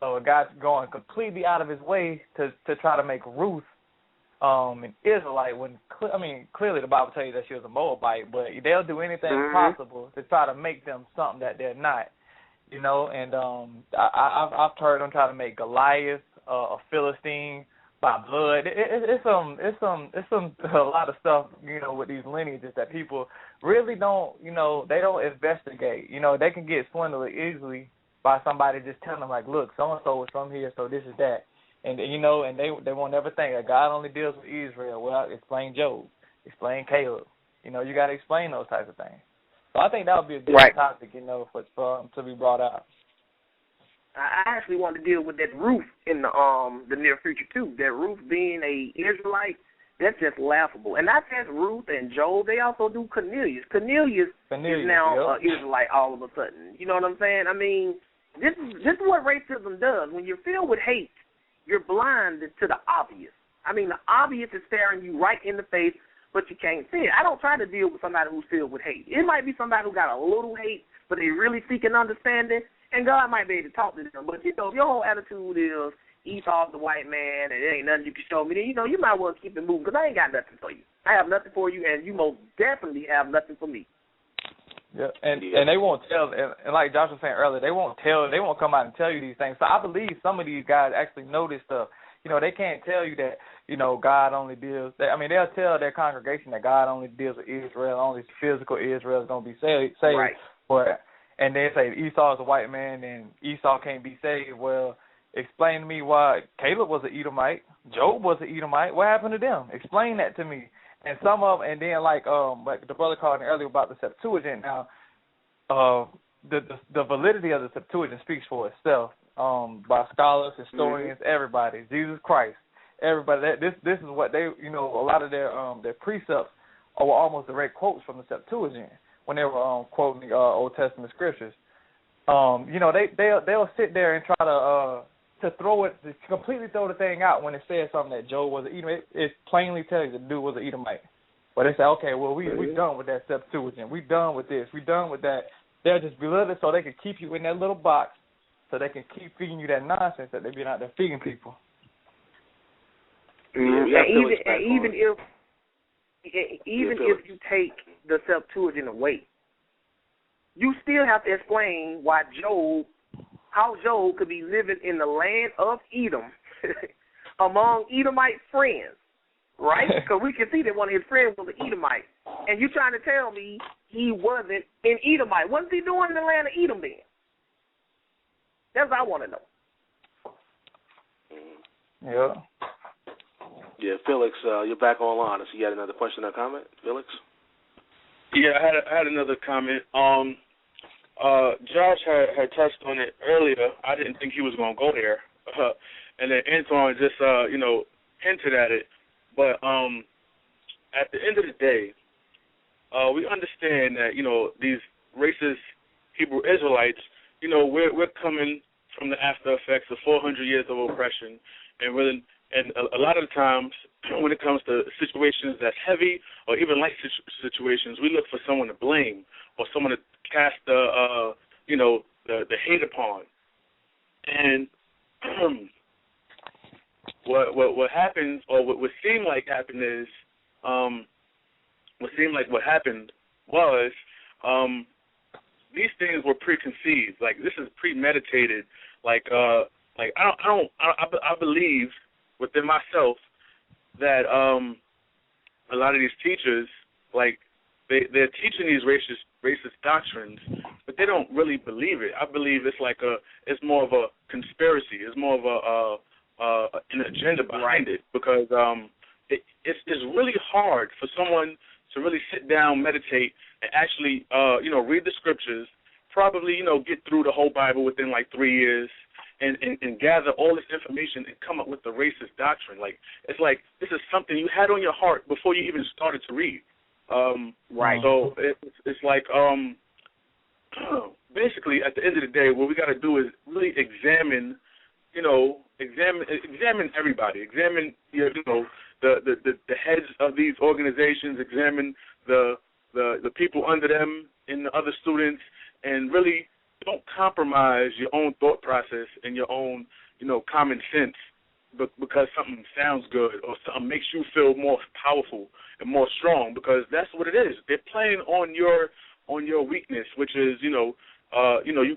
a guy going completely out of his way to try to make Ruth an Israelite when clearly the Bible tells you that she was a Moabite, but they'll do anything possible to try to make them something that they're not, and I've heard them try to make Goliath a Philistine by blood. It's a lot of stuff, with these lineages that people really don't, they don't investigate. They can get swindled easily by somebody just telling them, like, look, so-and-so was from here, so this is that. And, and they won't ever think that God only deals with Israel. Well, explain Job, explain Caleb. You got to explain those types of things. So I think that would be a good topic, for to be brought out. I actually want to deal with that Ruth in the near future, too. That Ruth being a Israelite, that's just laughable. And not just Ruth and Job, they also do Cornelius. Cornelius is now an Israelite all of a sudden. You know what I'm saying? I mean, this is what racism does. When you're filled with hate, you're blind to the obvious. I mean, the obvious is staring you right in the face, but you can't see it. I don't try to deal with somebody who's filled with hate. It might be somebody who got a little hate, but they really seeking understanding, and God might be able to talk to them. But, if your whole attitude is Esau's the white man and there ain't nothing you can show me, then, you might well keep it moving because I ain't got nothing for you. I have nothing for you, and you most definitely have nothing for me. Yeah, and they won't tell, and like Josh was saying earlier, they won't come out and tell you these things. So I believe some of these guys actually know this stuff. they can't tell you that, God only deals. I mean, they'll tell their congregation that God only deals with Israel, only physical Israel is going to be saved. Right. And they say Esau is a white man and Esau can't be saved. Well, explain to me why Caleb was an Edomite, Job was an Edomite. What happened to them? Explain that to me. And some of them, and then like the brother called in earlier about the Septuagint. Now, the validity of the Septuagint speaks for itself by scholars, historians, everybody. Jesus Christ, everybody. This is what they, a lot of their precepts were almost direct quotes from the Septuagint when they were quoting the Old Testament scriptures. They'll sit there and try to completely throw the thing out when it says something that Job was an Edomite. It plainly tells you the dude was an Edomite. But they say, okay, well, we done with that Septuagint. We done with this. We done with that. They'll just belittle it so they can keep you in that little box, so they can keep feeding you that nonsense that they've been out there feeding people. Even if you take the Septuagint away, you still have to explain how Job could be living in the land of Edom among Edomite friends, right? Because we can see that one of his friends was an Edomite. And you trying to tell me he wasn't an Edomite. What's he doing in the land of Edom then? That's what I want to know. Yeah. Yeah, Felix, you're back online. So you had another question or comment, Felix? Yeah, I had another comment. Josh had touched on it earlier. I didn't think he was going to go there. And then Antoine just, hinted at it. But at the end of the day, we understand that, these racist Hebrew Israelites, we're coming from the after effects of 400 years of oppression. And a lot of the times when it comes to situations that's heavy or even light situations, we look for someone to blame or someone to cast the hate upon. And what happens, or what seemed like happened is, what happened was these things were preconceived. Like, this is premeditated. I believe within myself that a lot of these teachers, like, they're teaching these racist doctrines, but they don't really believe it. I believe it's more of a conspiracy. It's more of an agenda behind it, because it's really hard for someone to really sit down, meditate, and actually read the scriptures, probably get through the whole Bible within like 3 years, and gather all this information and come up with the racist doctrine. Like, it's like this is something you had on your heart before you even started to read. Right. So it's like basically at the end of the day, what we got to do is really examine everybody. Examine the heads of these organizations. Examine the people under them and the other students, and really don't compromise your own thought process and your own common sense because something sounds good or something makes you feel more powerful and more strong, because that's what it is. They're playing on your weakness, which is you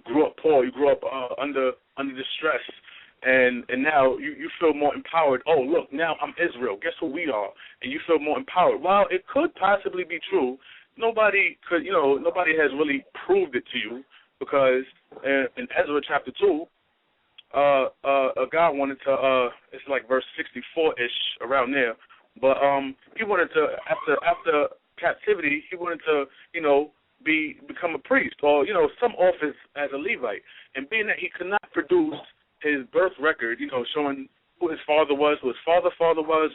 grew up poor, you grew up under distress, and now you feel more empowered. Oh, look, now I'm Israel. Guess who we are? And you feel more empowered. While it could possibly be true, nobody has really proved it to you, because in Ezra chapter 2, a guy wanted to, it's like verse 64-ish, around there, but he wanted to, after captivity, he wanted to, become a priest or, some office as a Levite. And being that he could not produce his birth record, showing who his father was, who his father was,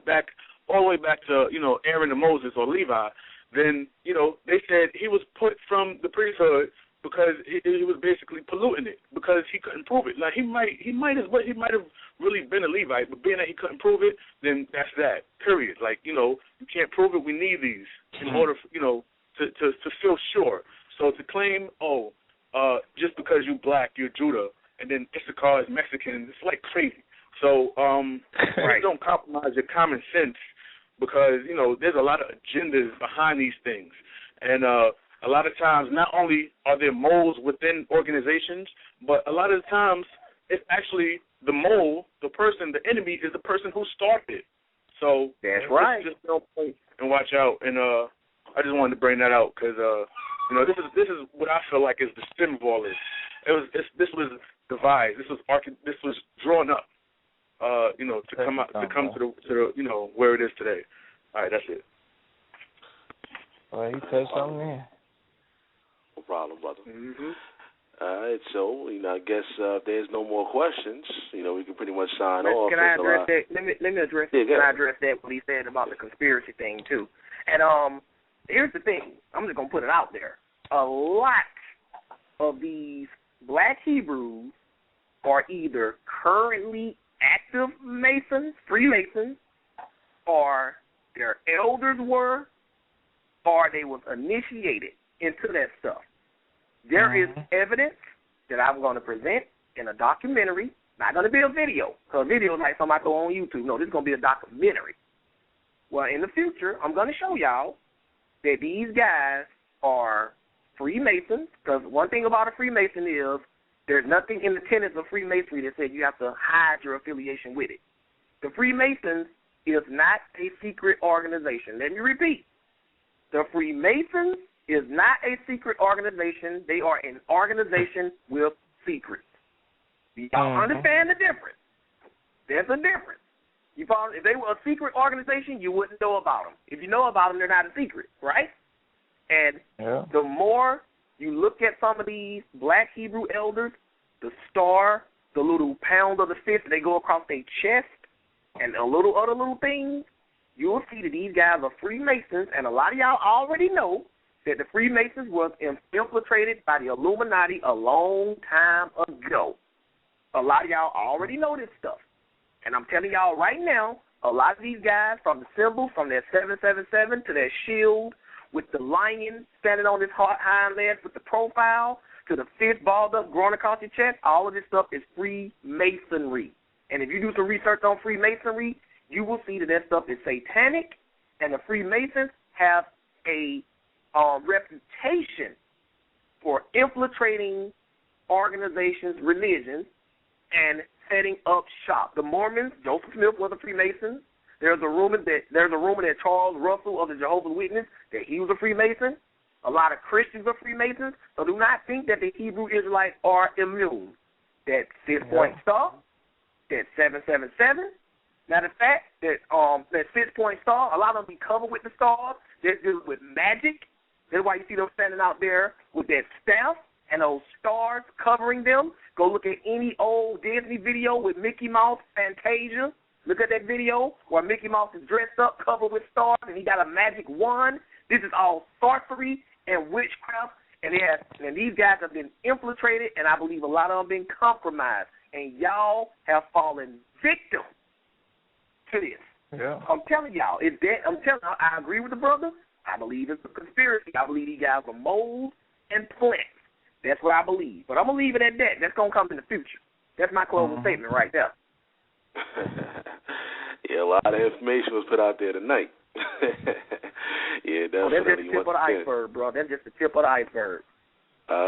back all the way back to, Aaron and Moses or Levi, then, they said he was put from the priesthood because he was basically polluting it, because he couldn't prove it. Now, he might have really been a Levite, but being that he couldn't prove it, then that's that, period. Like, you can't prove it. We need these in order, to feel sure. So to claim, just because you black, you're Judah, and then Issachar is Mexican, it's like crazy. So right. Don't compromise your common sense, because, there's a lot of agendas behind these things. And a lot of times, not only are there moles within organizations, but a lot of the times it's actually the mole, the person, the enemy is the person who started. So that's right. Just don't point and watch out. And I just wanted to bring that out because this is what I feel like is the stem of all this. This was devised. This was drawn up. To come to the where it is today. All right, that's it. Well, you said something there. No problem, brother. Mm-hmm. All right, so I guess if there's no more questions, we can pretty much sign off. Can I address that? Let me address. Yeah, can I address that? What he said about the conspiracy thing too. And here's the thing. I'm just gonna put it out there. A lot of these black Hebrews are either currently active Masons, Freemasons, or their elders were, or they was initiated into that stuff. There is evidence that I'm going to present in a documentary. Not going to be a video, because a video is like something I throw on YouTube. No, this is going to be a documentary. Well, in the future, I'm going to show y'all that these guys are Freemasons, because one thing about a Freemason is there's nothing in the tenets of Freemasonry that says you have to hide your affiliation with it. The Freemasons is not a secret organization. Let me repeat. The Freemasons is not a secret organization. They are an organization with secrets. Y'all understand the difference? There's a difference. If they were a secret organization, you wouldn't know about them. If you know about them, they're not a secret, right? And the more you look at some of these black Hebrew elders, the star, the little pound of the fist they go across their chest, and a little other little things, you'll see that these guys are Freemasons, and a lot of y'all already know that the Freemasons was infiltrated by the Illuminati a long time ago. A lot of y'all already know this stuff. And I'm telling y'all right now, a lot of these guys, from the symbol, from their 777 to their shield, with the lion standing on his hind legs with the profile, to the fist balled up, growing across your chest, all of this stuff is Freemasonry. And if you do some research on Freemasonry, you will see that stuff is satanic, and the Freemasons have a reputation for infiltrating organizations, religions, and setting up shop. The Mormons, Joseph Smith was a Freemason. There's a rumor that Charles Russell of the Jehovah's Witnesses, that he was a Freemason. A lot of Christians are Freemasons. So do not think that the Hebrew Israelites are immune. That 6-point star, that 777. Now the fact that that 6-point star, a lot of them be covered with the stars. They're dealing with magic. That's why you see them standing out there with that staff and those stars covering them. Go look at any old Disney video with Mickey Mouse, Fantasia. Look at that video where Mickey Mouse is dressed up, covered with stars, and he got a magic wand. This is all sorcery and witchcraft, and these guys have been infiltrated, and I believe a lot of them been compromised, and y'all have fallen victim to this. Yeah. I'm telling y'all, I agree with the brother. I believe it's a conspiracy. I believe these guys are moles and plants. That's what I believe. But I'm going to leave it at that. That's going to come in the future. That's my closing statement right there. Yeah, a lot of information was put out there tonight. Yeah, that's just the tip of the iceberg, bro. That's just the tip of the iceberg.